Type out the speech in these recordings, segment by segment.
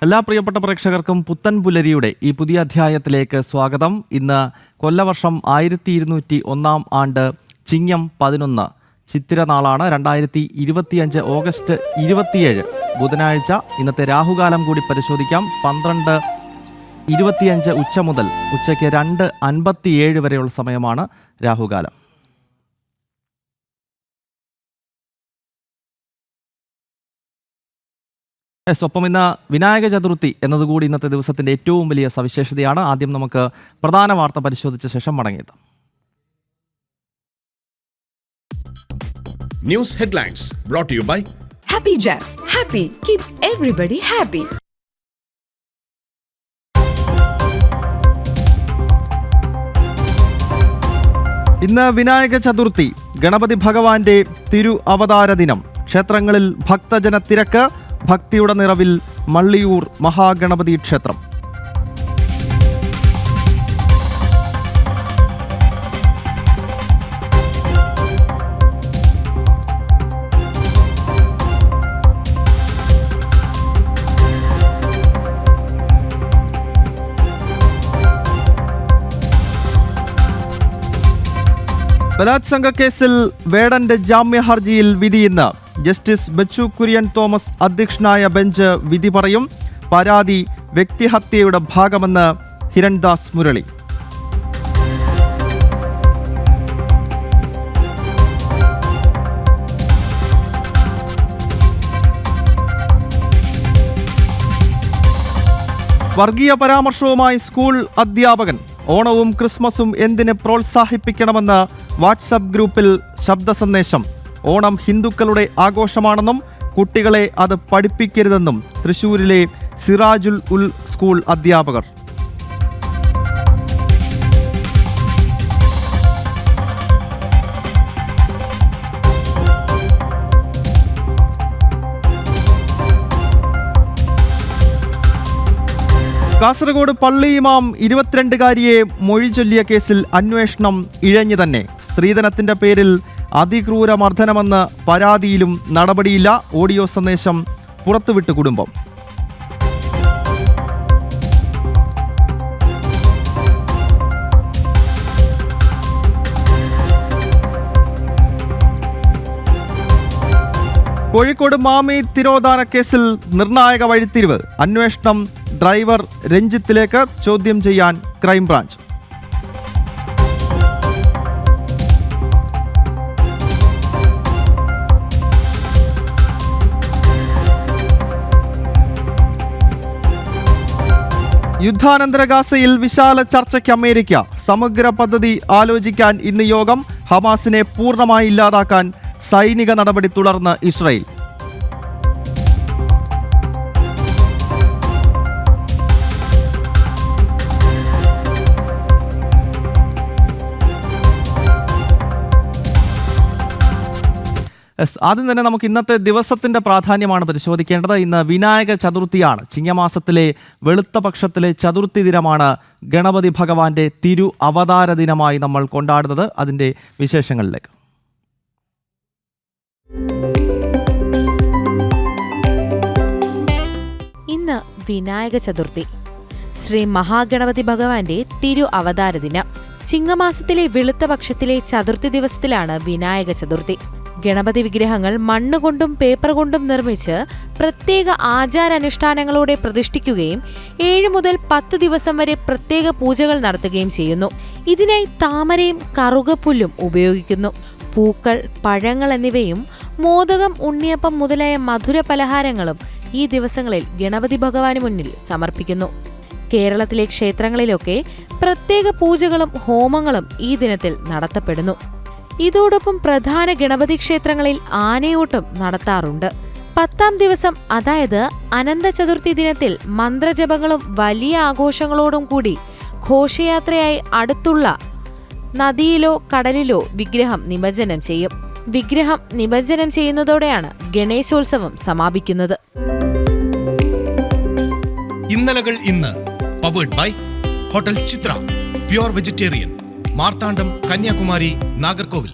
എല്ലാ പ്രിയപ്പെട്ട പ്രേക്ഷകർക്കും പുത്തൻ പുലരിയുടെ ഈ പുതിയ അധ്യായത്തിലേക്ക് സ്വാഗതം. ഇന്ന് കൊല്ലവർഷം 1201 ആണ്ട് ചിങ്ങം 11 ചിത്തിരനാളാണ്. 2025 ഓഗസ്റ്റ് 27 ബുധനാഴ്ച. ഇന്നത്തെ രാഹുകാലം കൂടി പരിശോധിക്കാം. 12:25 ഉച്ച മുതൽ ഉച്ചയ്ക്ക് 2:57 വരെയുള്ള സമയമാണ് രാഹുകാലം. ഒപ്പം ഇന്ന് വിനായക ചതുർത്ഥി എന്നതുകൂടി ഇന്നത്തെ ദിവസത്തിന്റെ ഏറ്റവും വലിയ സവിശേഷതയാണ്. ആദ്യം നമുക്ക് പ്രധാന വാർത്ത പരിശോധിച്ച ശേഷം മടങ്ങിയെത്താം. News headlines brought to you by Happy Jazz. Happy keeps everybody happy. ഇന്ന് വിനായക ചതുർത്ഥി, ഗണപതി ഭഗവാന്റെ തിരു അവതാര ദിനം. ക്ഷേത്രങ്ങളിൽ ഭക്തജന തിരക്ക്. ഭക്തിയുടെ നിറവിൽ മള്ളിയൂർ മഹാഗണപതി ക്ഷേത്രം. ബലാത്സംഗ കേസിൽ വേടന്റെ ജാമ്യ ഹർജിയിൽ വിധി ഇന്ന്. ജസ്റ്റിസ് ബച്ചു കുര്യൻ തോമസ് അധ്യക്ഷനായ ബെഞ്ച് വിധി പറയും. പരാതി വ്യക്തിഹത്യയുടെ ഭാഗമെന്ന് ഹിരൺദാസ് മുരളി. വർഗീയ പരാമർശവുമായി സ്കൂൾ അധ്യാപകൻ. ഓണവും ക്രിസ്മസും എന്തിന് പ്രോത്സാഹിപ്പിക്കണമെന്ന് വാട്സപ്പ് ഗ്രൂപ്പിൽ ശബ്ദ സന്ദേശം. ഓണം ഹിന്ദുക്കളുടെ ആഘോഷമാണെന്നും കുട്ടികളെ അത് പഠിപ്പിക്കരുതെന്നും തൃശൂരിലെ സിറാജുൽ ഉൽ സ്കൂൾ അധ്യാപകർ. കാസർഗോഡ് പള്ളി ഇമാം 22-കാരിയെ മൊഴി ചൊല്ലിയ കേസിൽ അന്വേഷണം ഇഴഞ്ഞു തന്നെ. സ്ത്രീധനത്തിന്റെ പേരിൽ അതിക്രൂര മർദ്ദനമെന്ന് പരാതിയിലും നടപടിയില്ല. ഓഡിയോ സന്ദേശം പുറത്തുവിട്ട് കുടുംബം. കോഴിക്കോട് മാമി തിരോധാന കേസിൽ നിർണായക വഴിത്തിരിവ്. അന്വേഷണം ഡ്രൈവർ രഞ്ജിത്തിലേക്ക്. ചോദ്യം ചെയ്യാൻ ക്രൈംബ്രാഞ്ച്. യുദ്ധാനന്തര ഗാസയിൽ വിശാല ചർച്ചയ്ക്ക് അമേരിക്ക. സമഗ്ര പദ്ധതി ആലോചിക്കാൻ ഇന്ന് യോഗം. ഹമാസിനെ പൂർണ്ണമായി ഇല്ലാതാക്കാൻ സൈനിക നടപടി തുടർന്ന് ഇസ്രായേൽ. ആദ്യം തന്നെ നമുക്ക് ഇന്നത്തെ ദിവസത്തിന്റെ പ്രാധാന്യമാണ് പരിശോധിക്കേണ്ടത്. ഇന്ന് വിനായക ചതുർത്ഥിയാണ്. ചിങ്ങമാസത്തിലെ വെളുത്ത പക്ഷത്തിലെ ചതുർത്ഥി ദിനമാണ് ഗണപതി ഭഗവാന്റെ തിരു അവതാര ദിനമായി നമ്മൾ കൊണ്ടാടുന്നത്. അതിൻ്റെ വിശേഷങ്ങളിലേക്ക്. ഇന്ന് വിനായക ചതുർത്ഥി, ശ്രീ മഹാഗണപതി ഭഗവാന്റെ തിരു അവതാര ദിനം. ചിങ്ങമാസത്തിലെ വെളുത്ത പക്ഷത്തിലെ ചതുർത്ഥി ദിവസത്തിലാണ് വിനായക ചതുർത്ഥി. ഗണപതി വിഗ്രഹങ്ങൾ മണ്ണുകൊണ്ടും പേപ്പർ കൊണ്ടും നിർമ്മിച്ച് പ്രത്യേക ആചാരാനുഷ്ഠാനങ്ങളോടെ പ്രതിഷ്ഠിക്കുകയും 7 മുതൽ 10 ദിവസം വരെ പ്രത്യേക പൂജകൾ നടത്തുകയും ചെയ്യുന്നു. ഇതിനായി താമരയും കറുകപ്പുല്ലും ഉപയോഗിക്കുന്നു. പൂക്കൾ, പഴങ്ങൾ എന്നിവയും മോദകം, ഉണ്ണിയപ്പം മുതലായ മധുര പലഹാരങ്ങളും ഈ ദിവസങ്ങളിൽ ഗണപതി ഭഗവാന് മുന്നിൽ സമർപ്പിക്കുന്നു. കേരളത്തിലെ ക്ഷേത്രങ്ങളിലൊക്കെ പ്രത്യേക പൂജകളും ഹോമങ്ങളും ഈ ദിനത്തിൽ നടത്തപ്പെടുന്നു. ഇതോടൊപ്പം പ്രധാന ഗണപതി ക്ഷേത്രങ്ങളിൽ ആനയോട്ടം നടത്താറുണ്ട്. 10ാം ദിവസം, അതായത് അനന്ത ചതുർത്ഥി ദിനത്തിൽ മന്ത്രജപങ്ങളും വലിയ ആഘോഷങ്ങളോടും കൂടി ഘോഷയാത്രയായി അടുത്തുള്ള നദിയിലോ കടലിലോ വിഗ്രഹം നിമജ്ജനം ചെയ്യും. വിഗ്രഹം നിമജ്ജനം ചെയ്യുന്നതോടെയാണ് ഗണേശോത്സവം സമാപിക്കുന്നത്. ഇന്നലകൾ ഇന്ന് powered by hotel Chithra, pure vegetarian, Marthandam, Kanyakumari, Nagercoil.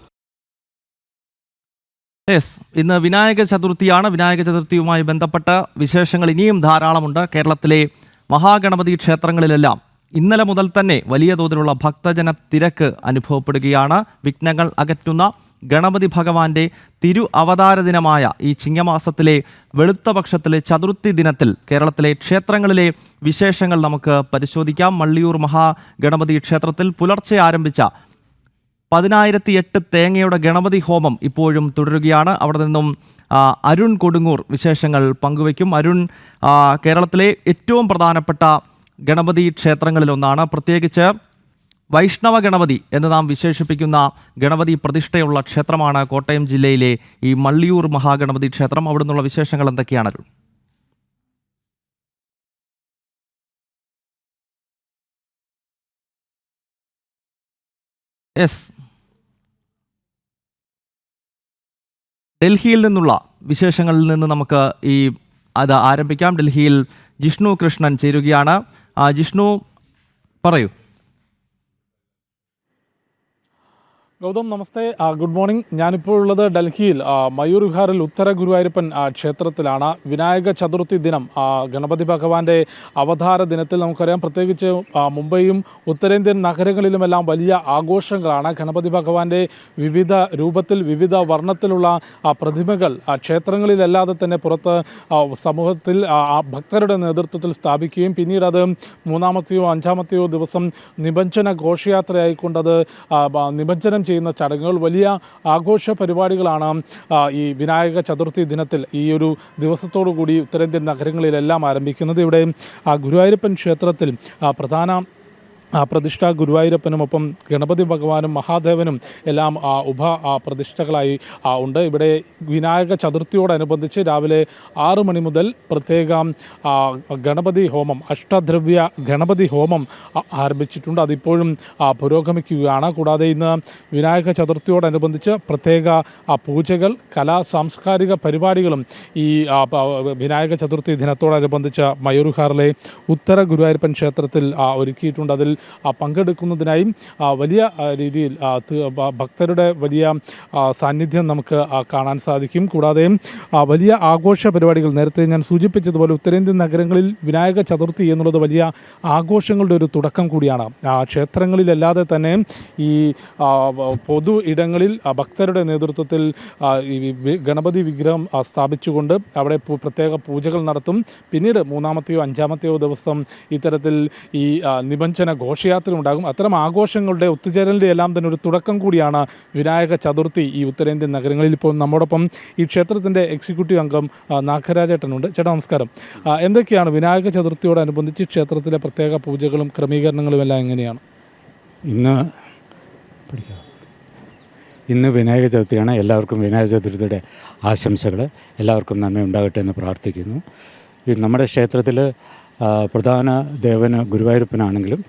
Yes, ഇന്ന് വിനായക ചതുർത്ഥിയാണ്. വിനായക ചതുർത്ഥിയുമായി ബന്ധപ്പെട്ട വിശേഷങ്ങൾ ഇനിയും ധാരാളമുണ്ട്. കേരളത്തിലെ മഹാഗണപതി ക്ഷേത്രങ്ങളിലെല്ലാം ഇന്നലെ മുതൽ തന്നെ വലിയ തോതിലുള്ള ഭക്തജന തിരക്ക് അനുഭവപ്പെടുകയാണ്. വിഘ്നങ്ങൾ അകറ്റുന്ന ഗണപതി ഭഗവാന്റെ തിരു അവതാര ദിനമായ ഈ ചിങ്ങമാസത്തിലെ വെളുത്ത പക്ഷത്തിലെ ചതുർത്ഥി ദിനത്തിൽ കേരളത്തിലെ ക്ഷേത്രങ്ങളിലെ വിശേഷങ്ങൾ നമുക്ക് പരിശോധിക്കാം. മള്ളിയൂർ മഹാഗണപതി ക്ഷേത്രത്തിൽ പുലർച്ചെ ആരംഭിച്ച 10,008 തേങ്ങയുടെ ഗണപതി ഹോമം ഇപ്പോഴും തുടരുകയാണ്. അവിടെ നിന്നും അരുൺ കൊടുങ്ങൂർ വിശേഷങ്ങൾ പങ്കുവയ്ക്കും. അരുൺ, കേരളത്തിലെ ഏറ്റവും പ്രധാനപ്പെട്ട ഗണപതി ക്ഷേത്രങ്ങളിലൊന്നാണ്, പ്രത്യേകിച്ച് വൈഷ്ണവ ഗണപതി എന്ന് നാം വിശേഷിപ്പിക്കുന്ന ഗണപതി പ്രതിഷ്ഠയുള്ള ക്ഷേത്രമാണ് കോട്ടയം ജില്ലയിലെ ഈ മള്ളിയൂർ മഹാഗണപതി ക്ഷേത്രം. അവിടെ നിന്നുള്ള വിശേഷങ്ങൾ എന്തൊക്കെയാണ് അരുൺ? യെസ്, ഡൽഹിയിൽ നിന്നുള്ള വിശേഷങ്ങളിൽ നിന്ന് നമുക്ക് അത് ആരംഭിക്കാം. ഡൽഹിയിൽ ജിഷ്ണു കൃഷ്ണൻ ചേരുകയാണ്. ജിഷ്ണു, പറയൂ. ഗൗതം, നമസ്തേ, ഗുഡ് മോർണിംഗ്. ഞാനിപ്പോൾ ഉള്ളത് ഡൽഹിയിൽ മയൂർ വിഹാറിൽ ഉത്തര ഗുരുവായൂരപ്പൻ ക്ഷേത്രത്തിലാണ്. വിനായക ചതുർത്ഥി ദിനം, ഗണപതി ഭഗവാന്റെ അവതാര ദിനത്തിൽ നമുക്കറിയാം, പ്രത്യേകിച്ച് മുംബൈയും ഉത്തരേന്ത്യൻ നഗരങ്ങളിലുമെല്ലാം വലിയ ആഘോഷങ്ങളാണ്. ഗണപതി ഭഗവാന്റെ വിവിധ രൂപത്തിൽ വിവിധ വർണ്ണത്തിലുള്ള പ്രതിമകൾ ക്ഷേത്രങ്ങളിലല്ലാതെ തന്നെ പുറത്ത് സമൂഹത്തിൽ ഭക്തരുടെ നേതൃത്വത്തിൽ സ്ഥാപിക്കുകയും പിന്നീട് അത് മൂന്നാമത്തെയോ അഞ്ചാമത്തെയോ ദിവസം നിമജ്ജന ഘോഷയാത്രയായിക്കൊണ്ടത് നിമജ്ജനം ചെയ്യുന്ന ചടങ്ങുകൾ, വലിയ ആഘോഷ പരിപാടികളാണ് ഈ വിനായക ചതുർത്ഥി ദിനത്തിൽ ഈ ഒരു ദിവസത്തോടു കൂടി ഉത്തരേന്ത്യൻ നഗരങ്ങളിലെല്ലാം ആരംഭിക്കുന്നത്. ഇവിടെ ഗുരുവായൂരപ്പൻ ക്ഷേത്രത്തിൽ പ്രധാന പ്രതിഷ്ഠ ഗുരുവായൂരപ്പനുമൊപ്പം ഗണപതി ഭഗവാനും മഹാദേവനും എല്ലാം പ്രതിഷ്ഠകളായി ഉണ്ട്. ഇവിടെ വിനായക ചതുർത്ഥിയോടനുബന്ധിച്ച് രാവിലെ 6 മണി മുതൽ പ്രത്യേക ഗണപതി ഹോമം, അഷ്ടദ്രവ്യ ഗണപതി ഹോമം ആരംഭിച്ചിട്ടുണ്ട്. അതിപ്പോഴും പുരോഗമിക്കുകയാണ്. കൂടാതെ ഇന്ന് വിനായക ചതുർത്ഥിയോടനുബന്ധിച്ച് പ്രത്യേക പൂജകൾ, സാംസ്കാരിക പരിപാടികളും ഈ വിനായക ചതുർത്ഥി ദിനത്തോടനുബന്ധിച്ച് മയൂർവിഹാറിലെ ഉത്തര ഗുരുവായൂരപ്പൻ ക്ഷേത്രത്തിൽ ഒരുക്കിയിട്ടുണ്ട്. അതിൽ പങ്കെടുക്കുന്നതിനായി വലിയ രീതിയിൽ ഭക്തരുടെ വലിയ സാന്നിധ്യം നമുക്ക് കാണാൻ സാധിക്കും. കൂടാതെ വലിയ ആഘോഷ പരിപാടികൾ, നേരത്തെ ഞാൻ സൂചിപ്പിച്ചതുപോലെ ഉത്തരേന്ത്യൻ നഗരങ്ങളിൽ വിനായക ചതുർത്ഥി എന്നുള്ളത് വലിയ ആഘോഷങ്ങളുടെ ഒരു തുടക്കം കൂടിയാണ്. ക്ഷേത്രങ്ങളിലല്ലാതെ തന്നെ ഈ പൊതു ഇടങ്ങളിൽ ഭക്തരുടെ നേതൃത്വത്തിൽ ഗണപതി വിഗ്രഹം സ്ഥാപിച്ചുകൊണ്ട് അവിടെ പ്രത്യേക പൂജകൾ നടത്തും. പിന്നീട് മൂന്നാമത്തെയോ അഞ്ചാമത്തെയോ ദിവസം ഇത്തരത്തിൽ ഈ നിമജ്ജന ഘോഷയാത്ര ഉണ്ടാകും. അത്തരം ആഘോഷങ്ങളുടെ ഒത്തുചേരലിൻ്റെ എല്ലാം തന്നെ ഒരു തുടക്കം കൂടിയാണ് വിനായക ചതുർത്ഥി ഈ ഉത്തരേന്ത്യൻ നഗരങ്ങളിൽ. ഇപ്പോൾ നമ്മോടൊപ്പം ഈ ക്ഷേത്രത്തിൻ്റെ എക്സിക്യൂട്ടീവ് അംഗം നാഗരാജേട്ടനുണ്ട്. ചേട്ടാ, നമസ്കാരം. എന്തൊക്കെയാണ് വിനായക ചതുർത്ഥിയോടനുബന്ധിച്ച് ക്ഷേത്രത്തിലെ പ്രത്യേക പൂജകളും ക്രമീകരണങ്ങളും എല്ലാം എങ്ങനെയാണ്? ഇന്ന് വിനായക ചതുർത്ഥിയാണ്. എല്ലാവർക്കും വിനായക ചതുർത്ഥിയുടെ ആശംസകൾ. എല്ലാവർക്കും നന്മ ഉണ്ടാകട്ടെ എന്ന് പ്രാർത്ഥിക്കുന്നു. നമ്മുടെ ക്ഷേത്രത്തിൽ പ്രധാന ദേവന് ഗുരുവായൂരപ്പനാണെങ്കിലും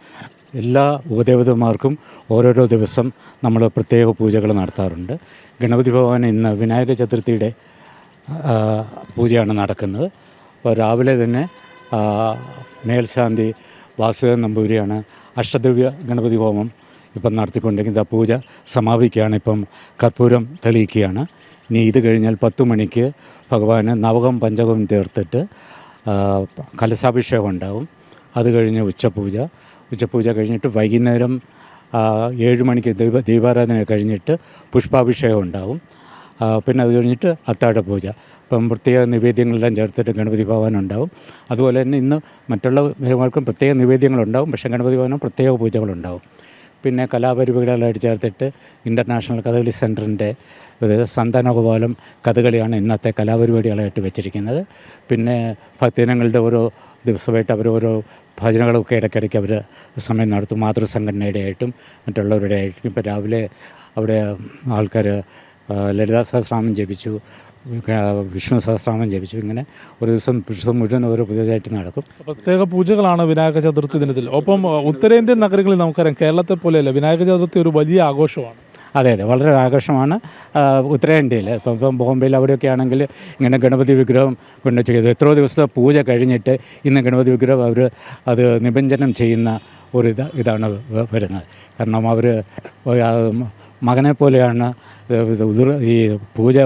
എല്ലാ ഉപദേവതമാർക്കും ഓരോരോ ദിവസം നമ്മൾ പ്രത്യേക പൂജകൾ നടത്താറുണ്ട്. ഗണപതി ഭഗവാൻ ഇന്ന് വിനായക ചതുർത്ഥിയുടെ പൂജയാണ് നടക്കുന്നത്. അപ്പോൾ രാവിലെ തന്നെ മേൽശാന്തി വാസുദേവൻ നമ്പൂതിരിയാണ് അഷ്ടദ്രവ്യ ഗണപതി ഹോമം ഇപ്പം നടത്തിക്കൊണ്ടിരിക്കുന്നത്. ആ പൂജ സമാപിക്കുകയാണ്. ഇപ്പം കർപ്പൂരം തെളിയിക്കുകയാണ്. ഇനി ഇത് കഴിഞ്ഞാൽ 10 മണിക്ക് ഭഗവാന് നവകം പഞ്ചകം തീർത്തിട്ട് കലശാഭിഷേകം ഉണ്ടാവും. അത് കഴിഞ്ഞ് ഉച്ചപൂജ കഴിഞ്ഞിട്ട് വൈകുന്നേരം 7 മണിക്ക് ദീപാരാധന കഴിഞ്ഞിട്ട് പുഷ്പാഭിഷേകം ഉണ്ടാവും. പിന്നെ അത് കഴിഞ്ഞിട്ട് അത്താഴ പൂജ, ഇപ്പം പ്രത്യേക നിവേദ്യങ്ങളെല്ലാം ചേർത്തിട്ട് ഗണപതി ഭഗവാൻ ഉണ്ടാവും. അതുപോലെ തന്നെ ഇന്ന് മറ്റുള്ള ഭഗവാൻക്കും പ്രത്യേക നിവേദ്യങ്ങളുണ്ടാവും. പക്ഷേ ഗണപതി ഭഗവാനും പ്രത്യേക പൂജകളുണ്ടാവും. പിന്നെ കലാപരിപാടികളായിട്ട് ചേർത്തിട്ട് ഇൻ്റർനാഷണൽ കഥകളി സെൻറ്ററിൻ്റെ സന്താനഗോപാലം കഥകളിയാണ് ഇന്നത്തെ കലാപരിപാടികളായിട്ട് വെച്ചിരിക്കുന്നത്. പിന്നെ ഭക്തജനങ്ങളുടെ ഓരോ ദിവസമായിട്ട് അവർ ഓരോ ഭജനകളൊക്കെ ഇടയ്ക്കിടയ്ക്ക് അവർ സമയം നടത്തും. മാതൃസംഘടനയുടെ ആയിട്ടും മറ്റുള്ളവരുടെ ആയിട്ടും. ഇപ്പോൾ രാവിലെ അവിടെ ആൾക്കാർ ലളിതാ സഹസ്രനാമം ജപിച്ചു, വിഷ്ണു സഹസ്രനാമം ജപിച്ചു. ഇങ്ങനെ ഒരു ദിവസം മുഴുവൻ ഓരോ പുതിയതായിട്ട് നടക്കും. പ്രത്യേക പൂജകളാണ് വിനായക ചതുർത്ഥി ദിനത്തിൽ. ഒപ്പം ഉത്തരേന്ത്യൻ നഗരങ്ങളിൽ നമുക്കറിയാം, കേരളത്തെ പോലെയല്ല, വിനായക ചതുർത്ഥി ഒരു വലിയ ആഘോഷമാണ്. അതെ, വളരെ ആഘോഷമാണ് ഉത്തരേന്ത്യയിൽ. ഇപ്പം ബോംബെയിൽ അവിടെയൊക്കെ ആണെങ്കിൽ ഇങ്ങനെ ഗണപതി വിഗ്രഹം കൊണ്ട് ചെയ്തു എത്രയോ ദിവസത്തെ പൂജ കഴിഞ്ഞിട്ട് ഇന്ന് ഗണപതി വിഗ്രഹം അവർ അത് നിമജ്ജനം ചെയ്യുന്ന ഇതാണ് വരുന്നത്. കാരണം അവർ മകനെ പോലെയാണ് ഈ പൂജ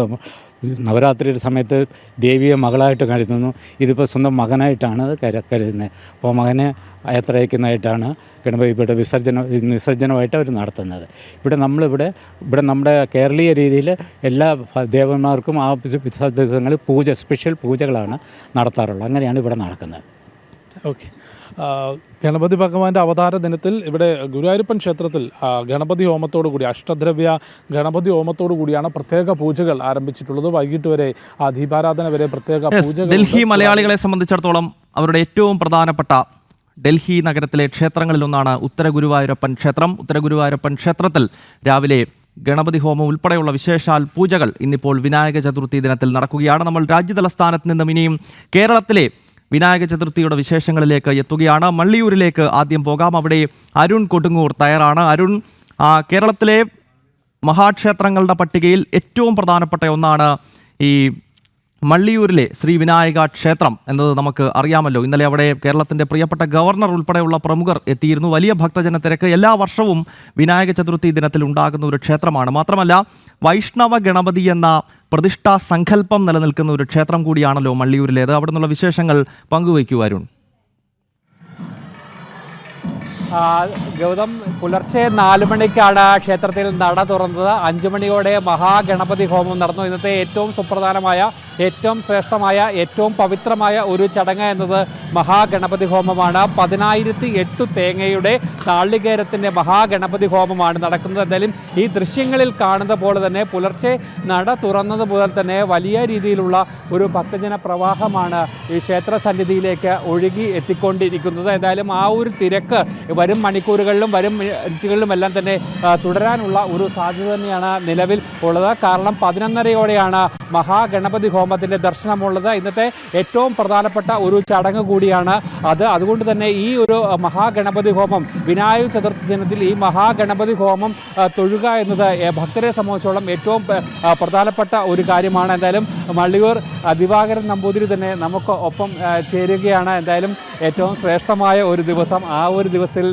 നവരാത്രിയുടെ സമയത്ത് ദേവിയെ മകളായിട്ട് കരുതുന്നു. ഇതിപ്പോൾ സ്വന്തം മകനായിട്ടാണ് അത് കരുതുന്നത്. അപ്പോൾ മകനെ യാത്രയക്കുന്നതായിട്ടാണ് ഗണപതി ഇവിടെ വിസർജനമായിട്ട് അവർ നടത്തുന്നത്. ഇവിടെ നമ്മുടെ കേരളീയ രീതിയിൽ എല്ലാ ദേവന്മാർക്കും ആ വിസർജനങ്ങൾ സ്പെഷ്യൽ പൂജകളാണ് നടത്താറുള്ളത്. അങ്ങനെയാണ് ഇവിടെ നടക്കുന്നത്. ഓക്കെ. ഗണപതി ഭഗവാന്റെ അവതാര ദിനത്തിൽ ഇവിടെ ഗുരുവായൂരപ്പൻ ക്ഷേത്രത്തിൽ ഗണപതി ഹോമത്തോടു കൂടി അഷ്ടദ്രവ്യ ഗണപതി ഹോമത്തോടു കൂടിയാണ് പ്രത്യേക പൂജകൾ ആരംഭിച്ചിട്ടുള്ളത്. വൈകിട്ട് വരെ ദീപാരാധന വരെ പ്രത്യേക പൂജകൾ. ഡൽഹി മലയാളികളെ സംബന്ധിച്ചിടത്തോളം അവരുടെ ഏറ്റവും പ്രധാനപ്പെട്ട ഡൽഹി നഗരത്തിലെ ക്ഷേത്രങ്ങളിലൊന്നാണ് ഉത്തര ഗുരുവായൂരപ്പൻ ക്ഷേത്രം. ഉത്തര ഗുരുവായൂരപ്പൻ ക്ഷേത്രത്തിൽ രാവിലെ ഗണപതി ഹോമം ഉൾപ്പെടെയുള്ള വിശേഷാൽ പൂജകൾ ഇന്നിപ്പോൾ വിനായക ചതുർത്ഥി ദിനത്തിൽ നടക്കുകയാണ്. നമ്മൾ രാജ്യതലസ്ഥാനത്ത് നിന്നും ഇനിയും കേരളത്തിലെ വിനായക ചതുർത്ഥിയുടെ വിശേഷങ്ങളിലേക്ക് എത്തുകയാണ്. മള്ളിയൂരിലേക്ക് ആദ്യം പോകാം. അവിടെ അരുൺ കൊടുങ്ങൂർ തയ്യാറാണ്. അരുൺ, കേരളത്തിലെ മഹാക്ഷേത്രങ്ങളുടെ പട്ടികയിൽ ഏറ്റവും പ്രധാനപ്പെട്ട ഒന്നാണ് ഈ മള്ളിയൂരിലെ ശ്രീ വിനായക ക്ഷേത്രം എന്നത് നമുക്ക് അറിയാമല്ലോ. ഇന്നലെ അവിടെ കേരളത്തിൻ്റെ പ്രിയപ്പെട്ട ഗവർണർ ഉൾപ്പെടെയുള്ള പ്രമുഖർ എത്തിയിരുന്നു. വലിയ ഭക്തജന തിരക്ക് എല്ലാ വർഷവും വിനായക ചതുർത്ഥി ദിനത്തിൽ ഉണ്ടാകുന്ന ഒരു ക്ഷേത്രമാണ്. മാത്രമല്ല വൈഷ്ണവ ഗണപതി എന്ന പ്രതിഷ്ഠാ സങ്കല്പം നിലനിൽക്കുന്ന ഒരു ക്ഷേത്രം കൂടിയാണല്ലോ മള്ളിയൂരിലേത്. അവിടെ നിന്നുള്ള വിശേഷങ്ങൾ പങ്കുവയ്ക്കൂ അരുൺ. ഗൗതം, പുലർച്ചെ 4 മണിക്കാണ് ക്ഷേത്രത്തിൽ നട തുറന്നത്. 5 മണിയോടെ മഹാഗണപതി ഹോമം നടന്നു. ഇന്നത്തെ ഏറ്റവും സുപ്രധാനമായ, ഏറ്റവും ശ്രേഷ്ഠമായ, ഏറ്റവും പവിത്രമായ ഒരു ചടങ്ങ് എന്നത് മഹാഗണപതി ഹോമമാണ്. 10,008 തേങ്ങയുടെ നാളികേരത്തിൻ്റെ മഹാഗണപതി ഹോമമാണ് നടക്കുന്നത്. എന്തായാലും ഈ ദൃശ്യങ്ങളിൽ കാണുന്ന പോലെ തന്നെ പുലർച്ചെ നട തുറന്നത് മുതൽ തന്നെ വലിയ രീതിയിലുള്ള ഒരു ഭക്തജന പ്രവാഹമാണ് ഈ ക്ഷേത്ര സന്നിധിയിലേക്ക് ഒഴുകി എത്തിക്കൊണ്ടിരിക്കുന്നത്. എന്തായാലും ആ ഒരു തിരക്ക് വരും മണിക്കൂറുകളിലും വരും മിനിറ്റുകളിലും എല്ലാം തന്നെ തുടരാനുള്ള ഒരു സാധ്യത തന്നെയാണ് നിലവിൽ ഉള്ളത്. കാരണം 11:30യോടെയാണ് മഹാഗണപതി ഹോമത്തിൻ്റെ ദർശനമുള്ളത്. ഇന്നത്തെ ഏറ്റവും പ്രധാനപ്പെട്ട ഒരു ചടങ്ങ് കൂടിയാണ് അത്. അതുകൊണ്ട് തന്നെ ഈ ഒരു മഹാഗണപതി ഹോമം, വിനായക ചതുർത്ഥി ദിനത്തിൽ ഈ മഹാഗണപതി ഹോമം തൊഴുക എന്നത് ഭക്തരെ സംബന്ധിച്ചോളം ഏറ്റവും പ്രധാനപ്പെട്ട ഒരു കാര്യമാണ്. എന്തായാലും മള്ളിയൂർ ദിവാകരൻ നമ്പൂതിരി തന്നെ നമുക്ക് ഒപ്പം ചേരുകയാണ്. എന്തായാലും ഏറ്റവും ശ്രേഷ്ഠമായ ഒരു ദിവസം, ആ ഒരു ദിവസത്തിൽ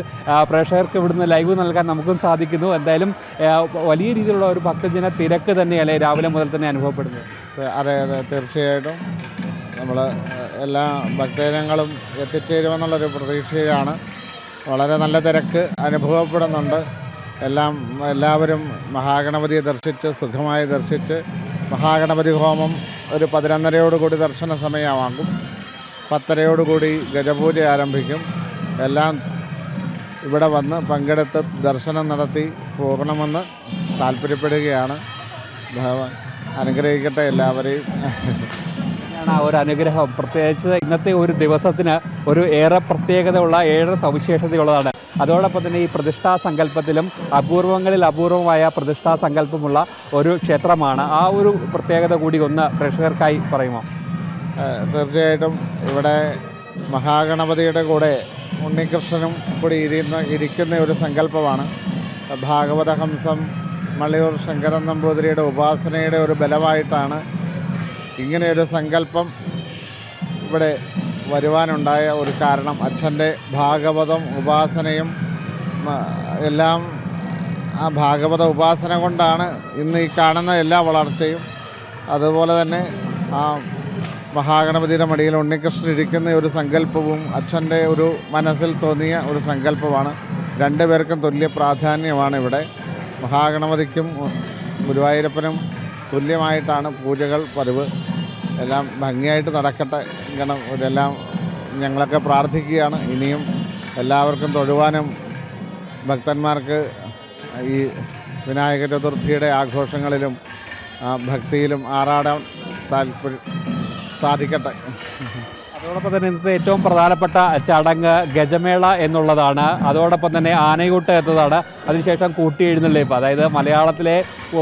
പ്രേക്ഷകർക്ക് ഇവിടുന്ന് ലൈവ് നൽകാൻ നമുക്കും സാധിക്കുന്നു. എന്തായാലും വലിയ രീതിയിലുള്ള ഒരു ഭക്തജന തിരക്ക് തന്നെയല്ലേ രാവിലെ മുതൽ തന്നെ അനുഭവപ്പെടുന്നത്? അതെ, തീർച്ചയായിട്ടും നമ്മൾ എല്ലാ ഭക്തജനങ്ങളും എത്തിച്ചേരുമെന്നുള്ളൊരു പ്രതീക്ഷയിലാണ്. വളരെ നല്ല തിരക്ക് അനുഭവപ്പെടുന്നുണ്ട്. എല്ലാവരും മഹാഗണപതിയെ സുഖമായി ദർശിച്ച് മഹാഗണപതി ഹോമം ഒരു 11:30യോടുകൂടി ദർശന സമയമാകും. 10:30യോടുകൂടി ഗജപൂജ ആരംഭിക്കും. എല്ലാം ഇവിടെ വന്ന് പങ്കെടുത്ത് ദർശനം നടത്തി പോകണമെന്ന് താല്പര്യപ്പെടുകയാണ്. ഭഗവാൻ അനുഗ്രഹിക്കട്ടെ എല്ലാവരെയും. ഒരു അനുഗ്രഹം. പ്രത്യേകിച്ച് ഇന്നത്തെ ഒരു ദിവസത്തിന് ഒരു ഏറെ പ്രത്യേകതയുള്ള, ഏറെ സവിശേഷതയുള്ളതാണ്. അതോടൊപ്പം തന്നെ ഈ പ്രതിഷ്ഠാ സങ്കല്പത്തിലും അപൂർവങ്ങളിൽ അപൂർവമായ പ്രതിഷ്ഠാ സങ്കല്പമുള്ള ഒരു ക്ഷേത്രമാണ്. ആ ഒരു പ്രത്യേകത കൂടി ഒന്ന് പ്രേക്ഷകർക്കായി പറയുമോ? തീർച്ചയായിട്ടും ഇവിടെ മഹാഗണപതിയുടെ കൂടെ ഉണ്ണികൃഷ്ണനും കൂടി ഇരിക്കുന്ന ഒരു സങ്കല്പമാണ്. ഭാഗവത ഹംസം മള്ളിയൂർ ശങ്കരൻ നമ്പൂതിരിയുടെ ഉപാസനയുടെ ഒരു ബലമായിട്ടാണ് ഇങ്ങനെയൊരു സങ്കല്പം ഇവിടെ വരുവാനുണ്ടായ ഒരു കാരണം. അച്ഛൻ്റെ ഭാഗവതം ഉപാസനയും എല്ലാം, ആ ഭാഗവത ഉപാസന കൊണ്ടാണ് ഇന്ന് ഈ കാണുന്ന എല്ലാ വളർച്ചയും. അതുപോലെ തന്നെ ആ മഹാഗണപതിയുടെ മടിയിൽ ഉണ്ണികൃഷ്ണൻ ഇരിക്കുന്ന ഒരു സങ്കല്പവും അച്ഛൻ്റെ ഒരു മനസ്സിൽ തോന്നിയ ഒരു സങ്കല്പമാണ്. രണ്ടുപേർക്കും തുല്യ പ്രാധാന്യമാണ് ഇവിടെ. മഹാഗണപതിക്കും ഗുരുവായൂരപ്പനും തുല്യമായിട്ടാണ് പൂജകൾ പതിവ്. എല്ലാം ഭംഗിയായിട്ട് നടക്കട്ടെ. ഇതെല്ലാം ഞങ്ങളൊക്കെ പ്രാർത്ഥിക്കുകയാണ്. ഇനിയും എല്ലാവർക്കും തൊഴുവാനും ഭക്തന്മാർക്ക് ഈ വിനായക ചതുർത്ഥിയുടെ ആഘോഷങ്ങളിലും ഭക്തിയിലും ആറാടാൻ സാധിക്കട്ടെ. അതോടൊപ്പം തന്നെ ഇന്നത്തെ ഏറ്റവും പ്രധാനപ്പെട്ട ചടങ്ങ് ഗജമേള എന്നുള്ളതാണ്. അതോടൊപ്പം തന്നെ ആനയൂട്ട് എന്നതാണ്. അതിനുശേഷം കൂട്ടിയെഴുന്നള്ളിപ്പ്, അതായത് മലയാളത്തിലെ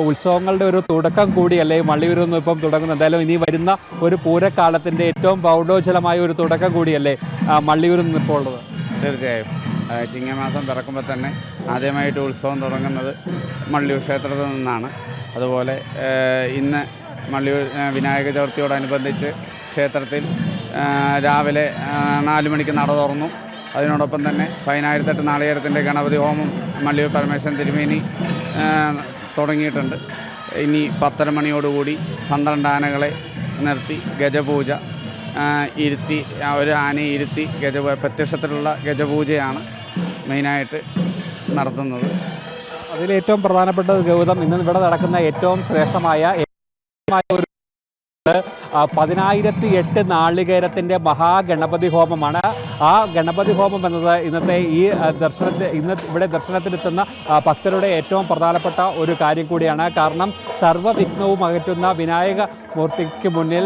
ഉത്സവങ്ങളുടെ ഒരു തുടക്കം കൂടിയല്ലേ മള്ളിയൂരിൽ നിന്ന് ഇപ്പം തുടങ്ങുന്നത്. എന്തായാലും ഇനി വരുന്ന ഒരു പൂരക്കാലത്തിൻ്റെ ഏറ്റവും പ്രൗഢോജ്വലമായ ഒരു തുടക്കം കൂടിയല്ലേ മള്ളിയൂരിൽ നിന്ന് ഇപ്പോൾ ഉള്ളത്? തീർച്ചയായും ചിങ്ങമാസം പിറക്കുമ്പോൾ തന്നെ ആദ്യമായിട്ട് ഉത്സവം തുടങ്ങുന്നത് മള്ളിയൂർ ക്ഷേത്രത്തിൽ നിന്നാണ്. അതുപോലെ ഇന്ന് മള്ളിയൂർ വിനായക ചതുർത്ഥിയോടനുബന്ധിച്ച് ക്ഷേത്രത്തിൽ രാവിലെ 4 മണിക്ക് നട തുറന്നു. അതിനോടൊപ്പം തന്നെ 10,008 നാളികേരത്തിൻ്റെ ഗണപതി ഹോമം മള്ളിയൂർ പരമേശ്വരൻ തിരുമേനി തുടങ്ങിയിട്ടുണ്ട്. ഇനി 10:30 മണിയോടുകൂടി 12 ആനകളെ നിർത്തി ഗജപൂജ ഇരുത്തി, ഒരു ആനയെ ഇരുത്തി പ്രത്യക്ഷത്തിലുള്ള ഗജപൂജയാണ് മെയിനായിട്ട് നടത്തുന്നത്. അതിലേറ്റവും പ്രധാനപ്പെട്ടത് ഗൗതം, ഇന്ന് ഇവിടെ നടക്കുന്ന ഏറ്റവും ശ്രേഷ്ഠമായ ഒരു 10,008 നാളികേരത്തിൻ്റെ മഹാഗണപതി ഹോമമാണ്. ആ ഗണപതി ഹോമം എന്നത് ഇന്നത്തെ ഈ ഇവിടെ ദർശനത്തിനെത്തുന്ന ഭക്തരുടെ ഏറ്റവും പ്രധാനപ്പെട്ട ഒരു കാര്യം കൂടിയാണ്. കാരണം സർവ്വവിഘ്നവും അകറ്റുന്ന വിനായക മൂർത്തിക്ക് മുന്നിൽ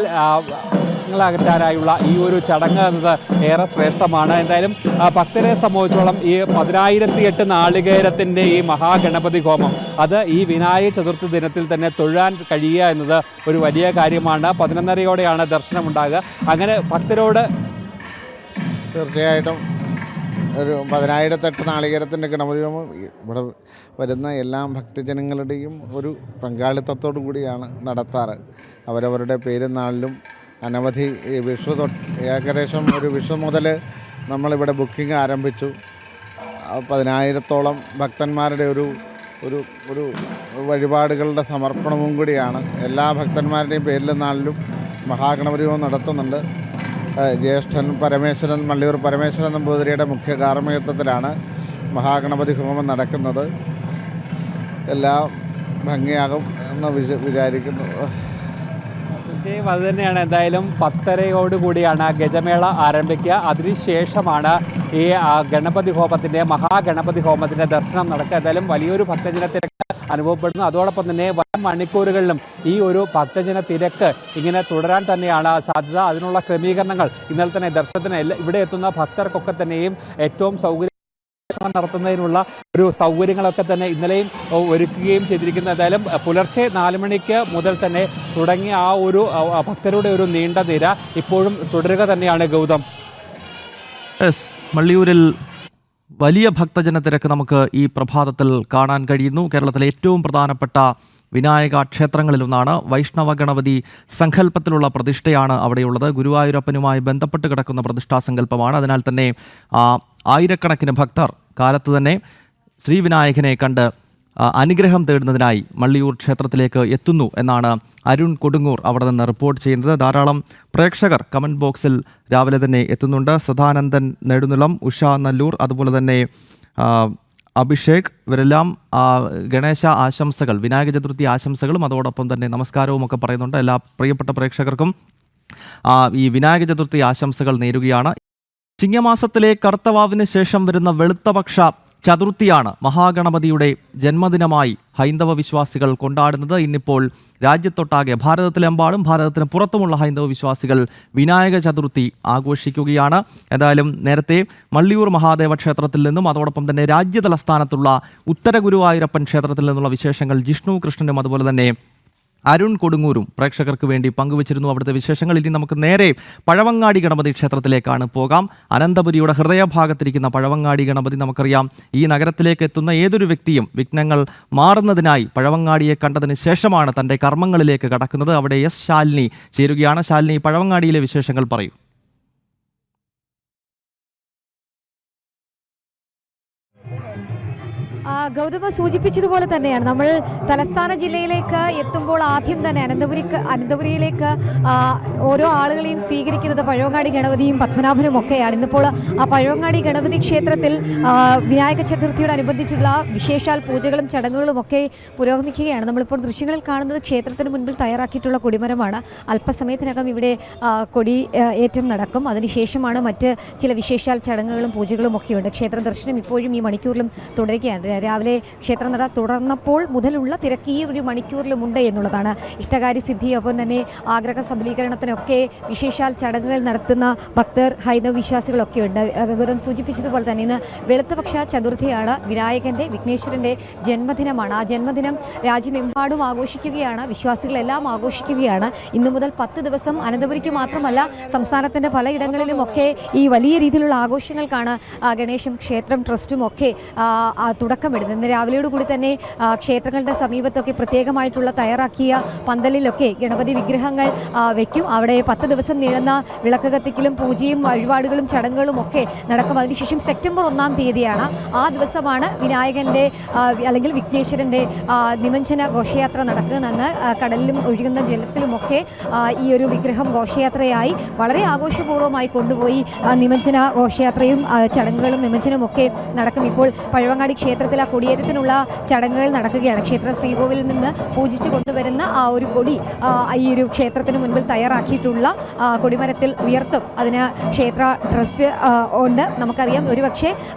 അകറ്റാനായുള്ള ഈ ഒരു ചടങ്ങ് എന്നത് ഏറെ ശ്രേഷ്ഠമാണ്. എന്തായാലും ഭക്തരെ സംബന്ധിച്ചോളം ഈ 10,008 നാളികേരത്തിൻ്റെ ഈ മഹാഗണപതി ഹോമം അത് ഈ വിനായക ചതുർത്ഥി ദിനത്തിൽ തന്നെ തൊഴാൻ കഴിയുക എന്നത് ഒരു വലിയ കാര്യമാണ്. 11:30-ഓടെയാണ് ദർശനമുണ്ടാകുക. അങ്ങനെ ഭക്തരോട് തീർച്ചയായിട്ടും ഒരു 10,008 നാളികേരത്തിൻ്റെ ഗണപതി ഹോമം ഇവിടെ വരുന്ന എല്ലാ ഭക്തജനങ്ങളുടെയും ഒരു പങ്കാളിത്തത്തോടു കൂടിയാണ് നടത്താറ്. അവരവരുടെ പെരുന്നാളിലും അനവധി ഏകദേശം ഒരു വിഷു മുതൽ നമ്മളിവിടെ ബുക്കിംഗ് ആരംഭിച്ചു. 10,000-ഓളം ഭക്തന്മാരുടെ ഒരു ഒരു ഒരു വഴിപാടുകളുടെ സമർപ്പണവും കൂടിയാണ്. എല്ലാ ഭക്തന്മാരുടെയും പെരുന്നാളിലും മഹാഗണപതി ഹോമം നടത്തുന്നുണ്ട്. ജ്യേഷ്ഠൻ പരമേശ്വരൻ, മള്ളിയൂർ പരമേശ്വരൻ നമ്പൂതിരിയുടെ മുഖ്യ കാർമ്മികത്വത്തിലാണ് മഹാഗണപതി ഹോമം നടക്കുന്നത്. എല്ലാം ഭംഗിയാകും എന്ന് വിചാരിക്കുന്നു. തീർച്ചയായും അത് തന്നെയാണ്. എന്തായാലും 10:30-ഓടുകൂടിയാണ് ഗജമേള ആരംഭിക്കുക. അതിനുശേഷമാണ് ഈ ഗണപതി ഹോമത്തിൻ്റെ മഹാഗണപതി ഹോമത്തിൻ്റെ ദർശനം നടക്കുക. എന്തായാലും വലിയൊരു ഭക്തജന തിരക്ക് അനുഭവപ്പെടുന്നു. അതോടൊപ്പം തന്നെ വരും മണിക്കൂറുകളിലും ഈ ഒരു ഭക്തജന തിരക്ക് ഇങ്ങനെ തുടരാൻ തന്നെയാണ് സാധ്യത. അതിനുള്ള ക്രമീകരണങ്ങൾ ഇന്നലെ തന്നെ ദർശനത്തിന് ഇവിടെ എത്തുന്ന ഭക്തർക്കൊക്കെ തന്നെയും ഏറ്റവും നടത്തുന്നതിനുള്ള ഒരു സൗകര്യങ്ങളൊക്കെ തന്നെ ഇന്നലെയും ഒരുക്കുകയും ചെയ്തിരിക്കുന്നു. എന്തായാലും പുലർച്ചെ 4 മണിക്ക് മുതൽ തന്നെ തുടങ്ങിയ ആ ഒരു ഭക്തരുടെ ഒരു നീണ്ട നിര ഇപ്പോഴും തുടരുക തന്നെയാണ് ഗൗതം. മള്ളിയൂരിൽ വലിയ ഭക്തജന തിരക്ക് നമുക്ക് ഈ പ്രഭാതത്തിൽ കാണാൻ കഴിയുന്നു. കേരളത്തിലെ ഏറ്റവും പ്രധാനപ്പെട്ട വിനായക ക്ഷേത്രങ്ങളിലൊന്നാണ്. വൈഷ്ണവ ഗണപതി സങ്കല്പത്തിലുള്ള പ്രതിഷ്ഠയാണ് അവിടെയുള്ളത്. ഗുരുവായൂരപ്പനുമായി ബന്ധപ്പെട്ട് കിടക്കുന്ന പ്രതിഷ്ഠാസങ്കല്പമാണ്. അതിനാൽ തന്നെ ആയിരക്കണക്കിന് ഭക്തർ കാലത്ത് തന്നെ ശ്രീവിനായകനെ കണ്ട് അനുഗ്രഹം തേടുന്നതിനായി മള്ളിയൂർ ക്ഷേത്രത്തിലേക്ക് എത്തുന്നു എന്നാണ് അരുൺ കൊടുങ്ങൂർ അവിടെ നിന്ന് റിപ്പോർട്ട് ചെയ്യുന്നത്. ധാരാളം പ്രേക്ഷകർ കമൻറ്റ് ബോക്സിൽ രാവിലെ തന്നെ എത്തുന്നുണ്ട്. സദാനന്ദൻ നെടുനിളം, ഉഷ നല്ലൂർ, അതുപോലെ തന്നെ അഭിഷേക്, ഇവരെല്ലാം ഗണേശ ആശംസകൾ, വിനായക ചതുർത്ഥി ആശംസകളും അതോടൊപ്പം തന്നെ നമസ്കാരവും ഒക്കെ പറയുന്നുണ്ട്. എല്ലാ പ്രിയപ്പെട്ട പ്രേക്ഷകർക്കും ഈ വിനായക ചതുർത്ഥി ആശംസകൾ നേരുകയാണ്. ചിങ്ങമാസത്തിലെ കർത്തവാവിന് ശേഷം വരുന്ന വെളുത്തപക്ഷ ചതുർത്ഥിയാണ് മഹാഗണപതിയുടെ ജന്മദിനമായി ഹൈന്ദവ വിശ്വാസികൾ കൊണ്ടാടുന്നത്. ഇന്നിപ്പോൾ രാജ്യത്തൊട്ടാകെ ഭാരതത്തിലെമ്പാടും ഭാരതത്തിന് പുറത്തുമുള്ള ഹൈന്ദവ വിശ്വാസികൾ വിനായക ചതുർത്ഥി ആഘോഷിക്കുകയാണ്. എന്തായാലും നേരത്തെ മള്ളിയൂർ മഹാദേവ ക്ഷേത്രത്തിൽ നിന്നും അതോടൊപ്പം തന്നെ രാജ്യതലസ്ഥാനത്തുള്ള ഉത്തര ഗുരുവായൂരപ്പൻ ക്ഷേത്രത്തിൽ നിന്നുള്ള വിശേഷങ്ങൾ ജിഷ്ണു കൃഷ്ണനും അതുപോലെ തന്നെ അരുൺ കൊടുങ്ങൂരും പ്രേക്ഷകർക്ക് വേണ്ടി പങ്കുവച്ചിരുന്നു അവിടുത്തെ വിശേഷങ്ങൾ. ഇനി നമുക്ക് നേരെ പഴവങ്ങാടി ഗണപതി ക്ഷേത്രത്തിലേക്കാണ് പോകാം. അനന്തപുരിയുടെ ഹൃദയഭാഗത്തിരിക്കുന്ന പഴവങ്ങാടി ഗണപതി, നമുക്കറിയാം ഈ നഗരത്തിലേക്ക് എത്തുന്ന ഏതൊരു വ്യക്തിയും വിഘ്നങ്ങൾ മാറുന്നതിനായി പഴവങ്ങാടിയെ കണ്ടതിന് ശേഷമാണ് തൻ്റെ കർമ്മങ്ങളിലേക്ക് കടക്കുന്നത്. അവിടെ എസ് ശാലിനി ചേരുകയാണ്. ശാലിനി, പഴവങ്ങാടിയിലെ വിശേഷങ്ങൾ പറയൂ. ഗൗതമ സൂചിപ്പിച്ചതുപോലെ തന്നെയാണ് നമ്മൾ തലസ്ഥാന ജില്ലയിലേക്ക് എത്തുമ്പോൾ ആദ്യം തന്നെ അനന്തപുരിയിലേക്ക് ഓരോ ആളുകളെയും സ്വീകരിക്കുന്നത് പഴവങ്ങാടി ഗണപതിയും പത്മനാഭനും ഒക്കെയാണ്. ഇന്നിപ്പോൾ ആ പഴവങ്ങാടി ഗണപതി ക്ഷേത്രത്തിൽ വിനായക ചതുർത്ഥിയോടനുബന്ധിച്ചുള്ള വിശേഷാൽ പൂജകളും ചടങ്ങുകളും ഒക്കെ പുരോഗമിക്കുകയാണ്. നമ്മളിപ്പോൾ ദൃശ്യങ്ങളിൽ കാണുന്നത് ക്ഷേത്രത്തിന് മുൻപിൽ തയ്യാറാക്കിയിട്ടുള്ള കൊടിമരമാണ്. അല്പസമയത്തിനകം ഇവിടെ കൊടി ഏറ്റം നടക്കും. അതിനുശേഷമാണ് മറ്റ് ചില വിശേഷാൽ ചടങ്ങുകളും പൂജകളും ഒക്കെയുണ്ട്. ക്ഷേത്ര ദർശനം ഇപ്പോഴും ഈ മണിക്കൂറിലും തുടരുകയാണ്. രാവിലെ ക്ഷേത്രനട തുറന്നപ്പോൾ മുതലുള്ള തിരക്ക് ഈ ഒരു മണിക്കൂറിലുമുണ്ട് എന്നുള്ളതാണ്. ഇഷ്ടകാര്യ സിദ്ധി, ഒപ്പം തന്നെ ആഗ്രഹ സബലീകരണത്തിനൊക്കെ വിശേഷാൽ ചടങ്ങുകൾ നടത്തുന്ന ഭക്തർ, ഹൈന്ദവ വിശ്വാസികളൊക്കെ ഉണ്ട്. ഗൗതം സൂചിപ്പിച്ചതുപോലെ തന്നെ ഇന്ന് വെളുത്തപക്ഷ ചതുർത്ഥിയാണ്. വിനായകൻ്റെ, വിഘ്നേശ്വരൻ്റെ ജന്മദിനമാണ്. ആ ജന്മദിനം രാജ്യമെമ്പാടും ആഘോഷിക്കുകയാണ്. വിശ്വാസികളെല്ലാം ആഘോഷിക്കുകയാണ്. ഇന്നു മുതൽ 10 ദിവസം അനന്തപുരിക്ക് മാത്രമല്ല സംസ്ഥാനത്തിൻ്റെ പലയിടങ്ങളിലുമൊക്കെ ഈ വലിയ രീതിയിലുള്ള ആഘോഷങ്ങൾക്കാണ് ഗണേശം ക്ഷേത്രം ട്രസ്റ്റും ഒക്കെ തുടക്കമിടുന്നത്. വരുന്നത്. ഇന്ന് രാവിലെയോടുകൂടി തന്നെ ക്ഷേത്രങ്ങളുടെ സമീപത്തൊക്കെ പ്രത്യേകമായിട്ടുള്ള തയ്യാറാക്കിയ പന്തലിലൊക്കെ ഗണപതി വിഗ്രഹങ്ങൾ വയ്ക്കും. അവിടെ 10 ദിവസം നീളുന്ന വിളക്ക് കത്തിക്കലും പൂജയും വഴിപാടുകളും ചടങ്ങുകളും ഒക്കെ നടക്കും. അതിനുശേഷം സെപ്റ്റംബർ 1 തീയതിയാണ്, ആ ദിവസമാണ് വിനായകൻ്റെ അല്ലെങ്കിൽ വിഘ്നേശ്വരൻ്റെ നിമഞ്ജന ഘോഷയാത്ര നടക്കുന്നതെന്ന്. കടലിലും ഒഴുകുന്ന ജലത്തിലുമൊക്കെ ഈ ഒരു വിഗ്രഹം ഘോഷയാത്രയായി വളരെ ആഘോഷപൂർവ്വമായി കൊണ്ടുപോയി നിമഞ്ജന ഘോഷയാത്രയും ചടങ്ങുകളും നിമഞ്ജനവും ഒക്കെ നടക്കും. ഇപ്പോൾ പഴവങ്ങാടി ക്ഷേത്രത്തിൽ ആ കൊടിയേറ്റത്തിനുള്ള ചടങ്ങുകൾ നടക്കുകയാണ്. ക്ഷേത്ര ശ്രീകോവിലിൽ നിന്ന് പൂജിച്ചു കൊണ്ടുവരുന്ന ആ ഒരു കൊടി ഈ ഒരു ക്ഷേത്രത്തിന് മുൻപിൽ തയ്യാറാക്കിയിട്ടുള്ള കൊടിമരത്തിൽ ഉയർത്തും. അതിന് ക്ഷേത്ര ട്രസ്റ്റ് ഉണ്ട്. നമുക്കറിയാം, ഒരുപക്ഷെ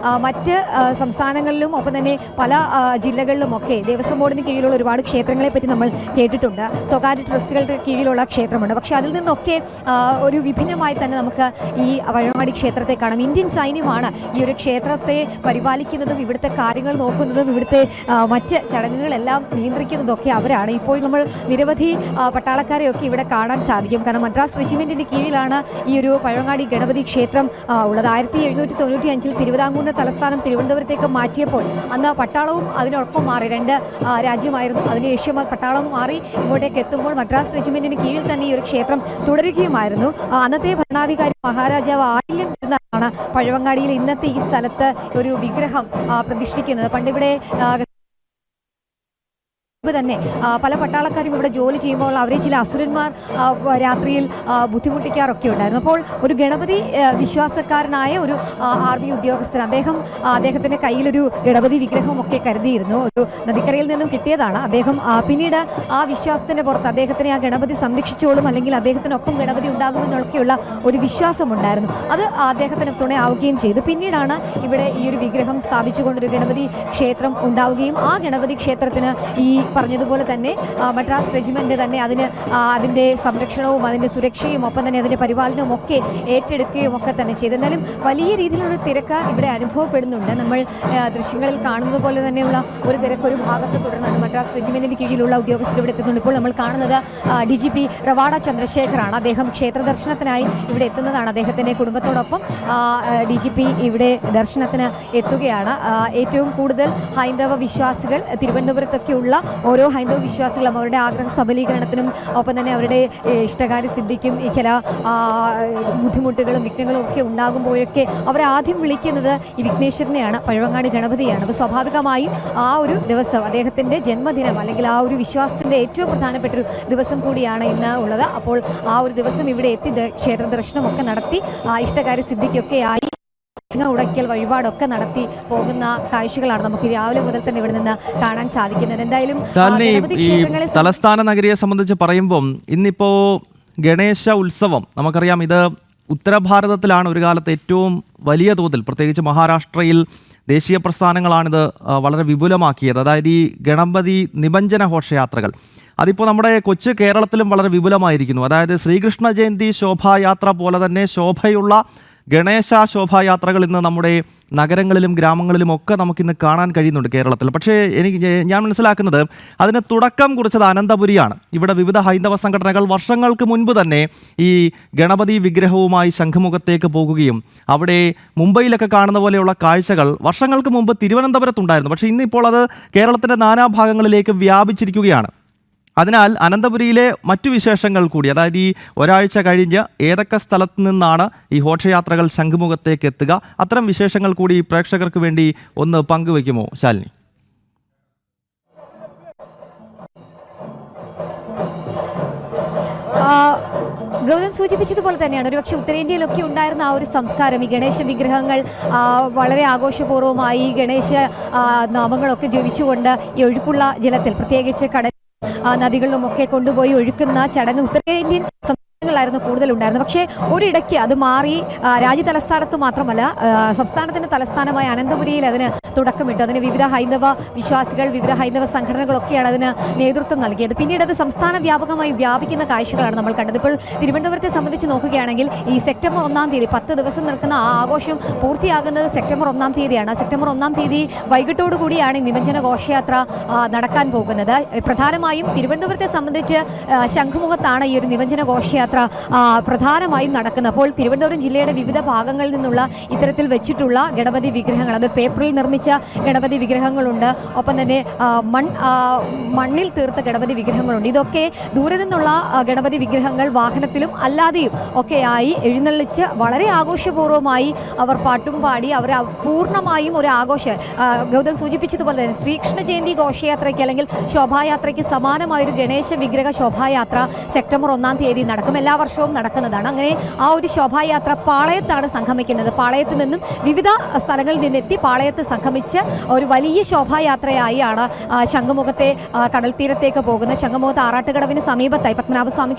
മറ്റ് സംസ്ഥാനങ്ങളിലും ഒപ്പം തന്നെ പല ജില്ലകളിലുമൊക്കെ ദേവസ്വം ബോർഡിന് കീഴിലുള്ള ഒരുപാട് ക്ഷേത്രങ്ങളെ പറ്റി നമ്മൾ കേട്ടിട്ടുണ്ട്. സ്വകാര്യ ട്രസ്റ്റുകളുടെ കീഴിലുള്ള ക്ഷേത്രമുണ്ട്. പക്ഷേ അതിൽ നിന്നൊക്കെ ഒരു വിഭിന്നമായി തന്നെ നമുക്ക് ഈ പഴവങ്ങാടി ക്ഷേത്രത്തെ കാണാം. ഇന്ത്യൻ സൈന്യമാണ് ഈ ഒരു ക്ഷേത്രത്തെ പരിപാലിക്കുന്നതും ഇവിടുത്തെ കാര്യങ്ങൾ നോക്കുന്നതും ഇവിടുത്തെ മറ്റ് ചടങ്ങുകളെല്ലാം നിയന്ത്രിക്കുന്നതൊക്കെ അവരാണ്. ഇപ്പോൾ നമ്മൾ നിരവധി പട്ടാളക്കാരെയൊക്കെ ഇവിടെ കാണാൻ സാധിക്കും. കാരണം മദ്രാസ് റെജിമെൻറ്റിൻ്റെ കീഴിലാണ് ഈ ഒരു പഴവങ്ങാടി ഗണപതി ക്ഷേത്രം ഉള്ളത്. 1795 തിരുവിതാംകൂറിൻ്റെ തലസ്ഥാനം തിരുവനന്തപുരത്തേക്ക് മാറ്റിയപ്പോൾ അന്ന് പട്ടാളവും അതിനൊപ്പം മാറി. 2 രാജ്യമായിരുന്നു. അതിനുശേഷം പട്ടാളം മാറി ഇങ്ങോട്ടേക്ക് എത്തുമ്പോൾ മദ്രാസ് റെജിമെൻറ്റിന് കീഴിൽ തന്നെ ഈ ഒരു ക്ഷേത്രം തുടരുകയുമായിരുന്നു. അന്നത്തെ ഭരണാധികാരി മഹാരാജാവ് ആയില്യം എന്നാണ് പഴവങ്ങാടിയിൽ ഇന്നത്തെ ഈ സ്ഥലത്ത് ഒരു വിഗ്രഹം പ്രതിഷ്ഠിക്കുന്നത്. പണ്ടിവിടെ തന്നെ പല പട്ടാളക്കാരും ഇവിടെ ജോലി ചെയ്യുമ്പോൾ അവരെ ചില അസുരന്മാർ രാത്രിയിൽ ബുദ്ധിമുട്ടിക്കാറൊക്കെ ഉണ്ടായിരുന്നു. അപ്പോൾ ഒരു ഗണപതി വിശ്വാസക്കാരനായ ഒരു ആർമി ഉദ്യോഗസ്ഥൻ അദ്ദേഹത്തിൻ്റെ കയ്യിലൊരു ഗണപതി വിഗ്രഹമൊക്കെ കരുതിയിരുന്നു. ഒരു നദിക്കരയിൽ നിന്നും കിട്ടിയതാണ്. അദ്ദേഹം പിന്നീട് ആ വിശ്വാസത്തിൻ്റെ പുറത്ത് അദ്ദേഹത്തിനെ ആ ഗണപതി സംരക്ഷിച്ചോളും, അല്ലെങ്കിൽ അദ്ദേഹത്തിനൊപ്പം ഗണപതി ഉണ്ടാകുമെന്നൊക്കെയുള്ള ഒരു വിശ്വാസമുണ്ടായിരുന്നു. അത് അദ്ദേഹത്തിന് തുണയാവുകയും ചെയ്തു. പിന്നീടാണ് ഇവിടെ ഈ ഒരു വിഗ്രഹം സ്ഥാപിച്ചുകൊണ്ടൊരു ഗണപതി ക്ഷേത്രം ഉണ്ടാവുകയും ആ ഗണപതി ക്ഷേത്രത്തിന് ഈ പറഞ്ഞതുപോലെ തന്നെ മദ്രാസ് റെജിമെൻ്റ് തന്നെ അതിൻ്റെ സംരക്ഷണവും അതിൻ്റെ സുരക്ഷയും ഒപ്പം തന്നെ അതിൻ്റെ പരിപാലനവും ഒക്കെ ഏറ്റെടുക്കുകയും ഒക്കെ തന്നെ ചെയ്തു. എന്നാലും വലിയ രീതിയിലുള്ള തിരക്ക് ഇവിടെ അനുഭവപ്പെടുന്നുണ്ട്. നമ്മൾ ദൃശ്യങ്ങളിൽ കാണുന്നത് പോലെ തന്നെയുള്ള ഒരു തിരക്ക് ഒരു ഭാഗത്ത് തുടർന്നാണ്. മദ്രാസ് റെജിമെൻറ്റിൻ്റെ കീഴിലുള്ള ഉദ്യോഗസ്ഥർ ഇവിടെ എത്തുന്നുണ്ട്. ഇപ്പോൾ നമ്മൾ കാണുന്നത് DGP റവാഡ ചന്ദ്രശേഖറാണ്. അദ്ദേഹം ക്ഷേത്ര ദർശനത്തിനായി ഇവിടെ എത്തുന്നതാണ്. അദ്ദേഹത്തിൻ്റെ കുടുംബത്തോടൊപ്പം DGP ഇവിടെ ദർശനത്തിന് എത്തുകയാണ്. ഏറ്റവും കൂടുതൽ ഹൈന്ദവ വിശ്വാസികൾ തിരുവനന്തപുരത്തൊക്കെയുള്ള ഓരോ ഹൈന്ദവ വിശ്വാസികളും അവരുടെ ആഗ്രഹ സബലീകരണത്തിനും ഒപ്പം തന്നെ അവരുടെ ഇഷ്ടകാര്യ സിദ്ധിക്കും ചില ബുദ്ധിമുട്ടുകളും വിഘ്നങ്ങളും ഒക്കെ ഉണ്ടാകുമ്പോഴൊക്കെ അവരെ ആദ്യം വിളിക്കുന്നത് ഈ വിഘ്നേശ്വരനെയാണ്, പഴവങ്ങാടി ഗണപതിയാണ്. അപ്പോൾ സ്വാഭാവികമായും ആ ഒരു ദിവസം അദ്ദേഹത്തിൻ്റെ ജന്മദിനം അല്ലെങ്കിൽ ആ ഒരു വിശ്വാസത്തിൻ്റെ ഏറ്റവും പ്രധാനപ്പെട്ട ഒരു ദിവസം കൂടിയാണ് ഇന്ന് ഉള്ളത്. അപ്പോൾ ആ ഒരു ദിവസം ഇവിടെ എത്തി ക്ഷേത്ര ദർശനമൊക്കെ നടത്തി ഇഷ്ടകാര്യ സിദ്ധിക്കൊക്കെ ആയി ഉടയ്ക്കൽ വഴിപാടൊക്കെ നടത്തി പോകുന്ന കാഴ്ചകളാണ് നമുക്ക് രാവിലെ മുതൽ തന്നെ ഇവിടെ നിന്ന് കാണാൻ സാധിക്കുന്നത്. എന്തായാലും ഈ തലസ്ഥാന നഗരിയെ സംബന്ധിച്ച് പറയുമ്പം ഇന്നിപ്പോ ഗണേശ ഉത്സവം നമുക്കറിയാം, ഇത് ഉത്തരഭാരതത്തിലാണ് ഒരു കാലത്ത് ഏറ്റവും വലിയ തോതിൽ, പ്രത്യേകിച്ച് മഹാരാഷ്ട്രയിൽ ദേശീയ പ്രസ്ഥാനങ്ങളാണിത് വളരെ വിപുലമാക്കിയത്. അതായത് ഈ ഗണപതി നിമഞ്ജന ഘോഷയാത്രകൾ അതിപ്പോൾ നമ്മുടെ കൊച്ചു കേരളത്തിലും വളരെ വിപുലമായിരിക്കുന്നു. അതായത് ശ്രീകൃഷ്ണ ജയന്തി ശോഭായാത്ര പോലെ തന്നെ ശോഭയുള്ള ഗണേശ ശോഭായാത്രകൾ ഇന്ന് നമ്മുടെ നഗരങ്ങളിലും ഗ്രാമങ്ങളിലും ഒക്കെ നമുക്കിന്ന് കാണാൻ കഴിയുന്നുണ്ട് കേരളത്തിൽ. പക്ഷേ ഞാൻ മനസ്സിലാക്കുന്നത് അതിന് തുടക്കം കുറിച്ചത് അനന്തപുരിയാണ്. ഇവിടെ വിവിധ ഹൈന്ദവ സംഘടനകൾ വർഷങ്ങൾക്ക് മുൻപ് തന്നെ ഈ ഗണപതി വിഗ്രഹവുമായി ശംഖുമുഖത്തേക്ക് പോകുകയും അവിടെ മുംബൈയിലൊക്കെ കാണുന്ന പോലെയുള്ള കാഴ്ചകൾ വർഷങ്ങൾക്ക് മുമ്പ് തിരുവനന്തപുരത്തുണ്ടായിരുന്നു. പക്ഷേ ഇന്നിപ്പോൾ അത് കേരളത്തിൻ്റെ നാനാഭാഗങ്ങളിലേക്ക് വ്യാപിച്ചിരിക്കുകയാണ്. അതിനാൽ അനന്തപുരിയിലെ മറ്റു വിശേഷങ്ങൾ കൂടി, അതായത് ഈ ഒരാഴ്ച കഴിഞ്ഞ് ഏതൊക്കെ സ്ഥലത്ത് നിന്നാണ് ഈ ഘോഷയാത്രകൾ ശംഖുമുഖത്തേക്ക് എത്തുക, അത്തരം വിശേഷങ്ങൾ കൂടി പ്രേക്ഷകർക്ക് വേണ്ടി ഒന്ന് പങ്കുവയ്ക്കുമോ ശാലിനി? ഗൗതം സൂചിപ്പിച്ചതുപോലെ തന്നെയാണ് ഒരുപക്ഷെ ഉത്തരേന്ത്യയിലൊക്കെ ഉണ്ടായിരുന്ന ആ ഒരു സംസ്കാരം, ഈ ഗണേശ വിഗ്രഹങ്ങൾ വളരെ ആഘോഷപൂർവ്വമായി ഗണേശ നാമങ്ങളൊക്കെ ജപിച്ചുകൊണ്ട് ഈ ഒഴുക്കുള്ള ജലത്തിൽ, പ്രത്യേകിച്ച് കടൽ നദികളിലുമൊക്കെ കൊണ്ടുപോയി ഒഴുക്കുന്ന ചടങ്ങ് ഉത്തരേന്ത്യൻ ായിരുന്നു കൂടുതലുണ്ടായിരുന്നു. പക്ഷേ ഒരിടയ്ക്ക് അത് മാറി രാജ്യ തലസ്ഥാനത്ത് മാത്രമല്ല സംസ്ഥാനത്തിൻ്റെ തലസ്ഥാനമായ അനന്തപുരിയിൽ അതിന് തുടക്കമിട്ടു. അതിന് വിവിധ ഹൈന്ദവ വിശ്വാസികൾ, വിവിധ ഹൈന്ദവ സംഘടനകളൊക്കെയാണ് അതിന് നേതൃത്വം നൽകിയത്. പിന്നീട് അത് സംസ്ഥാന വ്യാപകമായി വ്യാപിക്കുന്ന കാഴ്ചകളാണ് നമ്മൾ കണ്ടത്. ഇപ്പോൾ തിരുവനന്തപുരത്തെ സംബന്ധിച്ച് നോക്കുകയാണെങ്കിൽ ഈ സെപ്റ്റംബർ 1 തീയതി 10 ദിവസം നിൽക്കുന്ന ആ ആഘോഷം പൂർത്തിയാകുന്നത് സെപ്റ്റംബർ 1 തീയതിയാണ്. സെപ്റ്റംബർ 1 തീയതി വൈകിട്ടോടു കൂടിയാണ് ഈ നിമഞ്ജന ഘോഷയാത്ര നടക്കാൻ പോകുന്നത്. പ്രധാനമായും തിരുവനന്തപുരത്തെ സംബന്ധിച്ച് ശംഖുമുഖത്താണ് ഈ ഒരു നിമഞ്ജന ഘോഷയാത്ര ശോഭായാത്ര പ്രധാനമായും നടക്കുന്നത്. അപ്പോൾ തിരുവനന്തപുരം ജില്ലയുടെ വിവിധ ഭാഗങ്ങളിൽ നിന്നുള്ള ഇത്തരത്തിൽ വെച്ചിട്ടുള്ള ഗണപതി വിഗ്രഹങ്ങൾ, അത് പേപ്പറിൽ നിർമ്മിച്ച ഗണപതി വിഗ്രഹങ്ങളുണ്ട്, ഒപ്പം തന്നെ മണ്ണിൽ തീർത്ത ഗണപതി വിഗ്രഹങ്ങളുണ്ട്. ഇതൊക്കെ ദൂരെ നിന്നുള്ള ഗണപതി വിഗ്രഹങ്ങൾ വാഹനത്തിലും അല്ലാതെയും ഒക്കെയായി എഴുന്നള്ളിച്ച് വളരെ ആഘോഷപൂർവ്വമായി അവർ പാട്ടും പാടി അവർ പൂർണ്ണമായും ഒരു ഗൗതം സൂചിപ്പിച്ചതുപോലെ തന്നെ ശ്രീകൃഷ്ണ ജയന്തി ഘോഷയാത്രയ്ക്ക് അല്ലെങ്കിൽ ശോഭായാത്രയ്ക്ക് സമാനമായൊരു ഗണേശ വിഗ്രഹ ശോഭായാത്ര സെപ്റ്റംബർ 1-ാം തീയതി നടക്കും. എല്ലാ വർഷവും നടക്കുന്നതാണ്. അങ്ങനെ ആ ഒരു ശോഭായാത്ര പാളയത്താണ് സംഗമിക്കുന്നത്. പാളയത്ത് നിന്നും വിവിധ സ്ഥലങ്ങളിൽ നിന്നെത്തി പാളയത്ത് സംഗമിച്ച് ഒരു വലിയ ശോഭായാത്രയായാണ് ശംഖുമുഖത്തെ കടൽ തീരത്തേക്ക് പോകുന്നത്. ശംഖുമുഖത്ത് ആറാട്ടുകടവിന് സമീപത്തായി പത്മനാഭസ്വാമി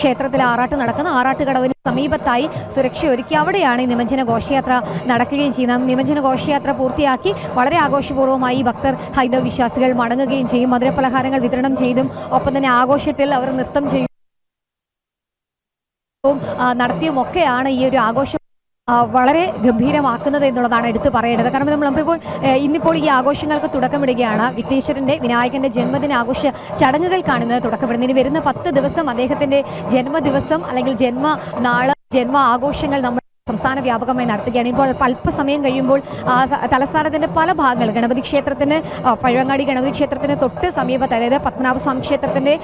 ക്ഷേത്രത്തിൽ ആറാട്ട് നടക്കുന്ന ആറാട്ടുകടവിന് സമീപത്തായി സുരക്ഷ ഒരുക്കി അവിടെയാണ് ഈ നിമജ്ജന ഘോഷയാത്ര നടക്കുകയും ചെയ്യുന്നത്. നിമജ്ജന ഘോഷയാത്ര പൂർത്തിയാക്കി വളരെ ആഘോഷപൂർവ്വമായി ഭക്തർ ഹൈന്ദവ വിശ്വാസികൾ മടങ്ങുകയും ചെയ്യും. മധുരപലഹാരങ്ങൾ വിതരണം ചെയ്തും ഒപ്പം തന്നെ ആഘോഷത്തിൽ അവർ നൃത്തം ചെയ്യും നടത്തിയുമൊക്കെയാണ് ഈ ഒരു ആഘോഷം വളരെ ഗംഭീരമാക്കുന്നത് എന്നുള്ളതാണ് എടുത്തു പറയേണ്ടത്. കാരണം ഇന്നിപ്പോൾ ഈ ആഘോഷങ്ങൾക്ക് തുടക്കമിടുകയാണ്. വിഘ്നേശ്വരൻ്റെ വിനായകൻ്റെ ജന്മദിന ആഘോഷ ചടങ്ങുകൾക്കാണ് ഇന്ന് തുടക്കമിടുന്നത്. ഇനി വരുന്ന 10 ദിവസം അദ്ദേഹത്തിൻ്റെ ജന്മദിവസം അല്ലെങ്കിൽ ജന്മ ആഘോഷങ്ങൾ നമ്മൾ സംസ്ഥാന വ്യാപകമായി നടത്തുകയാണ്. ഇപ്പോൾ അല്പസമയം കഴിയുമ്പോൾ തലസ്ഥാനത്തിൻ്റെ പല ഭാഗങ്ങൾ ഗണപതി ക്ഷേത്രത്തിന് പഴവങ്ങാടി ഗണപതി ക്ഷേത്രത്തിന് തൊട്ട് സമീപത്ത്, അതായത് പത്മനാഭസ്വാമി ക്ഷേത്രത്തിൻ്റെ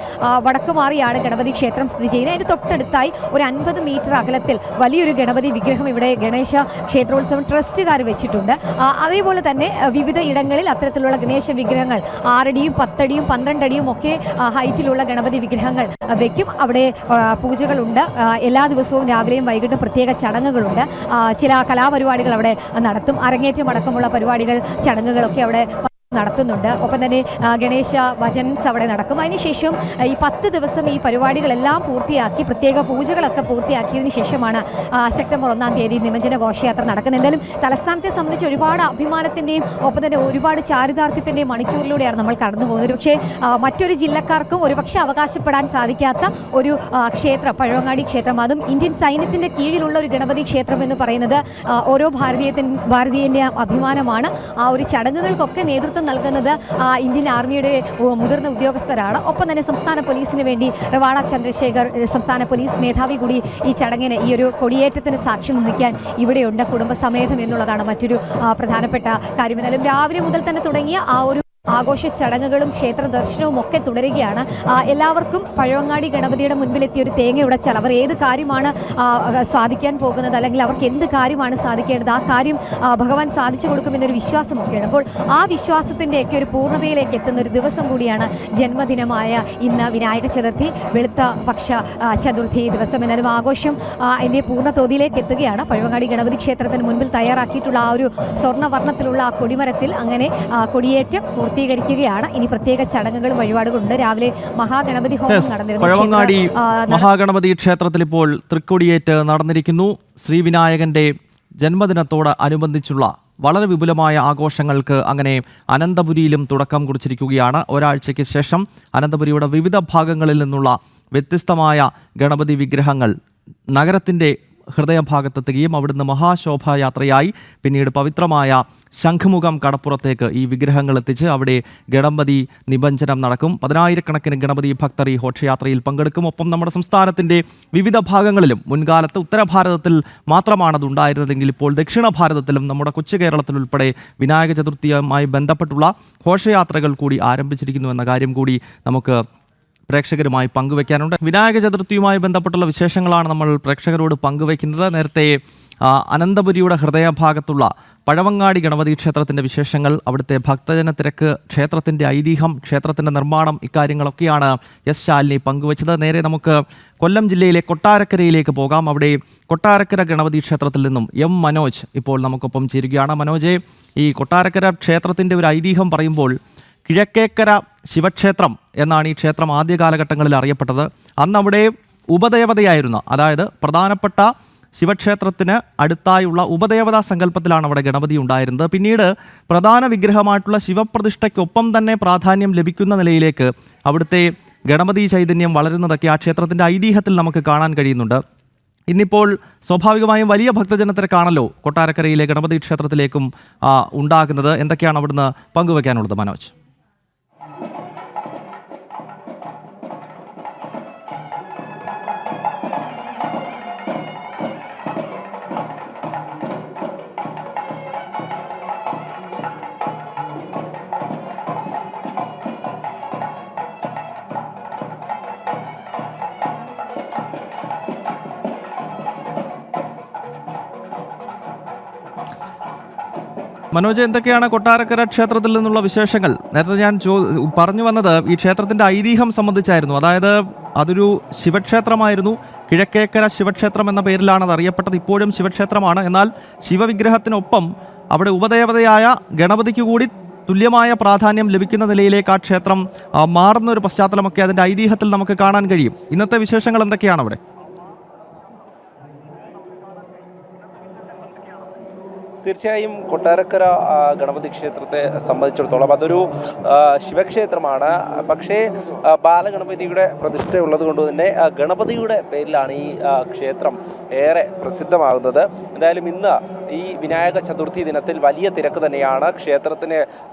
വടക്കുമാറിയാണ് ഗണപതി ക്ഷേത്രം സ്ഥിതി ചെയ്യുന്നത്. അതിന് തൊട്ടടുത്തായി ഒരു 50 മീറ്റർ അകലത്തിൽ വലിയൊരു ഗണപതി വിഗ്രഹം ഇവിടെ ഗണേശ ക്ഷേത്രോത്സവം ട്രസ്റ്റുകാർ വെച്ചിട്ടുണ്ട്. അതേപോലെ തന്നെ വിവിധ ഇടങ്ങളിൽ അത്തരത്തിലുള്ള ഗണേശ വിഗ്രഹങ്ങൾ 6 അടിയും 10 അടിയും 12 അടിയും ഒക്കെ ഹൈറ്റിലുള്ള ഗണപതി വിഗ്രഹങ്ങൾ വയ്ക്കും. അവിടെ പൂജകളുണ്ട്. എല്ലാ ദിവസവും രാവിലെയും വൈകിട്ടും പ്രത്യേക ചടങ്ങുകളുണ്ട്. ചില കലാപരിപാടികൾ അവിടെ നടത്തും. അരങ്ങേറ്റം അടക്കമുള്ള പരിപാടികൾ ചടങ്ങുകളൊക്കെ അവിടെ നടത്തുന്നുണ്ട്. ഒപ്പം തന്നെ ഗണേശ ഭജൻസ് അവിടെ നടക്കും. അതിനുശേഷം ഈ 10 ദിവസം ഈ പരിപാടികളെല്ലാം പൂർത്തിയാക്കി പ്രത്യേക പൂജകളൊക്കെ പൂർത്തിയാക്കിയതിനു ശേഷമാണ് സെപ്റ്റംബർ 1-ാം തീയതി നിമജ്ജന ഘോഷയാത്ര നടക്കുന്നത്. എന്തായാലും തലസ്ഥാനത്തെ സംബന്ധിച്ച് ഒരുപാട് അഭിമാനത്തിൻ്റെയും ഒപ്പം തന്നെ ഒരുപാട് ചാരിതാർത്ഥ്യത്തിൻ്റെയും മണിക്കൂറിലൂടെയാണ് നമ്മൾ കടന്നു പോകുന്നത്. പക്ഷേ മറ്റൊരു ജില്ലക്കാർക്കും ഒരുപക്ഷെ അവകാശപ്പെടാൻ സാധിക്കാത്ത ഒരു ക്ഷേത്രം, പഴവങ്ങാടി ക്ഷേത്രം, അതും ഇന്ത്യൻ സൈന്യത്തിൻ്റെ കീഴിലുള്ള ഒരു ഗണപതി ക്ഷേത്രം എന്ന് പറയുന്നത് ഓരോ ഭാരതീയൻ്റെ അഭിമാനമാണ്. ആ ഒരു ചടങ്ങുകൾക്കൊക്കെ നേതൃത്വം നൽകുന്നത് ഇന്ത്യൻ ആർമിയുടെ മുതിർന്ന ഉദ്യോഗസ്ഥരാണ്. ഒപ്പം തന്നെ സംസ്ഥാന പോലീസിന് വേണ്ടി റവാഡ ചന്ദ്രശേഖർ സംസ്ഥാന പോലീസ് മേധാവി കൂടി ഈ ചടങ്ങിന്, ഈ ഒരു കൊടിയേറ്റത്തിന് സാക്ഷ്യം വഹിക്കാൻ ഇവിടെയുണ്ട് കുടുംബസമേതം എന്നുള്ളതാണ് മറ്റൊരു പ്രധാനപ്പെട്ട കാര്യം. എന്നാലും രാവിലെ മുതൽ തന്നെ തുടങ്ങിയ ആ ഒരു ആഘോഷ ചടങ്ങുകളും ക്ഷേത്ര ദർശനവും ഒക്കെ തുടരുകയാണ്. എല്ലാവർക്കും പഴവങ്ങാടി ഗണപതിയുടെ മുൻപിലെത്തിയ ഒരു തേങ്ങ ഉടച്ചാൽ അവർ ഏത് കാര്യമാണ് സാധിക്കാൻ പോകുന്നത്, അല്ലെങ്കിൽ അവർക്ക് എന്ത് കാര്യമാണ് സാധിക്കേണ്ടത്, ആ കാര്യം ഭഗവാൻ സാധിച്ചു കൊടുക്കുമെന്നൊരു വിശ്വാസമൊക്കെയാണ്. അപ്പോൾ ആ വിശ്വാസത്തിൻ്റെയൊക്കെ ഒരു പൂർണ്ണതയിലേക്ക് എത്തുന്ന ഒരു ദിവസം കൂടിയാണ് ജന്മദിനമായ ഇന്ന് വിനായക ചതുർത്ഥി, വെളുത്ത പക്ഷ ചതുർത്ഥി ദിവസം. എന്നാലും ആഘോഷം അതിൻ്റെ പൂർണ്ണ തോതിലേക്ക് എത്തുകയാണ്. പഴവങ്ങാടി ഗണപതി ക്ഷേത്രത്തിന് മുൻപിൽ തയ്യാറാക്കിയിട്ടുള്ള ആ ഒരു സ്വർണ്ണവർണ്ണത്തിലുള്ള ആ കൊടിമരത്തിൽ അങ്ങനെ കൊടിയേറ്റം പൂർത്തീകരിക്കുകയാണ്. ഇനി പ്രത്യേക ചടങ്ങുകളും വഴിപാടുകളുണ്ട്. രാവിലെ മഹാഗണപതി ഹോമം നടന്നിരുന്നു. പഴവങ്ങാടി മഹാഗണപതി ക്ഷേത്രത്തിൽ ഇപ്പോൾ തൃക്കൊടിയേറ്റ് നടന്നിരിക്കുന്നു. ശ്രീവിനായകന്റെ ജന്മദിനത്തോട് അനുബന്ധിച്ചുള്ള വളരെ വിപുലമായ ആഘോഷങ്ങൾക്ക് അങ്ങനെ അനന്തപുരിയിലും തുടക്കം കുറിച്ചിരിക്കുകയാണ്. ഒരാഴ്ചയ്ക്ക് ശേഷം അനന്തപുരിയുടെ വിവിധ ഭാഗങ്ങളിൽ നിന്നുള്ള വ്യത്യസ്തമായ ഗണപതി വിഗ്രഹങ്ങൾ നഗരത്തിൻ്റെ ഹൃദയഭാഗത്തെത്തുകയും അവിടുന്ന് മഹാശോഭായാത്രയായി പിന്നീട് പവിത്രമായ ശംഖുമുഖം കടപ്പുറത്തേക്ക് ഈ വിഗ്രഹങ്ങൾ എത്തിച്ച് അവിടെ ഗണപതി നിമജ്ജനം നടക്കും. 10,000-കണക്കിന് ഗണപതി ഭക്തർ ഈ ഘോഷയാത്രയിൽ പങ്കെടുക്കും. ഒപ്പം നമ്മുടെ സംസ്ഥാനത്തിൻ്റെ വിവിധ ഭാഗങ്ങളിലും, മുൻകാലത്ത് ഉത്തരഭാരതത്തിൽ മാത്രമാണത് ഉണ്ടായിരുന്നതെങ്കിൽ ഇപ്പോൾ ദക്ഷിണ ഭാരതത്തിലും നമ്മുടെ കൊച്ചു കേരളത്തിലുൾപ്പെടെ വിനായക ചതുർത്ഥിയുമായി ബന്ധപ്പെട്ടുള്ള ഘോഷയാത്രകൾ കൂടി ആരംഭിച്ചിരിക്കുന്നു എന്ന കാര്യം കൂടി നമുക്ക് പ്രേക്ഷകരുമായി പങ്കുവയ്ക്കാനുണ്ട്. വിനായക ചതുർത്ഥിയുമായി ബന്ധപ്പെട്ടുള്ള വിശേഷങ്ങളാണ് നമ്മൾ പ്രേക്ഷകരോട് പങ്കുവയ്ക്കുന്നത്. നേരത്തെ അനന്തപുരിയുടെ ഹൃദയഭാഗത്തുള്ള പഴവങ്ങാടി ഗണപതി ക്ഷേത്രത്തിൻ്റെ വിശേഷങ്ങൾ, അവിടുത്തെ ഭക്തജന തിരക്ക്, ക്ഷേത്രത്തിൻ്റെ ഐതിഹ്യം, ക്ഷേത്രത്തിൻ്റെ നിർമ്മാണം, ഇക്കാര്യങ്ങളൊക്കെയാണ് എസ് ശാലിനി പങ്കുവച്ചത്. നേരെ നമുക്ക് കൊല്ലം ജില്ലയിലെ കൊട്ടാരക്കരയിലേക്ക് പോകാം. അവിടെ കൊട്ടാരക്കര ഗണപതി ക്ഷേത്രത്തിൽ നിന്നും എം മനോജ് ഇപ്പോൾ നമുക്കൊപ്പം ചേരുകയാണ്. മനോജെ, ഈ കൊട്ടാരക്കര ക്ഷേത്രത്തിൻ്റെ ഒരു ഐതിഹ്യം പറയുമ്പോൾ കിഴക്കേക്കര ശിവക്ഷേത്രം എന്നാണ് ഈ ക്ഷേത്രം ആദ്യ കാലഘട്ടങ്ങളിൽ അറിയപ്പെട്ടത്. അന്ന് അവിടെ ഉപദേവതയായിരുന്ന, അതായത് പ്രധാനപ്പെട്ട ശിവക്ഷേത്രത്തിന് അടുത്തായുള്ള ഉപദേവതാ സങ്കല്പത്തിലാണ് അവിടെ ഗണപതി ഉണ്ടായിരുന്നത്. പിന്നീട് പ്രധാന വിഗ്രഹമായിട്ടുള്ള ശിവപ്രതിഷ്ഠയ്ക്കൊപ്പം തന്നെ പ്രാധാന്യം ലഭിക്കുന്ന നിലയിലേക്ക് അവിടുത്തെ ഗണപതി ചൈതന്യം വളരുന്നതൊക്കെ ആ ക്ഷേത്രത്തിൻ്റെ ഐതിഹ്യത്തിൽ നമുക്ക് കാണാൻ കഴിയുന്നുണ്ട്. ഇന്നിപ്പോൾ സ്വാഭാവികമായും വലിയ ഭക്തജനത്തിരക്കാണല്ലോ കൊട്ടാരക്കരയിലെ ഗണപതി ക്ഷേത്രത്തിലേക്കും ഉണ്ടാകുന്നത്. എന്തൊക്കെയാണ് അവിടുന്ന് പങ്കുവയ്ക്കാനുള്ളത് മനോജ്? മനോജ്, എന്തൊക്കെയാണ് കൊട്ടാരക്കര ക്ഷേത്രത്തിൽ നിന്നുള്ള വിശേഷങ്ങൾ? നേരത്തെ ഞാൻ പറഞ്ഞു വന്നത് ഈ ക്ഷേത്രത്തിന്റെ ഐതിഹ്യം സംബന്ധിച്ചായിരുന്നു. അതായത് അതൊരു ശിവക്ഷേത്രമായിരുന്നു. കിഴക്കേക്കര ശിവക്ഷേത്രം എന്ന പേരിലാണ് അത് അറിയപ്പെട്ടത്. ഇപ്പോഴും ശിവക്ഷേത്രമാണ്. എന്നാൽ ശിവവിഗ്രഹത്തിനൊപ്പം അവിടെ ഉപദേവതയായ ഗണപതിക്ക് കൂടി തുല്യമായ പ്രാധാന്യം ലഭിക്കുന്ന നിലയിലേക്ക് ആ ക്ഷേത്രം മാറുന്ന ഒരു പശ്ചാത്തലമൊക്കെ അതിൻ്റെ ഐതിഹ്യത്തിൽ നമുക്ക് കാണാൻ കഴിയും. ഇന്നത്തെ വിശേഷങ്ങൾ എന്തൊക്കെയാണ് അവിടെ? തീർച്ചയായും കൊട്ടാരക്കര ഗണപതി ക്ഷേത്രത്തെ സംബന്ധിച്ചിടത്തോളം അതൊരു ശിവക്ഷേത്രമാണ്. പക്ഷേ ബാലഗണപതിയുടെ പ്രതിഷ്ഠ ഉള്ളത് കൊണ്ട് തന്നെ ഗണപതിയുടെ പേരിലാണ് ഈ ക്ഷേത്രം ഏറെ പ്രസിദ്ധമാകുന്നത്. എന്തായാലും ഇന്ന് ഈ വിനായക ചതുർത്ഥി ദിനത്തിൽ വലിയ തിരക്ക് തന്നെയാണ് ക്ഷേത്രത്തിന്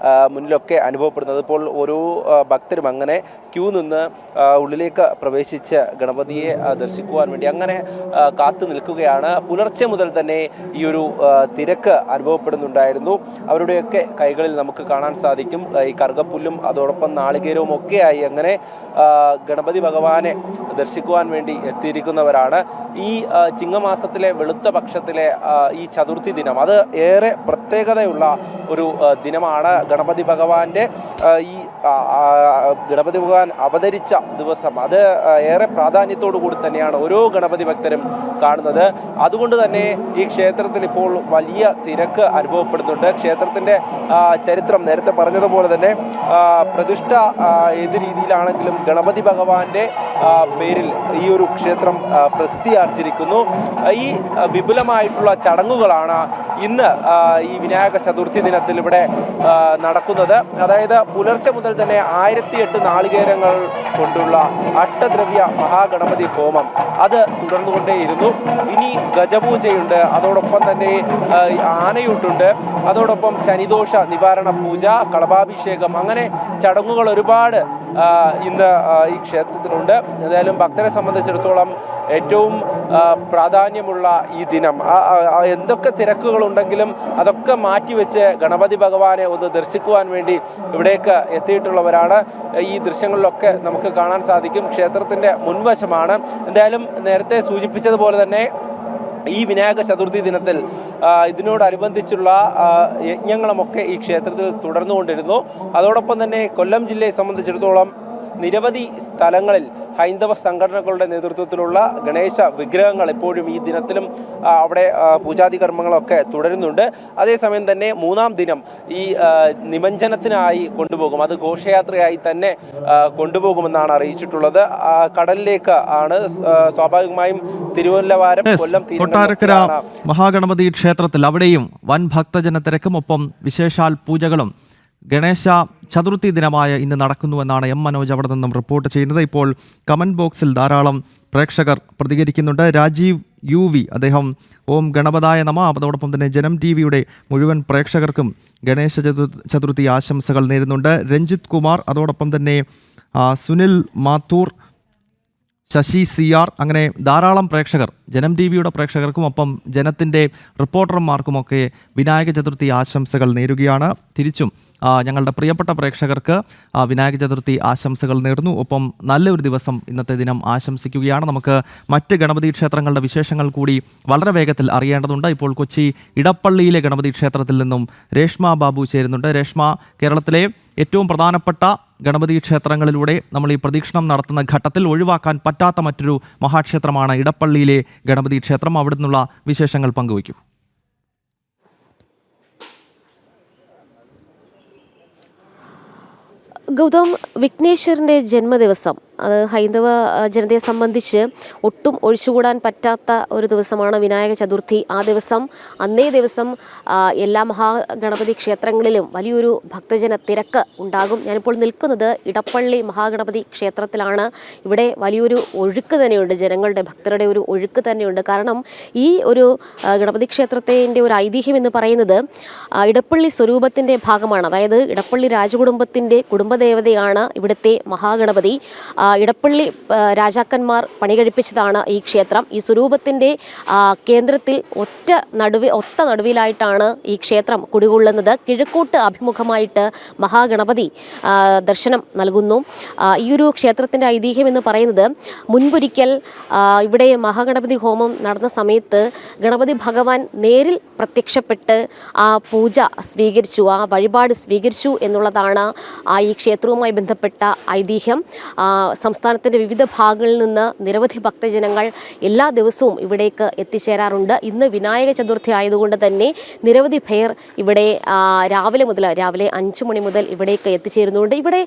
മുന്നിലൊക്കെ അനുഭവപ്പെടുന്നത്. ഇപ്പോൾ ഓരോ ഭക്തരും അങ്ങനെ ക്യൂ നിന്ന് ഉള്ളിലേക്ക് പ്രവേശിച്ച് ഗണപതിയെ ദർശിക്കുവാൻ വേണ്ടി അങ്ങനെ കാത്തു നിൽക്കുകയാണ്. പുലർച്ചെ മുതൽ തന്നെ ഈ ഒരു തിരക്ക് അനുഭവപ്പെടുന്നുണ്ടായിരുന്നു. അവരുടെയൊക്കെ കൈകളിൽ നമുക്ക് കാണാൻ സാധിക്കും ഈ കറുകപ്പുല്ലും അതോടൊപ്പം നാളികേരവും ഒക്കെയായി അങ്ങനെ ഗണപതി ഭഗവാനെ ദർശിക്കുവാൻ വേണ്ടി എത്തിയിരിക്കുന്നവരാണ്. ഈ ചിങ്ങമാസത്തിലെ വെളുത്ത പക്ഷത്തിലെ ഈ ചതുർത്ഥി ദിനം അത് ഏറെ പ്രത്യേകതയുള്ള ഒരു ദിനമാണ്. ഗണപതി ഭഗവാന്റെ ഈ ഗണപതി ഭഗവാൻ അവതരിച്ച ദിവസം അത് ഏറെ പ്രാധാന്യത്തോടു കൂടി തന്നെയാണ് ഓരോ ഗണപതി ഭക്തരും കാണുന്നത്. അതുകൊണ്ട് തന്നെ ഈ ക്ഷേത്രത്തിൽ ഇപ്പോൾ വലിയ തിരക്ക് അനുഭവപ്പെടുന്നുണ്ട്. ക്ഷേത്രത്തിൻ്റെ ചരിത്രം നേരത്തെ പറഞ്ഞതുപോലെ തന്നെ പ്രതിഷ്ഠ ഏത് രീതിയിലാണെങ്കിലും ഗണപതി ഭഗവാന്റെ പേരിൽ ഈ ഒരു ക്ഷേത്രം പ്രസിദ്ധി ആർജിച്ചിരിക്കുന്നു. ഈ വിപുലമായിട്ടുള്ള ചടങ്ങുകളാണ് ഇന്ന് ഈ വിനായക ചതുർത്ഥി ദിനത്തിൽ ഇവിടെ നടക്കുന്നത്. അതായത് പുലർച്ചെ മുതൽ തന്നെ 1008 നാളികേരങ്ങൾ കൊണ്ടുള്ള അഷ്ടദ്രവ്യ മഹാഗണപതി ഹോമം അത് തുടർന്നുകൊണ്ടേയിരുന്നു. ഇനി ഗജപൂജയുണ്ട്, അതോടൊപ്പം തന്നെ ആനയൂട്ടുണ്ട്, അതോടൊപ്പം ശനിദോഷ നിവാരണ പൂജ, കളഭാഭിഷേകം, അങ്ങനെ ചടങ്ങുകൾ ഒരുപാട് ഇന്ന് ഈ ക്ഷേത്രത്തിലുണ്ട്. എന്തായാലും ഭക്തരെ സംബന്ധിച്ചിടത്തോളം ഏറ്റവും പ്രാധാന്യമുള്ള ഈ ദിനം എന്തൊക്കെ തിരക്കുകളുണ്ടെങ്കിലും അതൊക്കെ മാറ്റിവെച്ച് ഗണപതി ഭഗവാനെ ഒന്ന് ദർശിക്കുവാൻ വേണ്ടി ഇവിടേക്ക് എത്തിയിട്ടുള്ളവരാണ്. ഈ ദൃശ്യങ്ങളിലൊക്കെ നമുക്ക് കാണാൻ സാധിക്കും. ക്ഷേത്രത്തിൻ്റെ മുൻവശമാണ്. എന്തായാലും നേരത്തെ സൂചിപ്പിച്ചതുപോലെ തന്നെ ഈ വിനായക ചതുർത്ഥി ദിനത്തിൽ ഇതിനോടനുബന്ധിച്ചുള്ള യജ്ഞങ്ങളുമൊക്കെ ഈ ക്ഷേത്രത്തിൽ തുടർന്നുകൊണ്ടിരുന്നു. അതോടൊപ്പം തന്നെ കൊല്ലം ജില്ലയെ സംബന്ധിച്ചിടത്തോളം നിരവധി സ്ഥലങ്ങളിൽ ഹൈന്ദവ സംഘടനകളുടെ നേതൃത്വത്തിലുള്ള ഗണേശ വിഗ്രഹങ്ങൾ എപ്പോഴും ഈ ദിനത്തിലും അവിടെ പൂജാതി കർമ്മങ്ങളൊക്കെ തുടരുന്നുണ്ട്. അതേസമയം തന്നെ മൂന്നാം ദിനം ഈ നിമഞ്ജനത്തിനായി കൊണ്ടുപോകും. അത് ഘോഷയാത്രയായി തന്നെ കൊണ്ടുപോകുമെന്നാണ് അറിയിച്ചിട്ടുള്ളത്. കടലിലേക്ക് ആണ് സ്വാഭാവികമായും തിരുവല്ലവാരം കൊല്ലം കൊട്ടാരക്കര മഹാഗണപതി ക്ഷേത്രത്തിൽ അവിടെയും വൻ ഭക്തജന തിരക്കും ഒപ്പം വിശേഷാൽ പൂജകളും ഗണേശ ചതുർത്ഥി ദിനമായ ഇന്ന് നടക്കുന്നുവെന്നാണ് എം മനോജ് അവിടെ നിന്നും റിപ്പോർട്ട് ചെയ്യുന്നത്. ഇപ്പോൾ കമൻറ്റ് ബോക്സിൽ ധാരാളം പ്രേക്ഷകർ പ്രതികരിക്കുന്നുണ്ട്. രാജീവ് UV അദ്ദേഹം ഓം ഗണപതായ നമ, അതോടൊപ്പം തന്നെ ജനം TV മുഴുവൻ പ്രേക്ഷകർക്കും ഗണേശ ചതുർത്ഥി ആശംസകൾ നേരുന്നുണ്ട്. രഞ്ജിത്ത് കുമാർ, അതോടൊപ്പം തന്നെ സുനിൽ മാത്തൂർ, ശശി CR, അങ്ങനെ ധാരാളം പ്രേക്ഷകർ ജനം TV പ്രേക്ഷകർക്കും ഒപ്പം ജനത്തിൻ്റെ റിപ്പോർട്ടർമാർക്കുമൊക്കെ വിനായക ചതുർത്ഥി ആശംസകൾ നേരുകയാണ്. തിരിച്ചും ഞങ്ങളുടെ പ്രിയപ്പെട്ട പ്രേക്ഷകർക്ക് വിനായക ചതുർത്ഥി ആശംസകൾ നേർന്നു. ഒപ്പം നല്ലൊരു ദിവസം ഇന്നത്തെ ദിനം ആശംസിക്കുകയാണ്. നമുക്ക് മറ്റ് ഗണപതി ക്ഷേത്രങ്ങളുടെ വിശേഷങ്ങൾ കൂടി വളരെ വേഗത്തിൽ അറിയേണ്ടതുണ്ട്. ഇപ്പോൾ കൊച്ചി ഇടപ്പള്ളിയിലെ ഗണപതി ക്ഷേത്രത്തിൽ നിന്നും രേഷ്മ ബാബു ചേരുന്നുണ്ട്. രേഷ്മ, കേരളത്തിലെ ഏറ്റവും പ്രധാനപ്പെട്ട ഗണപതി ക്ഷേത്രങ്ങളിലൂടെ നമ്മൾ ഈ പ്രദക്ഷിണം നടത്തുന്ന ഘട്ടത്തിൽ ഒഴിവാക്കാൻ പറ്റാത്ത മറ്റൊരു മഹാക്ഷേത്രമാണ് ഇടപ്പള്ളിയിലെ ഗണപതി ക്ഷേത്രം. അവിടെ നിന്നുള്ള വിശേഷങ്ങൾ പങ്കുവയ്ക്കൂ. ഗൗതം, വിഘ്നേശ്വരൻ്റെ ജന്മദിവസം അത് ഹൈന്ദവ ജനതയെ സംബന്ധിച്ച് ഒട്ടും ഒഴിച്ചുകൂടാൻ പറ്റാത്ത ഒരു ദിവസമാണ് വിനായക ചതുർത്ഥി. അന്നേ ദിവസം എല്ലാ മഹാഗണപതി ക്ഷേത്രങ്ങളിലും വലിയൊരു ഭക്തജന തിരക്ക് ഉണ്ടാകും. ഞാനിപ്പോൾ നിൽക്കുന്നത് ഇടപ്പള്ളി മഹാഗണപതി ക്ഷേത്രത്തിലാണ്. ഇവിടെ വലിയൊരു ഒഴുക്ക് തന്നെയുണ്ട്, ജനങ്ങളുടെ ഭക്തരുടെ ഒരു ഒഴുക്ക് തന്നെയുണ്ട്. കാരണം ഈ ഒരു ഗണപതി ക്ഷേത്രത്തിൻ്റെ ഒരു ഐതിഹ്യം എന്ന് പറയുന്നത് ഇടപ്പള്ളി സ്വരൂപത്തിൻ്റെ ഭാഗമാണ്. അതായത് ഇടപ്പള്ളി രാജകുടുംബത്തിൻ്റെ കുടുംബദേവതയാണ് ഇവിടുത്തെ മഹാഗണപതി. ഇടപ്പള്ളി രാജാക്കന്മാർ പണികഴിപ്പിച്ചതാണ് ഈ ക്ഷേത്രം. ഈ സ്വരൂപത്തിൻ്റെ കേന്ദ്രത്തിൽ ഒത്ത നടുവിലായിട്ടാണ് ഈ ക്ഷേത്രം കുടികൊള്ളുന്നത്. കിഴക്കോട്ട് അഭിമുഖമായിട്ട് മഹാഗണപതി ദർശനം നൽകുന്നു. ഈ ഒരു ക്ഷേത്രത്തിൻ്റെ ഐതിഹ്യം എന്ന് പറയുന്നത്, മുൻപൊരിക്കൽ ഇവിടെ മഹാഗണപതി ഹോമം നടന്ന സമയത്ത് ഗണപതി ഭഗവാൻ നേരിൽ പ്രത്യക്ഷപ്പെട്ട് ആ പൂജ സ്വീകരിച്ചു, ആ വഴിപാട് സ്വീകരിച്ചു എന്നുള്ളതാണ് ഈ ക്ഷേത്രവുമായി ബന്ധപ്പെട്ട ഐതിഹ്യം. സംസ്ഥാനത്തിൻ്റെ വിവിധ ഭാഗങ്ങളിൽ നിന്ന് നിരവധി ഭക്തജനങ്ങൾ എല്ലാ ദിവസവും ഇവിടേക്ക് എത്തിച്ചേരാറുണ്ട്. ഇന്ന് വിനായക ചതുർത്ഥി ആയതുകൊണ്ട് തന്നെ നിരവധി പേർ ഇവിടെ രാവിലെ 5 മണി മുതൽ ഇവിടേക്ക് എത്തിച്ചേരുന്നുണ്ട്. ഇവിടെ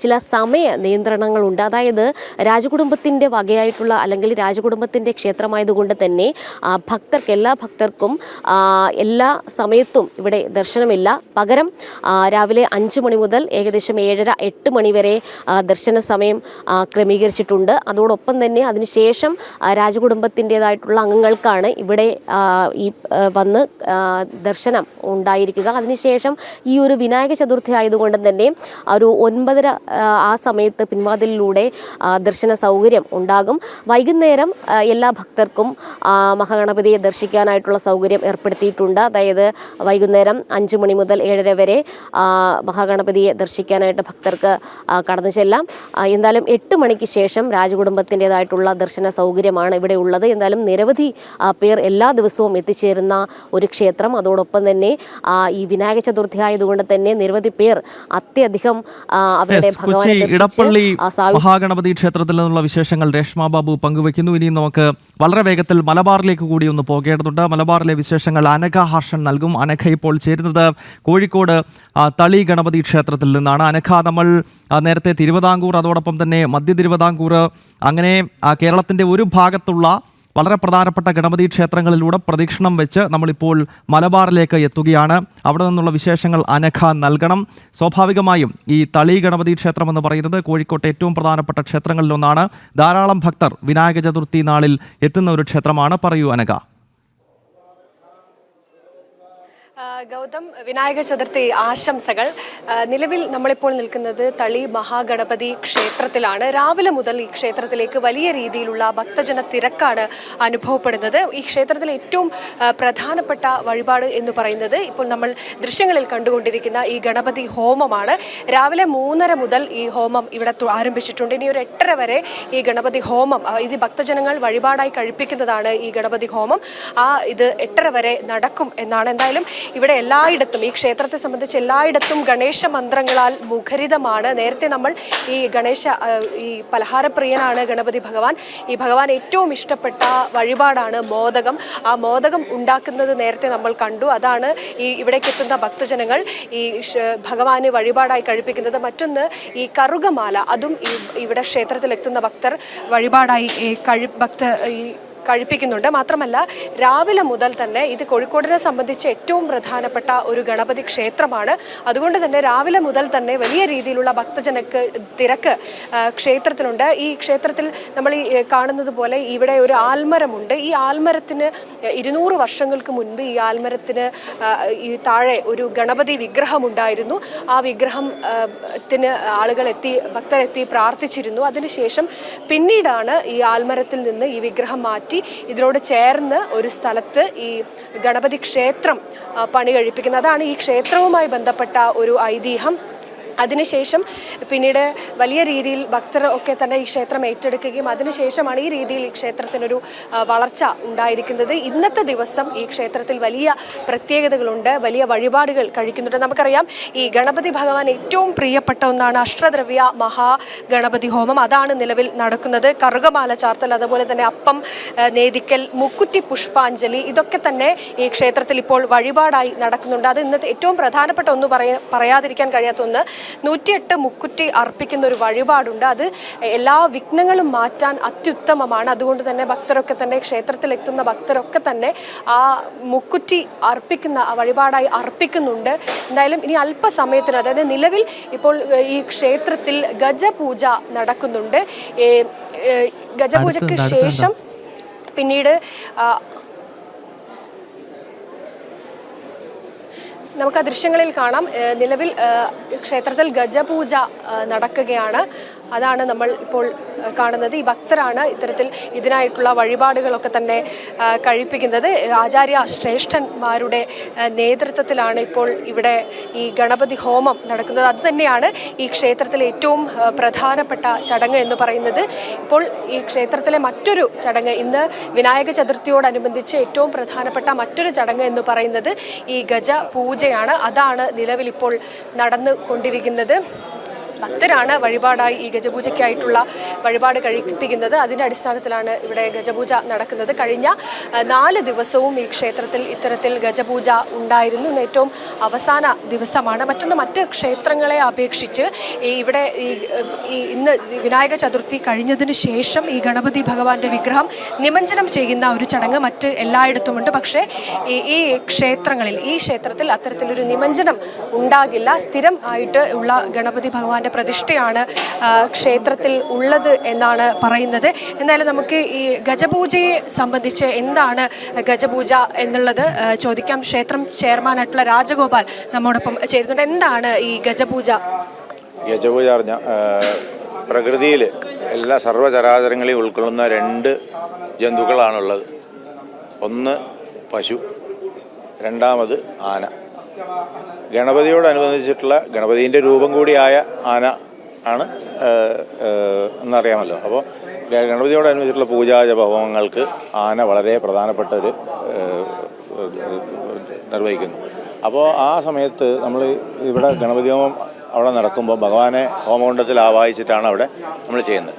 ചില സമയ നിയന്ത്രണങ്ങളുണ്ട്. അതായത് രാജകുടുംബത്തിൻ്റെ വകയായിട്ടുള്ള അല്ലെങ്കിൽ രാജകുടുംബത്തിൻ്റെ ക്ഷേത്രമായതുകൊണ്ട് തന്നെ എല്ലാ ഭക്തർക്കും എല്ലാ സമയത്തും ഇവിടെ ദർശനമില്ല. പകരം രാവിലെ 5 മണി മുതൽ ഏകദേശം 7:30-8 മണി വരെ ദർശന സമയം ക്രമീകരിച്ചിട്ടുണ്ട്. അതോടൊപ്പം തന്നെ അതിനുശേഷം രാജകുടുംബത്തിൻ്റെതായിട്ടുള്ള അംഗങ്ങൾക്കാണ് ഇവിടെ ഈ വന്ന് ദർശനം ഉണ്ടായിരിക്കുക. അതിനുശേഷം ഈ ഒരു വിനായക ചതുർത്ഥി ആയതുകൊണ്ട് തന്നെ ഒരു 9:30 ആ സമയത്ത് പിൻവാതിലിലൂടെ ദർശന സൗകര്യം ഉണ്ടാകും. വൈകുന്നേരം എല്ലാ ഭക്തർക്കും മഹാഗണപതിയെ ദർശിക്കാനായിട്ടുള്ള സൗകര്യം ഏർപ്പെടുത്തിയിട്ടുണ്ട്. അതായത് വൈകുന്നേരം 5 മണി മുതൽ 7:30 വരെ മഹാഗണപതിയെ ദർശിക്കാനായിട്ട് ഭക്തർക്ക് കടന്നു ചെല്ലാം. എന്തായാലും 8 മണിക്ക് ശേഷം രാജകുടുംബത്തിൻ്റെതായിട്ടുള്ള ദർശന സൗകര്യമാണ് ഇവിടെ ഉള്ളത്. എന്തായാലും നിരവധി പേർ എല്ലാ ദിവസവും എത്തിച്ചേരുന്ന ഒരു ക്ഷേത്രം. അതോടൊപ്പം തന്നെ ഈ വിനായക ചതുർത്ഥി ആയതുകൊണ്ട് തന്നെ നിരവധി പേർ അത്യധികം അവരുടെ കൊച്ചി ഇടപ്പള്ളി മഹാഗണപതി ക്ഷേത്രത്തിൽ നിന്നുള്ള വിശേഷങ്ങൾ രേഷ്മ ബാബു പങ്കുവെക്കുന്നു. ഇനി നമുക്ക് വളരെ വേഗത്തിൽ മലബാറിലേക്ക് കൂടി ഒന്ന് പോകേണ്ടതുണ്ട്. മലബാറിലെ വിശേഷങ്ങൾ അനഘ ഹർഷൻ നൽകും. അനഘ ഇപ്പോൾ ചേരുന്നത് കോഴിക്കോട് തളി ഗണപതി ക്ഷേത്രത്തിൽ നിന്നാണ്. അനഘ, നമ്മൾ നേരത്തെ തിരുവിതാംകൂർ, അതോടൊപ്പം തന്നെ മധ്യ തിരുവിതാംകൂർ, അങ്ങനെ കേരളത്തിൻ്റെ ഒരു ഭാഗത്തുള്ള വളരെ പ്രധാനപ്പെട്ട ഗണപതി ക്ഷേത്രങ്ങളിലൂടെ പ്രദക്ഷിണം വെച്ച് നമ്മളിപ്പോൾ മലബാറിലേക്ക് എത്തുകയാണ്. അവിടെ നിന്നുള്ള വിശേഷങ്ങൾ അനഘ നൽകണം. സ്വാഭാവികമായും ഈ തളി ഗണപതി ക്ഷേത്രം എന്ന് പറയുന്നത് കോഴിക്കോട്ടെ ഏറ്റവും പ്രധാനപ്പെട്ട ക്ഷേത്രങ്ങളിലൊന്നാണ്. ധാരാളം ഭക്തർ വിനായക ചതുർത്ഥി നാളിൽ എത്തുന്ന ഒരു ക്ഷേത്രമാണ്. പറയൂ അനഘ. ഗൗതം, വിനായക ചതുർത്ഥി ആശംസകൾ. നിലവിൽ നമ്മളിപ്പോൾ നിൽക്കുന്നത് തളി മഹാഗണപതി ക്ഷേത്രത്തിലാണ്. രാവിലെ മുതൽ ഈ ക്ഷേത്രത്തിലേക്ക് വലിയ രീതിയിലുള്ള ഭക്തജന തിരക്കാണ് അനുഭവപ്പെടുന്നത്. ഈ ക്ഷേത്രത്തിലെ ഏറ്റവും പ്രധാനപ്പെട്ട വഴിപാട് എന്ന് പറയുന്നത് ഇപ്പോൾ നമ്മൾ ദൃശ്യങ്ങളിൽ കണ്ടുകൊണ്ടിരിക്കുന്ന ഈ ഗണപതി ഹോമമാണ്. രാവിലെ 3:30 മുതൽ ഈ ഹോമം ഇവിടെ ആരംഭിച്ചിട്ടുണ്ട്. ഇനി ഒരു 8:30 വരെ ഈ ഗണപതി ഹോമം, ഇത് ഭക്തജനങ്ങൾ വഴിപാടായി കഴിപ്പിക്കുന്നതാണ് ഈ ഗണപതി ഹോമം. ഇത് 8:30 വരെ നടക്കും എന്നാണ്. എന്തായാലും ഇവിടെ എല്ലായിടത്തും, ഈ ക്ഷേത്രത്തെ സംബന്ധിച്ച് എല്ലായിടത്തും ഗണേശ മന്ത്രങ്ങളാൽ മുഖരിതമാണ്. നേരത്തെ നമ്മൾ ഈ പലഹാരപ്രിയനാണ് ഗണപതി ഭഗവാൻ. ഈ ഭഗവാൻ ഏറ്റവും ഇഷ്ടപ്പെട്ട വഴിപാടാണ് മോദകം. ആ മോദകം ഉണ്ടാക്കുന്നത് നേരത്തെ നമ്മൾ കണ്ടു. അതാണ് ഇവിടേക്ക് എത്തുന്ന ഭക്തജനങ്ങൾ ഈ ഭഗവാന് വഴിപാടായി കഴിപ്പിക്കുന്നത്. മറ്റൊന്ന് ഈ കറുകമാല, അതും ഇവിടെ ക്ഷേത്രത്തിലെത്തുന്ന ഭക്തർ വഴിപാടായി കഴിപ്പിക്കുന്നുണ്ട്. മാത്രമല്ല രാവിലെ മുതൽ തന്നെ ഇത് കോഴിക്കോടിനെ സംബന്ധിച്ച് ഏറ്റവും പ്രധാനപ്പെട്ട ഒരു ഗണപതി ക്ഷേത്രമാണ്. അതുകൊണ്ട് തന്നെ രാവിലെ മുതൽ തന്നെ വലിയ രീതിയിലുള്ള തിരക്ക് ക്ഷേത്രത്തിലുണ്ട്. ഈ ക്ഷേത്രത്തിൽ നമ്മൾ ഈ കാണുന്നത് പോലെ ഇവിടെ ഒരു ആൽമരമുണ്ട്. ഈ ആൽമരത്തിന് 200 വർഷങ്ങൾക്ക് മുൻപ് ഈ ആൽമരത്തിന് ഈ താഴെ ഒരു ഗണപതി വിഗ്രഹം ഉണ്ടായിരുന്നു. ആ വിഗ്രഹത്തിന് ഭക്തരെത്തി പ്രാർത്ഥിച്ചിരുന്നു. അതിനുശേഷം പിന്നീടാണ് ഈ ആൽമരത്തിൽ നിന്ന് ഈ വിഗ്രഹം മാറ്റി ഇതിനോട് ചേർന്ന് ഒരു സ്ഥലത്ത് ഈ ഗണപതി ക്ഷേത്രം പണി കഴിപ്പിക്കുന്നത്. അതാണ് ഈ ക്ഷേത്രവുമായി ബന്ധപ്പെട്ട ഒരു ഐതിഹ്യം. അതിനുശേഷം പിന്നീട് വലിയ രീതിയിൽ ഭക്തർ ഒക്കെ തന്നെ ഈ ക്ഷേത്രം ഏറ്റെടുക്കുകയും അതിനുശേഷമാണ് ഈ രീതിയിൽ ഈ ക്ഷേത്രത്തിനൊരു വളർച്ച ഉണ്ടായിരിക്കുന്നത്. ഇന്നത്തെ ദിവസം ഈ ക്ഷേത്രത്തിൽ വലിയ പ്രത്യേകതകളുണ്ട്, വലിയ വഴിപാടുകൾ കഴിക്കുന്നുണ്ട്. നമുക്കറിയാം ഈ ഗണപതി ഭഗവാൻ ഏറ്റവും പ്രിയപ്പെട്ട ഒന്നാണ് അഷ്ടദ്രവ്യ മഹാഗണപതി ഹോമം. അതാണ് നിലവിൽ നടക്കുന്നത്. കറുകമാല ചാർത്തൽ, അതുപോലെ തന്നെ അപ്പം നേദിക്കൽ, മുക്കുറ്റി പുഷ്പാഞ്ജലി, ഇതൊക്കെ തന്നെ ഈ ക്ഷേത്രത്തിൽ ഇപ്പോൾ വഴിപാടായി നടക്കുന്നുണ്ട്. അത് ഇന്നത്തെ ഏറ്റവും പ്രധാനപ്പെട്ട ഒന്ന് പറയാതിരിക്കാൻ കഴിയാത്ത ഒന്ന്, 108 മുക്കുറ്റി അർപ്പിക്കുന്ന ഒരു വഴിപാടുണ്ട്. അത് എല്ലാ വിഘ്നങ്ങളും മാറ്റാൻ അത്യുത്തമമാണ്. അതുകൊണ്ട് തന്നെ ക്ഷേത്രത്തിലെത്തുന്ന ഭക്തരൊക്കെ തന്നെ ആ മുക്കുറ്റി വഴിപാടായി അർപ്പിക്കുന്നുണ്ട്. എന്തായാലും ഇനി അല്പസമയത്തിന്, അതായത് നിലവിൽ ഇപ്പോൾ ഈ ക്ഷേത്രത്തിൽ ഗജപൂജ നടക്കുന്നുണ്ട്. ഗജപൂജയ്ക്ക് ശേഷം പിന്നീട് നമുക്ക് ആ ദൃശ്യങ്ങളിൽ കാണാം. നിലവിൽ ക്ഷേത്രത്തിൽ ഗജപൂജ നടക്കുകയാണ്. അതാണ് നമ്മൾ ഇപ്പോൾ കാണുന്നത്. ഈ ഭക്തരാണ് ഇത്തരത്തിൽ ഇതിനായിട്ടുള്ള വഴിപാടുകളൊക്കെ തന്നെ കഴിപ്പിക്കുന്നത്. ആചാര്യ ശ്രേഷ്ഠന്മാരുടെ നേതൃത്വത്തിലാണ് ഇപ്പോൾ ഇവിടെ ഈ ഗണപതി ഹോമം നടക്കുന്നത്. അതുതന്നെയാണ് ഈ ക്ഷേത്രത്തിലെ ഏറ്റവും പ്രധാനപ്പെട്ട ചടങ്ങ് എന്ന് പറയുന്നത്. ഇപ്പോൾ ഈ ക്ഷേത്രത്തിലെ മറ്റൊരു ചടങ്ങ്, ഇന്ന് വിനായക ചതുർത്ഥിയോടനുബന്ധിച്ച് ഏറ്റവും പ്രധാനപ്പെട്ട മറ്റൊരു ചടങ്ങ് എന്ന് പറയുന്നത് ഈ ഗജ പൂജയാണ്. അതാണ് നിലവിൽ ഇപ്പോൾ നടന്നുകൊണ്ടിരിക്കുന്നത്. ഭക്തരാണ് വഴിപാടായി ഈ ഗജപൂജയ്ക്കായിട്ടുള്ള വഴിപാട് കഴിപ്പിക്കുന്നത്. അതിൻ്റെ അടിസ്ഥാനത്തിലാണ് ഇവിടെ ഗജപൂജ നടക്കുന്നത്. കഴിഞ്ഞ 4 ദിവസവും ഈ ക്ഷേത്രത്തിൽ ഇത്തരത്തിൽ ഗജപൂജ ഉണ്ടായിരുന്നു. ഇന്ന് ഏറ്റവും അവസാന ദിവസമാണ്. മറ്റ് ക്ഷേത്രങ്ങളെ അപേക്ഷിച്ച് ഇവിടെ ഇന്ന് വിനായക ചതുർത്ഥി കഴിഞ്ഞതിന് ശേഷം ഈ ഗണപതി ഭഗവാന്റെ വിഗ്രഹം നിമഞ്ജനം ചെയ്യുന്ന ഒരു ചടങ്ങ് മറ്റ് എല്ലായിടത്തുമുണ്ട്. പക്ഷേ ഈ ക്ഷേത്രത്തിൽ അത്തരത്തിലൊരു നിമഞ്ജനം ഉണ്ടാകില്ല. സ്ഥിരം ആയിട്ട് ഉള്ള ഗണപതി ഭഗവാന്റെ പ്രതിഷ്ഠയാണ് ക്ഷേത്രത്തിൽ ഉള്ളത് എന്നാണ് പറയുന്നത്. എന്നാലും നമുക്ക് ഈ ഗജപൂജയെ സംബന്ധിച്ച് എന്താണ് ഗജപൂജ എന്നുള്ളത് ചോദിക്കാം. ക്ഷേത്രം ചെയർമാനായിട്ടുള്ള രാജഗോപാൽ നമ്മോടൊപ്പം ചേരുന്നുണ്ട്. എന്താണ് ഈ ഗജപൂജ? ഗജപൂജ പറഞ്ഞ പ്രകൃതിയിൽ എല്ലാ സർവ്വചരാചരങ്ങളെയും ഉൾക്കൊള്ളുന്ന 2 ജന്തുക്കളാണുള്ളത്. ഒന്ന് പശു, രണ്ടാമത് ആന. ഗണപതിയോടനുബന്ധിച്ചിട്ടുള്ള ഗണപതിൻ്റെ രൂപം കൂടിയായ ആന ആണ് എന്നറിയാമല്ലോ. അപ്പോൾ ഗണപതിയോടനുബന്ധിച്ചിട്ടുള്ള പൂജാജപ ഹോമങ്ങൾക്ക് ആന വളരെ പ്രധാനപ്പെട്ട ഒരു നിർവഹിക്കുന്നു. അപ്പോൾ ആ സമയത്ത് നമ്മൾ ഇവിടെ ഗണപതി ഹോമം അവിടെ നടക്കുമ്പോൾ ഭഗവാനെ ഹോമകുണ്ഡത്തിൽ ആവാഹിച്ചിട്ടാണ് അവിടെ നമ്മൾ ചെയ്യുന്നത്.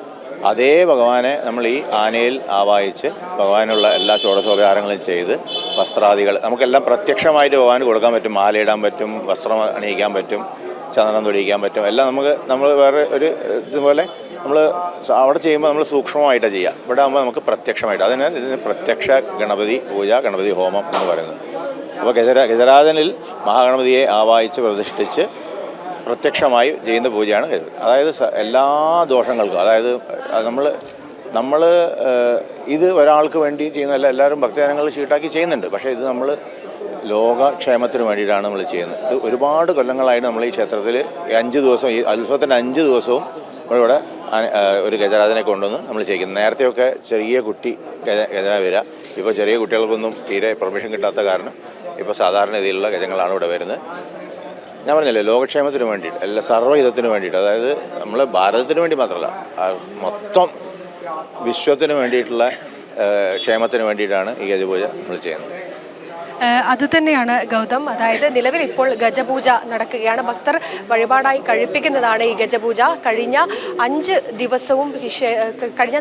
അതേ ഭഗവാനെ നമ്മൾ ഈ ആനയിൽ ആവാഹിച്ച് ഭഗവാനുള്ള എല്ലാ ഷോഡശോപചാരങ്ങളും ചെയ്ത് വസ്ത്രാദികൾ നമുക്കെല്ലാം പ്രത്യക്ഷമായിട്ട് ഭഗവാന് കൊടുക്കാൻ പറ്റും. മാലയിടാൻ പറ്റും, വസ്ത്രം അണിയിക്കാൻ പറ്റും, ചന്ദനം തൊടിയിക്കാൻ പറ്റും. എല്ലാം നമ്മൾ വേറെ ഒരു ഇതുപോലെ നമ്മൾ അവിടെ ചെയ്യുമ്പോൾ നമ്മൾ സൂക്ഷ്മമായിട്ടാണ് ചെയ്യുക. ഇവിടെ ആകുമ്പോൾ നമുക്ക് പ്രത്യക്ഷമായിട്ട്, ഇതിന് പ്രത്യക്ഷ ഗണപതി പൂജ, ഗണപതി ഹോമം എന്ന് പറയുന്നത്. അപ്പോൾ ഗജരാജനിൽ മഹാഗണപതിയെ ആവാഹിച്ച് പ്രതിഷ്ഠിച്ച് പ്രത്യക്ഷമായി ചെയ്യുന്ന പൂജയാണ് ഗജപൂജ. അതായത് എല്ലാ ദോഷങ്ങൾക്കും, അതായത് നമ്മൾ ഇത് ഒരാൾക്ക് വേണ്ടി ചെയ്യുന്നതല്ല, എല്ലാവരും ഭക്തജനങ്ങൾ ചീട്ടാക്കി ചെയ്യുന്നുണ്ട്. പക്ഷേ ഇത് നമ്മൾ ലോകക്ഷേമത്തിന് വേണ്ടിയിട്ടാണ് നമ്മൾ ചെയ്യുന്നത്. ഇത് ഒരുപാട് കൊല്ലങ്ങളായിട്ട് നമ്മൾ ഈ ക്ഷേത്രത്തിൽ 5 ദിവസം, ഈ ഉത്സവത്തിൻ്റെ 5 ദിവസവും നമ്മളിവിടെ ഒരു ഗജരാജനെ കൊണ്ടുവന്ന് നമ്മൾ ചെയ്യുന്നത്. നേരത്തെയൊക്കെ ചെറിയ കുട്ടി ഗജ വരിക. ഇപ്പോൾ ചെറിയ കുട്ടികൾക്കൊന്നും തീരെ പെർമിഷൻ കിട്ടാത്ത കാരണം ഇപ്പോൾ സാധാരണ രീതിയിലുള്ള ഗജങ്ങളാണ് ഇവിടെ വരുന്നത്. ഞാൻ പറഞ്ഞില്ലേ, ലോകക്ഷേമത്തിന് വേണ്ടിയിട്ട്, എല്ലാ സർവ്വഹിതത്തിന് വേണ്ടിയിട്ട്, അതായത് നമ്മൾ ഭാരതത്തിന് വേണ്ടി മാത്രമല്ല, മൊത്തം വിശ്വത്തിന് വേണ്ടിയിട്ടുള്ള ക്ഷേമത്തിന് വേണ്ടിയിട്ടാണ് ഈ ഗജപൂജ നമ്മൾ ചെയ്യുന്നത്. അതുതന്നെയാണ് ഗൗതം. അതായത് നിലവിൽ ഇപ്പോൾ ഗജപൂജ നടക്കുകയാണ്. ഭക്തർ വഴിപാടായി കഴിപ്പിക്കുന്നതാണ് ഈ ഗജപൂജ. കഴിഞ്ഞ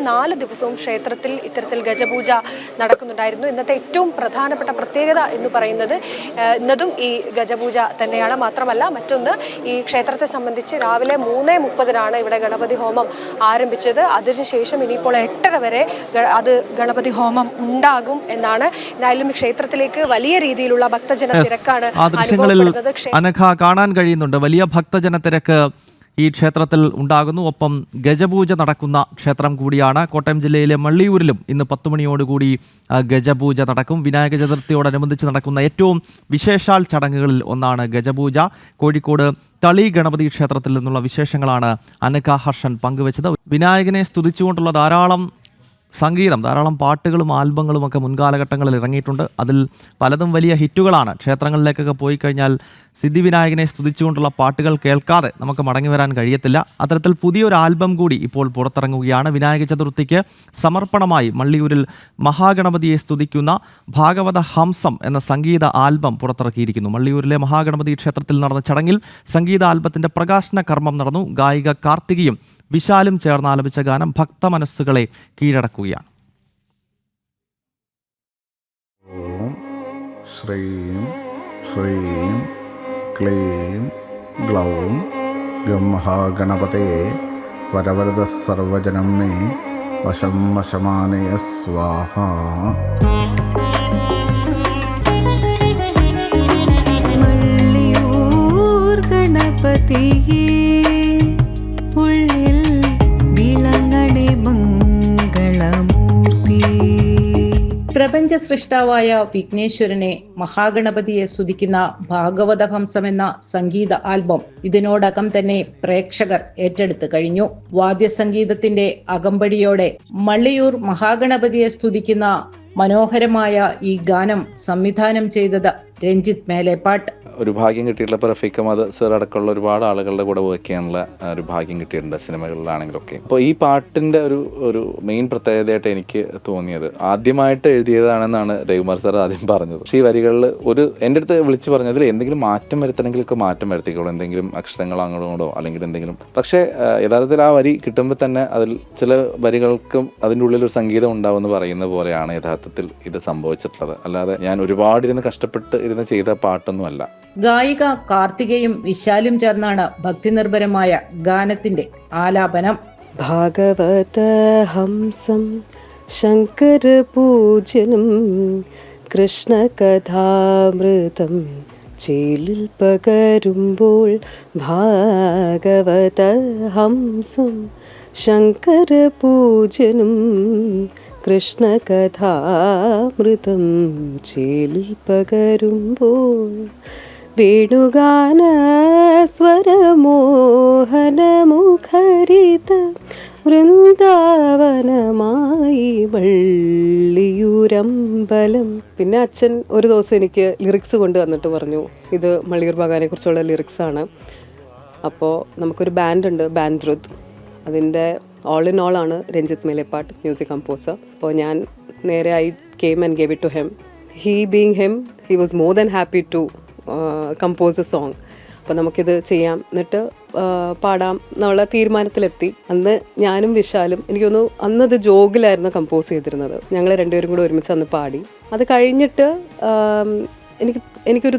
4 ദിവസവും ക്ഷേത്രത്തിൽ ഇത്തരത്തിൽ ഗജപൂജ നടക്കുന്നുണ്ടായിരുന്നു. ഇന്നത്തെ ഏറ്റവും പ്രധാനപ്പെട്ട പ്രത്യേകത എന്ന് പറയുന്നത് ഇന്നതും ഈ ഗജപൂജ തന്നെയാണ്. മാത്രമല്ല, മറ്റൊന്ന്, ഈ ക്ഷേത്രത്തെ സംബന്ധിച്ച് രാവിലെ 3:30 ഇവിടെ ഗണപതി ഹോമം ആരംഭിച്ചത്. അതിനുശേഷം ഇനിയിപ്പോൾ 8:30 വരെ അത് ഗണപതി ഹോമം ഉണ്ടാകും എന്നാണ്. എന്തായാലും ക്ഷേത്രത്തിലേക്ക് വലിയ രീതിയിലുള്ള ഭക്തജന തിരക്കാണ് ആ ദൃശ്യങ്ങളിൽ അനഘ കാണാൻ കഴിയുന്നുണ്ട്. വലിയ ഭക്തജന തിരക്ക് ഈ ക്ഷേത്രത്തിൽ ഉണ്ടാകുന്നു. ഒപ്പം ഗജപൂജ നടക്കുന്ന ക്ഷേത്രം കൂടിയാണ്. കോട്ടയം ജില്ലയിലെ മള്ളിയൂരിലും ഇന്ന് 10 മണിയോടുകൂടി ഗജപൂജ നടക്കും. വിനായക ചതുർത്ഥിയോടനുബന്ധിച്ച് നടക്കുന്ന ഏറ്റവും വിശേഷാൽ ചടങ്ങുകളിൽ ഒന്നാണ് ഗജപൂജ. കോഴിക്കോട് തളി ഗണപതി ക്ഷേത്രത്തിൽ നിന്നുള്ള വിശേഷങ്ങളാണ് അനഘ ഹർഷൻ പങ്കുവച്ചത്. വിനായകനെ സ്തുതിച്ചുകൊണ്ടുള്ള ധാരാളം പാട്ടുകളും ആൽബങ്ങളും ഒക്കെ മുൻകാലഘട്ടങ്ങളിൽ ഇറങ്ങിയിട്ടുണ്ട്. അതിൽ പലതും വലിയ ഹിറ്റുകളാണ്. ക്ഷേത്രങ്ങളിലേക്കൊക്കെ പോയി കഴിഞ്ഞാൽ സിദ്ധിവിനായകനെ സ്തുതിച്ചുകൊണ്ടുള്ള പാട്ടുകൾ കേൾക്കാതെ നമുക്ക് മടങ്ങി വരാൻ കഴിയത്തില്ല. അത്തരത്തിൽ പുതിയൊരു ആൽബം കൂടി ഇപ്പോൾ പുറത്തിറങ്ങുകയാണ്. വിനായക ചതുർത്ഥിക്ക് സമർപ്പണമായി മള്ളിയൂരിൽ മഹാഗണപതിയെ സ്തുതിക്കുന്ന ഭാഗവത ഹംസം എന്ന സംഗീത ആൽബം പുറത്തിറക്കിയിരിക്കുന്നു. മള്ളിയൂരിലെ മഹാഗണപതി ക്ഷേത്രത്തിൽ നടന്ന ചടങ്ങിൽ സംഗീത ആൽബത്തിന്റെ പ്രകാശന കർമ്മം നടന്നു. ഗായിക കാർത്തികയും വിശാലും ചേർന്ന് ആലപിച്ച ഗാനം ഭക്തമനസ്സുകളെ കീഴടക്കുകയാണ്. ഓം ശ്രീം ഹ്രീം ക്ലീം ഗ്ലൗം ഗം മഹാഗണപതേ വരവരദ സർവജനം മേ വശം വശമാനയ സ്വാഹ. മള്ളിയൂർ ഗണപതിയേ പ്രപഞ്ച സൃഷ്ടാവായ വിഘ്നേശ്വരനെ മഹാഗണപതിയെ സ്തുതിക്കുന്ന ഭാഗവതഹംസം എന്ന സംഗീത ആൽബം ഇതിനോടകം തന്നെ പ്രേക്ഷകർ ഏറ്റെടുത്തു കഴിഞ്ഞു. വാദ്യസംഗീതത്തിന്റെ അകമ്പടിയോടെ മള്ളിയൂർ മഹാഗണപതിയെ സ്തുതിക്കുന്ന മനോഹരമായ ഈ ഗാനം സംവിധാനം ചെയ്തത് രഞ്ജിത്ത് മേലേപ്പാട്ട്. ഒരു ഭാഗ്യം കിട്ടിയിട്ടുള്ള റഫീഖ് അത് സർ അടക്കമുള്ള ഒരുപാട് ആളുകളുടെ കൂടെ വർക്ക് ചെയ്യാനുള്ള ഒരു ഭാഗ്യം കിട്ടിയിട്ടുണ്ട് സിനിമകളിലാണെങ്കിലൊക്കെ. അപ്പോൾ ഈ പാട്ടിൻ്റെ ഒരു മെയിൻ പ്രത്യേകതയായിട്ട് എനിക്ക് തോന്നിയത് ആദ്യമായിട്ട് എഴുതിയതാണെന്നാണ് രവികുമാർ സാർ ആദ്യം പറഞ്ഞത്. പക്ഷേ ഈ വരികളിൽ എൻ്റെ അടുത്ത് വിളിച്ച് പറഞ്ഞതിൽ എന്തെങ്കിലും മാറ്റം വരുത്തണമെങ്കിലൊക്കെ മാറ്റം വരുത്തിക്കോളൂ, എന്തെങ്കിലും അക്ഷരങ്ങളോ അങ്ങോട്ടോ അല്ലെങ്കിൽ എന്തെങ്കിലും. പക്ഷേ യഥാർത്ഥത്തിൽ ആ വരി കിട്ടുമ്പോൾ തന്നെ അതിൽ ചില വരികൾക്കും അതിൻ്റെ ഉള്ളിലൊരു സംഗീതം ഉണ്ടാവുമെന്ന് പറയുന്ന പോലെയാണ് യഥാർത്ഥത്തിൽ ഇത് സംഭവിച്ചിട്ടുള്ളത്. അല്ലാതെ ഞാൻ ഒരുപാട് കഷ്ടപ്പെട്ട് ചെയ്ത പാട്ടൊന്നുമല്ല. ഗായിക കാർത്തികയും വിശാലും ചേർന്നാണ് ഭക്തിനിർഭരമായ ഗാനത്തിന്റെ ആലാപനം. ഭാഗവത ഹംസം ശങ്കര പൂജനം കൃഷ്ണ കഥാമൃതം ചേലിൽ പകരുമ്പോൾ ഭാഗവത ഹംസം ശങ്കര പൂജനം കൃഷ്ണ കഥാമൃതം ചേലിൽ പകരുമ്പോൾ വേണുഗാന സ്വരമോഹനമുഖരിത വൃന്ദാവനമായി മള്ളിയൂരമ്പലം. പിന്നെ അച്ഛൻ ഒരു ദിവസം എനിക്ക് ലിറിക്സ് കൊണ്ടുവന്നിട്ട് പറഞ്ഞു, ഇത് മള്ളിയൂർ ഭഗവാനെ കുറിച്ചുള്ള ലിറിക്സാണ്. അപ്പോൾ നമുക്കൊരു ബാൻഡുണ്ട്, ബാൻഡ്രുദ്. അതിൻ്റെ ഓൾ ഇൻ ഓൾ ആണ് രഞ്ജിത്ത് മേലേപ്പാട്ട് മ്യൂസിക് കമ്പോസർ. അപ്പോൾ ഞാൻ നേരെ I came and gave it to him. He being him, he was more than happy to compose a song. അപ്പോൾ നമുക്കിത് ചെയ്യാം, എന്നിട്ട് പാടാം എന്നുള്ള തീരുമാനത്തിലെത്തി. അന്ന് ഞാനും വിശാലും, എനിക്കൊന്നു അന്നത് ജോഗിലായിരുന്നു കമ്പോസ് ചെയ്തിരുന്നത്. ഞങ്ങൾ രണ്ടുപേരും കൂടെ ഒരുമിച്ച് അന്ന് പാടി. അത് കഴിഞ്ഞിട്ട് എനിക്കൊരു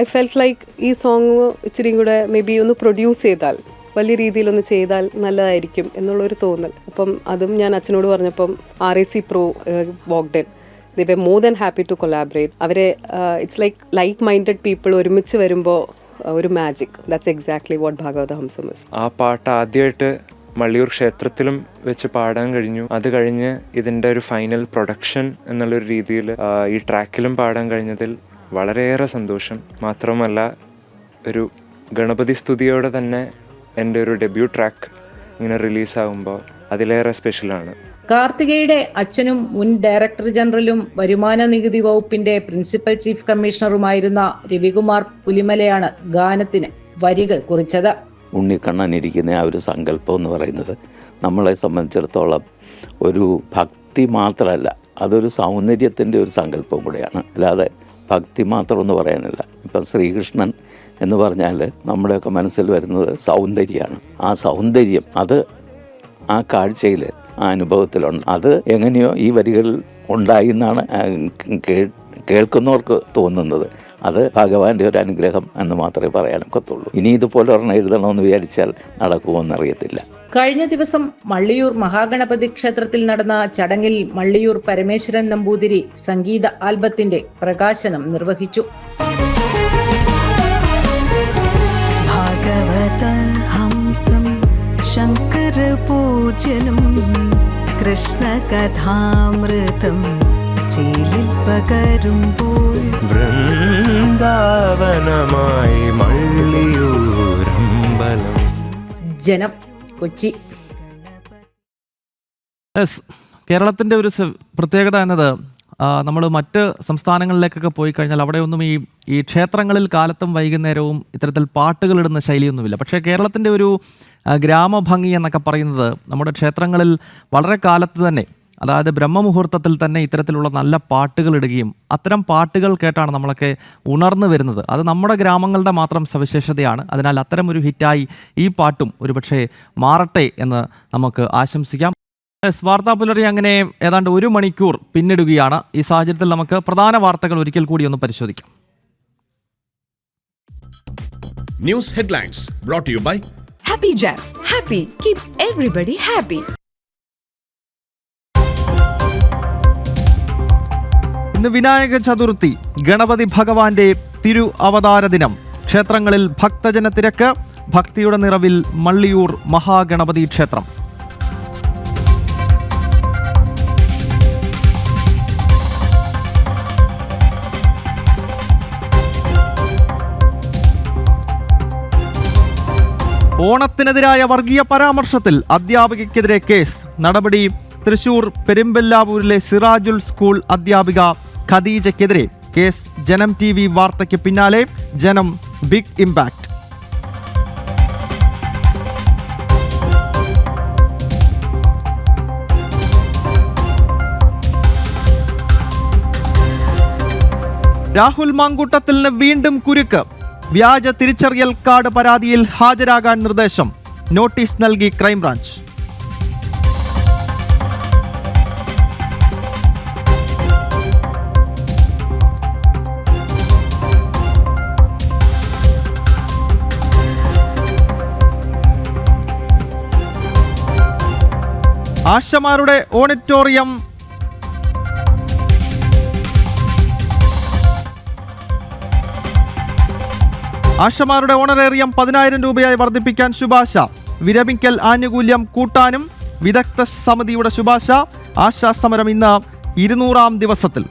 ഐ ഫെൽറ്റ് ലൈക്ക് ഈ സോങ് ഇച്ചിരിയും കൂടെ മേ ബി ഒന്ന് പ്രൊഡ്യൂസ് ചെയ്താൽ, വലിയ രീതിയിലൊന്ന് ചെയ്താൽ നല്ലതായിരിക്കും എന്നുള്ളൊരു തോന്നൽ. അപ്പം അതും ഞാൻ അച്ഛനോട് പറഞ്ഞപ്പം RAC Pro walked in. They were more than happy to collaborate. അവരെ ഇറ്റ്സ് ലൈക്ക് മൈൻഡഡ് പീപ്പിൾ ഒരുമിച്ച് വരുമ്പോൾ ഒരു magic. That's exactly what Bhagavata Hamsam is. ആ പാട്ട് ആദ്യമായിട്ട് മള്ളിയൂർ ക്ഷേത്രത്തിലും വെച്ച് പാടാൻ കഴിഞ്ഞു. അത് കഴിഞ്ഞ് ഇതിൻ്റെ ഒരു ഫൈനൽ പ്രൊഡക്ഷൻ എന്നുള്ളൊരു രീതിയിൽ ഈ ട്രാക്കിലും പാടാൻ കഴിഞ്ഞതിൽ വളരെയേറെ സന്തോഷം. മാത്രമല്ല ഒരു ഗണപതി സ്തുതിയോടെ തന്നെ എൻ്റെ ഒരു ഡെബ്യൂ ട്രാക്ക് ഇങ്ങനെ റിലീസാകുമ്പോൾ അതിലേറെ സ്പെഷ്യലാണ്. കാർത്തികയുടെ അച്ഛനും മുൻ ഡയറക്ടർ ജനറലും വരുമാന നികുതി വകുപ്പിന്റെ പ്രിൻസിപ്പൽ ചീഫ് കമ്മീഷണറുമായിരുന്ന രവികുമാർ പുലിമലയാണ് ഗാനത്തിന് വരികൾ കുറിച്ചത്. ഉണ്ണിക്കണ്ണൻ ഇരിക്കുന്ന ആ ഒരു സങ്കല്പം എന്ന് പറയുന്നത് നമ്മളെ സംബന്ധിച്ചിടത്തോളം ഒരു ഭക്തി മാത്രമല്ല, അതൊരു സൗന്ദര്യത്തിൻ്റെ ഒരു സങ്കല്പം കൂടെയാണ്. അല്ലാതെ ഭക്തി മാത്രം എന്ന് പറയാനല്ല. ഇപ്പം ശ്രീകൃഷ്ണൻ എന്ന് പറഞ്ഞാൽ നമ്മുടെയൊക്കെ മനസ്സിൽ വരുന്നത് സൗന്ദര്യമാണ്. ആ സൗന്ദര്യം അത് ആ കാഴ്ചയിൽ, ആ അനുഭവത്തിലുണ്ട്. അത് എങ്ങനെയോ ഈ വരികളിൽ ഉണ്ടായി എന്നാണ് കേൾക്കുന്നവർക്ക് തോന്നുന്നത്. അത് ഭഗവാന്റെ ഒരു അനുഗ്രഹം എന്ന് മാത്രമേ പറയാനൊക്കത്തുള്ളൂ. ഇനി ഇതുപോലെ ഒരെണ്ണം എഴുതണമെന്ന് വിചാരിച്ചാൽ നടക്കുമോയെന്നറിയത്തില്ല. കഴിഞ്ഞ ദിവസം മള്ളിയൂർ മഹാഗണപതി ക്ഷേത്രത്തിൽ നടന്ന ചടങ്ങിൽ മള്ളിയൂർ പരമേശ്വരൻ നമ്പൂതിരി സംഗീത ആൽബത്തിന്റെ പ്രകാശനം നിർവഹിച്ചു. ഭാഗവത ഹംസം ശങ്കര പൂജനം കൃഷ്ണ കഥാമൃതം ചേലിൽ പകരുമ്പോൾ വൃന്ദാവനമായി മള്ളിയൂരമ്പലം. ജനം, കൊച്ചി. കേരളത്തിൻ്റെ ഒരു പ്രത്യേകത എന്നത് നമ്മൾ മറ്റ് സംസ്ഥാനങ്ങളിലേക്കൊക്കെ പോയി കഴിഞ്ഞാൽ അവിടെയൊന്നും ഈ ക്ഷേത്രങ്ങളിൽ കാലത്തും വൈകുന്നേരവും ഇത്തരത്തിൽ പാട്ടുകളിടുന്ന ശൈലിയൊന്നുമില്ല. പക്ഷേ കേരളത്തിൻ്റെ ഒരു ഗ്രാമഭംഗി എന്നൊക്കെ പറയുന്നത് നമ്മുടെ ക്ഷേത്രങ്ങളിൽ വളരെ കാലത്ത് തന്നെ, അതായത് ബ്രഹ്മമുഹൂർത്തത്തിൽ തന്നെ ഇത്തരത്തിലുള്ള നല്ല പാട്ടുകൾ ഇടുകയും അത്തരം പാട്ടുകൾ കേട്ടാണ് നമ്മളൊക്കെ ഉണർന്നു വരുന്നത്. അത് നമ്മുടെ ഗ്രാമങ്ങളുടെ മാത്രം സവിശേഷതയാണ്. അതിനാൽ അത്തരം ഒരു ഹിറ്റായി ഈ പാട്ടും ഒരുപക്ഷെ മാറട്ടെ എന്ന് നമുക്ക് ആശംസിക്കാം. വാർത്താ പുലരി അങ്ങനെ ഏതാണ്ട് 1 മണിക്കൂർ പിന്നിടുകയാണ്. ഈ സാഹചര്യത്തിൽ നമുക്ക് പ്രധാന വാർത്തകൾ ഒരിക്കൽ കൂടി ഒന്ന് പരിശോധിക്കാം. News headlines brought to you by Happy Jams. Happy keeps everybody happy. ഇന്ന് വിനായക ചതുർത്ഥി, ഗണപതി ഭഗവാന്റെ തിരു അവതാര ദിനം. ക്ഷേത്രങ്ങളിൽ ഭക്തജന തിരക്ക്. ഭക്തിയുടെ നിറവിൽ മള്ളിയൂർ മഹാഗണപതി ക്ഷേത്രം. ഓണത്തിനെതിരായ വർഗീയ പരാമർശത്തിൽ അധ്യാപികയ്ക്കെതിരെ കേസ്. നടപടി തൃശൂർ പെരുമ്പല്ലാവൂരിലെ സിറാജുൽ സ്കൂൾ അധ്യാപിക ഖദീജയ്ക്കെതിരെ കേസ്. ജനം TV വാർത്തയ്ക്ക് പിന്നാലെ ജനം ബിഗ് ഇമ്പാക്ട്. രാഹുൽ മാങ്കൂട്ടത്തിന് വീണ്ടും കുരുക്ക്. വ്യാജ തിരിച്ചറിയൽ കാർഡ് പരാതിയിൽ ഹാജരാകാൻ നിർദ്ദേശം. നോട്ടീസ് നൽകി ക്രൈംബ്രാഞ്ച്. ആശമാരുടെ ഓഡിറ്റോറിയം ആശമാരുടെ ഓണറേറിയം 10,000 രൂപയായി വർദ്ധിപ്പിക്കാൻ ശുപാർശ. വിരമിക്കൽ ആനുകൂല്യം കൂട്ടാനും വിദഗ്ധ സമിതിയുടെ ശുപാർശ. ആശാസമരം ഇന്ന് 200ാം ദിവസത്തിൽ.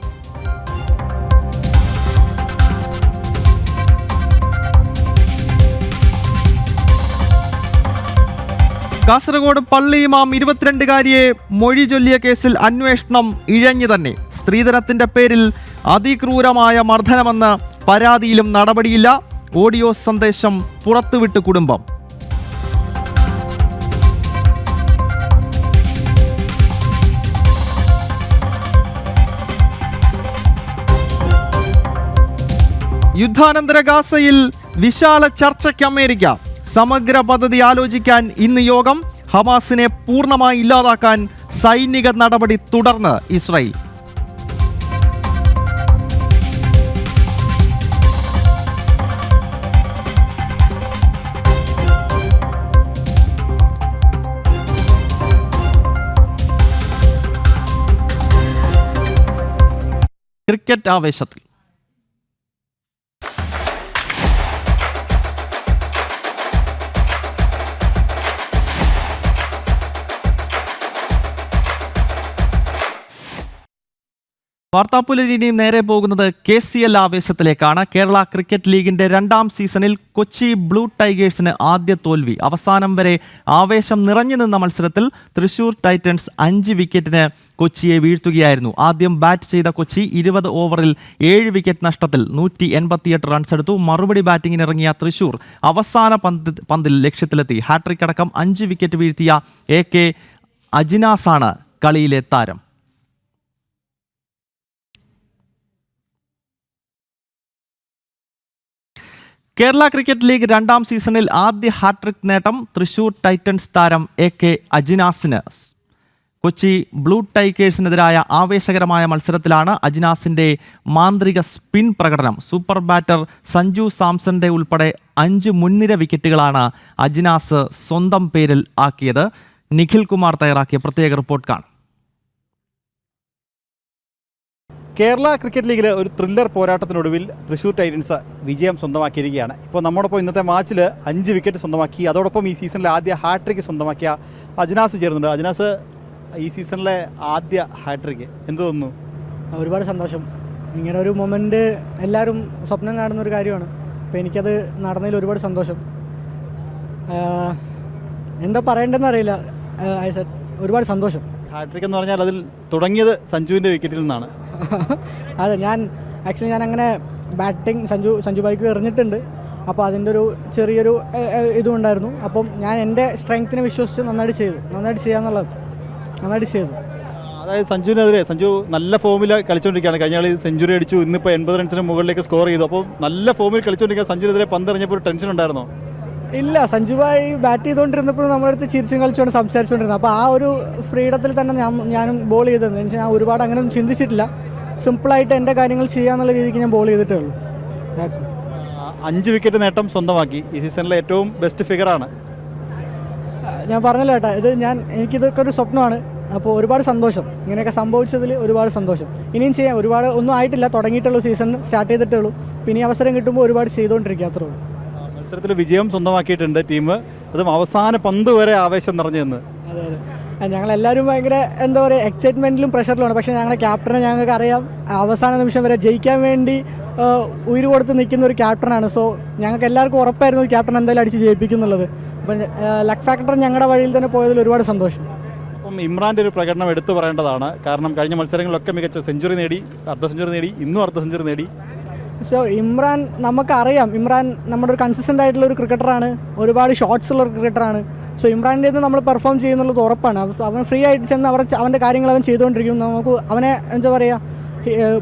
കാസർഗോഡ് പള്ളി ഇമാം 22-കാരിയെ മൊഴി ചൊല്ലിയ കേസിൽ അന്വേഷണം ഇഴഞ്ഞു തന്നെ. സ്ത്രീധനത്തിന്റെ പേരിൽ അതിക്രൂരമായ മർദ്ദനമെന്ന് പരാതിയിലും നടപടിയില്ല. ഓഡിയോ സന്ദേശം പുറത്തുവിട്ട് കുടുംബം. യുദ്ധാനന്തര ഗാസയിൽ വിശാല ചർച്ചയ്ക്ക് അമേരിക്ക. സമഗ്ര പദ്ധതി ആലോചിക്കാൻ ഇന്ന് യോഗം. ഹമാസിനെ പൂർണ്ണമായി ഇല്ലാതാക്കാൻ സൈനിക നടപടി തുടർന്ന് ഇസ്രായേൽ. ക്രിക്കറ്റ് ആവേശത്തിൽ. വാർത്താപ്പുലരി നേരെ പോകുന്നത് KCL ആവേശത്തിലേക്കാണ്. കേരള ക്രിക്കറ്റ് ലീഗിന്റെ 2ാം സീസണിൽ കൊച്ചി ബ്ലൂ ടൈഗേഴ്സിന് ആദ്യ തോൽവി. അവസാനം വരെ ആവേശം നിറഞ്ഞു നിന്ന മത്സരത്തിൽ തൃശൂർ ടൈറ്റൻസ് 5 വിക്കറ്റിന് കൊച്ചിയെ വീഴ്ത്തുകയായിരുന്നു. ആദ്യം ബാറ്റ് ചെയ്ത കൊച്ചി 20 ഓവറിൽ 7 വിക്കറ്റ് നഷ്ടത്തിൽ 188 റൺസ് എടുത്തു. മറുപടി ബാറ്റിംഗിനിറങ്ങിയ തൃശൂർ അവസാന പന്തിൽ ലക്ഷ്യത്തിലെത്തി. ഹാട്രിക് അടക്കം 5 വിക്കറ്റ് വീഴ്ത്തിയ AK അജിനാസാണ് കളിയിലെ താരം. കേരള ക്രിക്കറ്റ് ലീഗ് 2ാം സീസണിൽ ആദ്യ ഹാട്രിക് നേട്ടം തൃശൂർ ടൈറ്റൻസ് താരം AK അജിനാസിന്. കൊച്ചി ബ്ലൂ ടൈഗേഴ്സിനെതിരായ ആവേശകരമായ മത്സരത്തിലാണ് അജിനാസിന്റെ മാന്ത്രിക സ്പിൻ പ്രകടനം. സൂപ്പർ ബാറ്റർ സഞ്ജു സാംസന്റെ ഉൾപ്പെടെ 5 മുൻനിര വിക്കറ്റുകളാണ് അജിനാസ് സ്വന്തം പേരിൽ ആക്കിയത്. നിഖിൽ കുമാർ തയ്യാറാക്കിയ പ്രത്യേക റിപ്പോർട്ട് കാണാം. കേരള ക്രിക്കറ്റ് ലീഗിൽ ഒരു ത്രില്ലർ പോരാട്ടത്തിനൊടുവിൽ തൃശൂർ ടൈറ്റൻസ് വിജയം സ്വന്തമാക്കിയിരിക്കുകയാണ്. ഇപ്പോൾ നമ്മോടൊപ്പം ഇന്നത്തെ മാച്ചിൽ 5 വിക്കറ്റ് സ്വന്തമാക്കി. അതോടൊപ്പം ഈ സീസണിലെ ആദ്യ ഹാട്രിക് സ്വന്തമാക്കിയ അജിനാസ് ചേരുന്നുണ്ട്. അജിനാസ്, ഈ സീസണിലെ ആദ്യ ഹാട്രിക് എന്ത് തോന്നുന്നു? ഒരുപാട് സന്തോഷം. ഇങ്ങനെ ഒരു മൊമെൻ്റ് എല്ലാവരും സ്വപ്നം കാണുന്ന ഒരു കാര്യമാണ്. അപ്പോൾ എനിക്കത് നടന്നതിൽ ഒരുപാട് സന്തോഷം. എന്താ പറയേണ്ടതെന്ന് അറിയില്ല. ഒരുപാട് സന്തോഷം. ഹാട്രിക് എന്ന് പറഞ്ഞാൽ അതിൽ തുടങ്ങിയത് സഞ്ജുവിൻ്റെ വിക്കറ്റിൽ നിന്നാണ്. അതെ, ഞാൻ അങ്ങനെ ബാറ്റിംഗ് സഞ്ജു ബൈക്ക് എറിഞ്ഞിട്ടുണ്ട്. അപ്പോൾ അതിൻ്റെ ഒരു ചെറിയൊരു ഇതും ഉണ്ടായിരുന്നു. അപ്പം ഞാൻ എൻ്റെ സ്ട്രെങ്ത്തിനെ വിശ്വസിച്ച് നന്നായിട്ട് ചെയ്തു. അതായത് സഞ്ജുവിനെതിരെ സഞ്ജു നല്ല ഫോമിൽ കളിച്ചുകൊണ്ടിരിക്കുകയാണ്. കഴിഞ്ഞ കളി സെഞ്ചുറി അടിച്ചു. ഇന്നിപ്പോൾ 80 റൺസിന് മുകളിലേക്ക് സ്കോർ ചെയ്തു. അപ്പോൾ നല്ല ഫോമിൽ കളിച്ചുകൊണ്ടിരിക്കുക സഞ്ജുവിനെതിരെ പന്തെറിഞ്ഞപ്പോൾ ഒരു ടെൻഷൻ ഉണ്ടായിരുന്നോ? ഇല്ല, സഞ്ജുഭായി ബാറ്റ് ചെയ്തുകൊണ്ടിരുന്നപ്പോൾ നമ്മുടെ അടുത്ത് ചിരിച്ചും കളിച്ചുകൊണ്ട് സംസാരിച്ചുകൊണ്ടിരുന്നത്. അപ്പോൾ ആ ഒരു ഫ്രീഡത്തിൽ തന്നെ ഞാനും ബോൾ ചെയ്തത്. ഞാൻ ഒരുപാട് അങ്ങനെയൊന്നും ചിന്തിച്ചിട്ടില്ല. സിമ്പിളായിട്ട് എൻ്റെ കാര്യങ്ങൾ ചെയ്യാന്നുള്ള രീതിക്ക് ഞാൻ ബോൾ ചെയ്തിട്ടേ ഉള്ളൂ. 5 വിക്കറ്റ് നേട്ടം സ്വന്തമാക്കി. ഈ സീസണിലെ ഏറ്റവും ബെസ്റ്റ് ഫിഗറാണ്. ഞാൻ പറഞ്ഞല്ലോ ചേട്ടാ, എനിക്കിതൊക്കെ ഒരു സ്വപ്നമാണ്. അപ്പോൾ ഒരുപാട് സന്തോഷം. ഇങ്ങനെയൊക്കെ സംഭവിച്ചതിൽ ഒരുപാട് സന്തോഷം. ഇനിയും ചെയ്യാം. ഒരുപാട് ഒന്നും ആയിട്ടില്ല, തുടങ്ങിയിട്ടുള്ളൂ. സീസൺ സ്റ്റാർട്ട് ചെയ്തിട്ടേ ഉള്ളൂ. പിന്നെ ഈ അവസരം കിട്ടുമ്പോൾ ഒരുപാട് ചെയ്തുകൊണ്ടിരിക്കുക, അത്രേ ഉള്ളൂ. മത്സരത്തിൽ വിജയം സ്വന്തമാക്കിയിട്ടുണ്ട് ടീം. അതും അവസാന പന്ത് വരെ ആവേശം നിറഞ്ഞെന്ന്. അതെ, ഞങ്ങളെല്ലാവരും ഭയങ്കര എന്താ പറയുക എക്സൈറ്റ്മെൻറ്റിലും പ്രഷറിലുമാണ്. പക്ഷേ ഞങ്ങളുടെ ക്യാപ്റ്റനെ ഞങ്ങൾക്ക് അറിയാം, അവസാന നിമിഷം വരെ ജയിക്കാൻ വേണ്ടി ഉയിര് കൊടുത്ത് നിൽക്കുന്ന ഒരു ക്യാപ്റ്റനാണ്. സോ ഞങ്ങൾക്ക് എല്ലാവർക്കും ഉറപ്പായിരുന്നു ക്യാപ്റ്റൻ എന്തായാലും അടിച്ച് ജയിപ്പിക്കും എന്നുള്ളത്. അപ്പം ലക്ക് ഫാക്ടർ ഞങ്ങളുടെ വഴിയിൽ തന്നെ പോയതിൽ ഒരുപാട് സന്തോഷം. അപ്പം ഇമ്രാൻ്റെ ഒരു പ്രകടനം എടുത്തു പറയേണ്ടതാണ്. കാരണം കഴിഞ്ഞ മത്സരങ്ങളിലൊക്കെ മികച്ച സെഞ്ചുറി നേടി, അർദ്ധ സെഞ്ചുറി നേടി, ഇന്നും അർദ്ധ സെഞ്ചുറി നേടി. സോ ഇമ്രാൻ നമുക്കറിയാം, ഇമ്രാൻ നമ്മുടെ ഒരു കൺസിസ്റ്റൻ്റ് ആയിട്ടുള്ള ഒരു ക്രിക്കറ്ററാണ്, ഒരുപാട് ഷോട്ട്സ് ഉള്ള ഒരു ക്രിക്കറ്ററാണ്. സോ ഇമ്രാൻ്റെ നിന്ന് നമ്മൾ പെർഫോം ചെയ്യുന്നുള്ളത് ഉറപ്പാണ്. അവൻ ഫ്രീ ആയിട്ട് ചെന്ന് അവൻ്റെ കാര്യങ്ങൾ അവൻ ചെയ്തുകൊണ്ടിരിക്കും. നമുക്ക് അവനെ എന്താ പറയുക,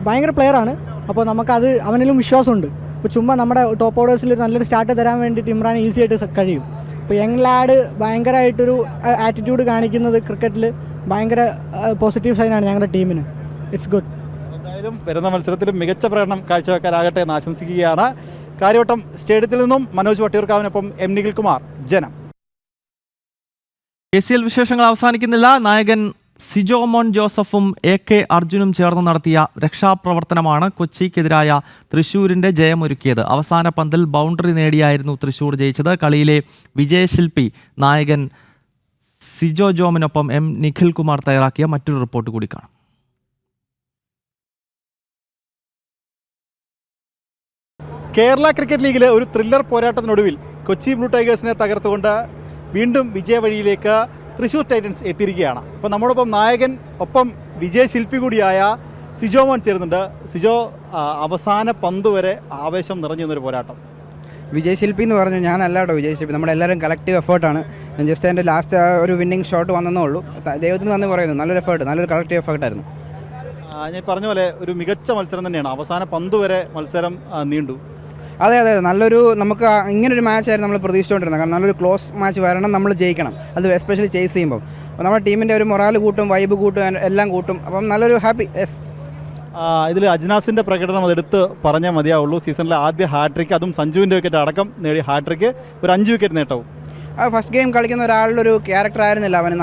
ഭയങ്കര പ്ലെയറാണ്. അപ്പോൾ നമുക്കത് അവനിലും വിശ്വാസമുണ്ട്. അപ്പോൾ ചുമ്മാ നമ്മുടെ ടോപ്പ് ഓർഡേഴ്സിൽ നല്ലൊരു സ്റ്റാർട്ട് തരാൻ വേണ്ടിയിട്ട് ഇമ്രാൻ ഈസി ആയിട്ട് കഴിയും. ഇപ്പോൾ യങ് ലാഡ് ഭയങ്കരമായിട്ടൊരു ആറ്റിറ്റ്യൂഡ് കാണിക്കുന്നത് ക്രിക്കറ്റിൽ ഭയങ്കര പോസിറ്റീവ് സൈനാണ് ഞങ്ങളുടെ ടീമിന്. It's good. എന്തായാലും വരുന്ന മത്സരത്തിലും മികച്ച പ്രകടനം കാഴ്ചവെക്കാനാകട്ടെ എന്ന് ആശംസിക്കുകയാണ്. കാര്യവട്ടം സ്റ്റേഡിയത്തിൽ നിന്നും മനോജ് വട്ടിയൂർക്കാവിനൊപ്പം എം നിഖിൽകുമാർ, ജനം. KCL വിശേഷങ്ങൾ അവസാനിക്കുന്നില്ല. നായകൻ സിജോ മോൻ ജോസഫും AK അർജുനും ചേർന്ന് നടത്തിയ രക്ഷാപ്രവർത്തനമാണ് കൊച്ചിക്കെതിരായ തൃശ്ശൂരിൻ്റെ ജയമൊരുക്കിയത്. അവസാന പന്തിൽ ബൗണ്ടറി നേടിയായിരുന്നു തൃശ്ശൂർ ജയിച്ചത്. കളിയിലെ വിജയശില്പി നായകൻ സിജോ ജോമിനൊപ്പം M നിഖിൽകുമാർ തയ്യാറാക്കിയ മറ്റൊരു റിപ്പോർട്ട് കൂടി കാണാം. കേരള ക്രിക്കറ്റ് ലീഗിലെ ഒരു ത്രില്ലർ പോരാട്ടത്തിനൊടുവിൽ കൊച്ചി ബ്ലൂ ടൈഗേഴ്സിനെ തകർത്തുകൊണ്ട് വീണ്ടും വിജയവഴിയിലേക്ക് തൃശ്ശൂർ ടൈറ്റൻസ് എത്തിയിരിക്കുകയാണ്. അപ്പോൾ നമ്മോടൊപ്പം നായകൻ ഒപ്പം വിജയശില്പി കൂടിയായ സിജോ മോൻ ചേരുന്നുണ്ട്. സിജോ, അവസാന പന്ത് വരെ ആവേശം നിറഞ്ഞു നിന്നൊരു പോരാട്ടം. വിജയശില്പി എന്ന് പറഞ്ഞു ഞാനല്ല കേട്ടോ വിജയശില്പി, നമ്മളെല്ലാവരും കളക്റ്റീവ് എഫേർട്ടാണ്. ഞാൻ ജസ്റ്റ് എൻ്റെ ലാസ്റ്റ് ഒരു വിന്നിങ് ഷോട്ട് വന്നേ ഉള്ളൂ. ദൈവത്തിന് നന്ദി പറയുന്നു. നല്ലൊരു എഫേർട്ട്, നല്ലൊരു കളക്റ്റീവ് എഫേർട്ടായിരുന്നു. ഞാൻ പറഞ്ഞ പോലെ ഒരു മികച്ച മത്സരം തന്നെയാണ്. അവസാന പന്ത് വരെ മത്സരം നീണ്ടു. അതെ അതെ, നല്ലൊരു നമുക്ക് ഇങ്ങനൊരു മാച്ചായിരുന്നു നമ്മൾ പ്രതീക്ഷിച്ചുകൊണ്ടിരുന്നത്. കാരണം നല്ലൊരു ക്ലോസ് മാച്ച് വരണം, നമ്മൾ ജയിക്കണം. അത് എസ്പെഷ്യലി ചേസ് ചെയ്യുമ്പോൾ നമ്മുടെ ടീമിൻ്റെ ഒരു മൊറാൽ കൂട്ടും, വൈബ് കൂട്ടും, എല്ലാം കൂട്ടും. അപ്പം നല്ലൊരു ഹാപ്പി. യെസ്. ഇതിൽ അജ്നാസിൻ്റെ പ്രകടനം അതെടുത്ത് പറഞ്ഞാൽ മതിയാവുള്ളൂ. സീസണിലെ ആദ്യ ഹാട്രിക്ക്, അതും സഞ്ജുവിൻ്റെ വിക്കറ്റ് അടക്കം നേടിയ ഹാട്രിക്ക്, ഒരു 5 വിക്കറ്റ് നേട്ടവും. ഫസ്റ്റ് ഗെയിം കളിക്കുന്ന ഒരാളുടെ ഒരു ക്യാരക്ടർ ആയിരുന്നില്ല അവന്.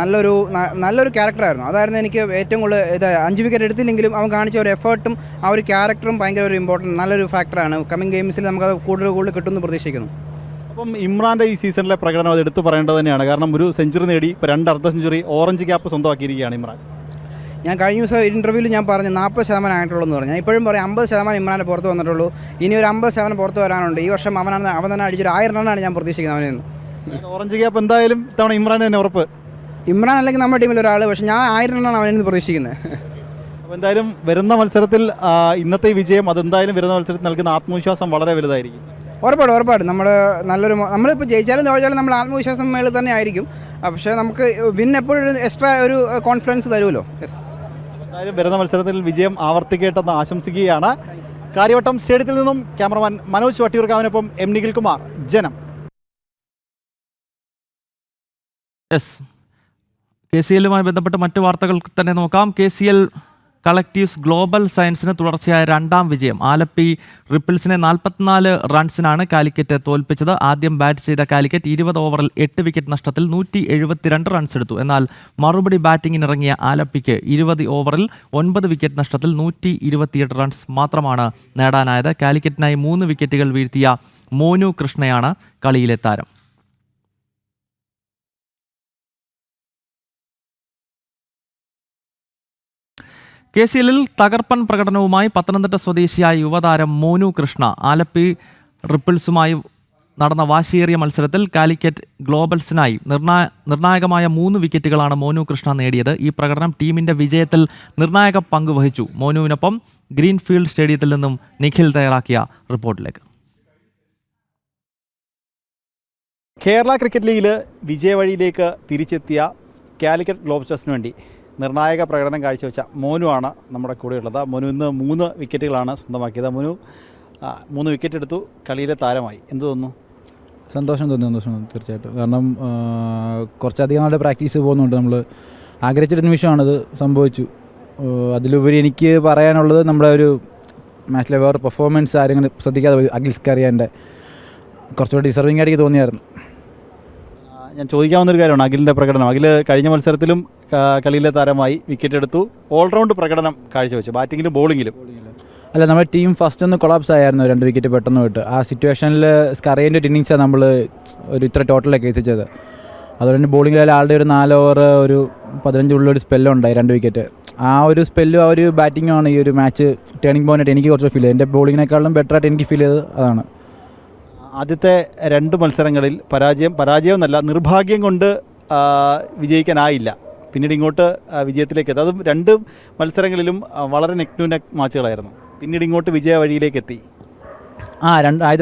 നല്ലൊരു ക്യാരക്ടറായിരുന്നു. അതായിരുന്നു എനിക്ക് ഏറ്റവും കൂടുതൽ 5 വിക്കറ്റ് എടുത്തില്ലെങ്കിലും അവൻ കാണിച്ച ഒരു എഫേർട്ടും ആ ഒരു ക്യാരക്ടറും ഭയങ്കര ഒരു ഇമ്പോർട്ടൻറ്റ് നല്ലൊരു ഫാക്ടറാണ്. കമ്മിങ് ഗെയിംസിൽ നമുക്കത് കൂടുതൽ കിട്ടുമെന്ന് പ്രതീക്ഷിക്കുന്നു. അപ്പം ഇമ്രാൻ്റെ ഈ സീസണിലെ പ്രകടനം അത് എടുത്ത് പറയേണ്ടത് തന്നെയാണ്. കാരണം ഒരു സെഞ്ചുറി നേടി, ഇപ്പോൾ 2 അർദ്ധ സെഞ്ചുറി, ഓറഞ്ച് ക്യാപ്പ് സ്വന്തമാക്കിയിരിക്കുകയാണ് ഇമ്രാൻ. ഞാൻ കഴിഞ്ഞ ദിവസം ഇൻ്റർവ്യൂവിൽ ഞാൻ പറഞ്ഞു 40% ആയിട്ടുള്ളൂ എന്ന് പറഞ്ഞു. ഞാൻ ഇപ്പോഴും പറയും 50% ഇമ്രാൻ്റെ പുറത്ത് വന്നിട്ടുള്ളൂ. ഇനി ഒരു 50% പുറത്ത് വരാനുണ്ട്. ഈ വർഷം അവൻ തന്നെ അടിച്ചൊരു 1000 റണ്ണാണ് ഞാൻ പ്രതീക്ഷിക്കുന്നത് അവനിൽ നിന്ന്. ഓറഞ്ച് ക്യാപ്പ് എന്തായാലും ഇത്തവണ ഇമ്രാൻ തന്നെ ഉറപ്പ്. ഇമ്രാൻ അല്ലെങ്കിൽ നമ്മുടെ ടീമിൽ ഒരാൾ, പക്ഷേ ഞാൻ 1000 റണ്ണാണ് അവനിൽ നിന്ന് പ്രതീക്ഷിക്കുന്നത്. അപ്പോൾ എന്തായാലും വരുന്ന മത്സരത്തിൽ ഇന്നത്തെ വിജയം അതെന്തായാലും വരുന്ന മത്സരത്തിൽ നൽകുന്ന ആത്മവിശ്വാസം വളരെ വലുതായിരിക്കും. ഉറപ്പാട് നമ്മളിപ്പോൾ ജയിച്ചാലും തോറ്റാലും നമ്മൾ ആത്മവിശ്വാസം മേളിൽ തന്നെ ആയിരിക്കും. പക്ഷേ നമുക്ക് വിൻ എപ്പോഴും എക്സ്ട്രാ ഒരു കോൺഫിഡൻസ് തരുമല്ലോ. എന്തായാലും വരുന്ന മത്സരത്തിൽ വിജയം ആവർത്തിക്കട്ടെന്ന് ആശംസിക്കുകയാണ്. കാര്യവട്ടം സ്റ്റേഡിയത്തിൽ നിന്നും ക്യാമറമാൻ മനോജ് വട്ടിയൂർക്കാവിനൊപ്പം M നിഖിൽകുമാർ, ജനം. KCLുമായി ബന്ധപ്പെട്ട് മറ്റു വാർത്തകൾ തന്നെ നോക്കാം. KCL കളക്റ്റീവ്സ് ഗ്ലോബൽ സയൻസിന് തുടർച്ചയായ 2ാം വിജയം. ആലപ്പി റിപ്പിൾസിനെ 44 റൺസിനാണ് കാലിക്കറ്റ് തോൽപ്പിച്ചത്. ആദ്യം ബാറ്റ് ചെയ്ത കാലിക്കറ്റ് 20 ഓവറിൽ 8 വിക്കറ്റ് നഷ്ടത്തിൽ 172 റൺസ് എടുത്തു. എന്നാൽ മറുപടി ബാറ്റിങ്ങിനിറങ്ങിയ ആലപ്പിക്ക് 20 ഓവറിൽ 9 വിക്കറ്റ് നഷ്ടത്തിൽ 128 റൺസ് മാത്രമാണ് നേടാനായത്. കാലിക്കറ്റിനായി 3 വിക്കറ്റുകൾ വീഴ്ത്തിയ മോനു കൃഷ്ണയാണ് കളിയിലെ താരം. KCLിൽ തകർപ്പൻ പ്രകടനവുമായി പത്തനംതിട്ട സ്വദേശിയായ യുവതാരം മോനു കൃഷ്ണ. ആലപ്പി റിപ്പിൾസുമായി നടന്ന വാശിയേറിയ മത്സരത്തിൽ കാലിക്കറ്റ് ഗ്ലോബൽസിനായി നിർണായകമായ 3 വിക്കറ്റുകളാണ് മോനു കൃഷ്ണ നേടിയത്. ഈ പ്രകടനം ടീമിൻ്റെ വിജയത്തിൽ നിർണായക പങ്ക് വഹിച്ചു. മോനുവിനൊപ്പം ഗ്രീൻഫീൽഡ് സ്റ്റേഡിയത്തിൽ നിന്നും നിഖിൽ തയ്യാറാക്കിയ റിപ്പോർട്ടിലേക്ക്. കേരള ക്രിക്കറ്റ് ലീഗിൽ വിജയവഴിയിലേക്ക് തിരിച്ചെത്തിയ കാലിക്കറ്റ് ഗ്ലോബസ്റ്റേഴ്സിന് വേണ്ടി നിർണായക പ്രകടനം കാഴ്ചവെച്ച മോനുവാണ് നമ്മുടെ കൂടെയുള്ളത്. മോനു ഇന്ന് 3 വിക്കറ്റുകളാണ് സ്വന്തമാക്കിയത്. മോനു 3 വിക്കറ്റ് എടുത്തു, കളിയിലെ താരമായി. എന്ത് തോന്നുന്നു? സന്തോഷം തീർച്ചയായിട്ടും. കാരണം കുറച്ചധികം നാളുടെ പ്രാക്ടീസ് പോകുന്നുണ്ട്. നമ്മൾ ആഗ്രഹിച്ചൊരു നിമിഷമാണത് സംഭവിച്ചു. അതിലുപരി എനിക്ക് പറയാനുള്ളത് നമ്മുടെ ഒരു മാച്ചിലെ വേറെ പെർഫോമൻസ് ആരെങ്കിലും ശ്രദ്ധിക്കാതെ അഖിൽ സ്കറിയാൻ്റെ കുറച്ചുകൂടി ഡിസർവിംഗ് ആയിട്ട് തോന്നിയായിരുന്നു. ഞാൻ ചോദിക്കാവുന്നൊരു കാര്യമാണ് അഖിലിൻ്റെ പ്രകടനം. അഖിൽ കഴിഞ്ഞ മത്സരത്തിലും കളിയിലെ താരമായി, വിക്കറ്റ് എടുത്തു, ഓൾറൗണ്ട് പ്രകടനം കാഴ്ചവെച്ചു, ബാറ്റിങ്ങിലും ബോളിങ്ങിലും. അല്ല, നമ്മുടെ ടീം ഫസ്റ്റ് ഒന്ന് കൊളാപ്സ് ആയിരുന്നു 2 വിക്കറ്റ് പെട്ടെന്ന് പോയിട്ട്. ആ സിറ്റുവേഷനിൽ സ്കറിയൻ്റെ ഇന്നിങ്സാണ് നമ്മൾ ഒരു ഇത്ര ടോട്ടലൊക്കെ എത്തിച്ചത്. അതുകൊണ്ട് ബോളിങ്ങിൽ ആളുടെ ഒരു 4 ഓവർ ഒരു 15 ഉള്ളൊരു സ്പെല്ലുണ്ടായി 2 വിക്കറ്റ്. ആ ഒരു സ്പെല്ലും ആ ഒരു ബാറ്റിങ്ങുമാണ് ഈ ഒരു മാച്ച് ടേണിംഗ് പോയിൻ്റായിട്ട് എനിക്ക് കുറച്ച് ഫീൽ ചെയ്തത്. എൻ്റെ ബോളിങ്ങിനേക്കാളും ബെറ്ററായിട്ട് എനിക്ക് ഫീൽ ചെയ്തത് അതാണ്. ആദ്യത്തെ 2 മത്സരങ്ങളിൽ പരാജയം എന്നല്ല നിർഭാഗ്യം കൊണ്ട് വിജയിക്കാനായില്ല. പിന്നീട് ഇങ്ങോട്ട് വിജയത്തിലേക്ക് എത്തി. അതും 2 മത്സരങ്ങളിലും വളരെ നെക്ക് ടു നെക്ക് മാച്ചുകളായിരുന്നു. പിന്നീട് ഇങ്ങോട്ട് വിജയ വഴിയിലേക്ക് എത്തി.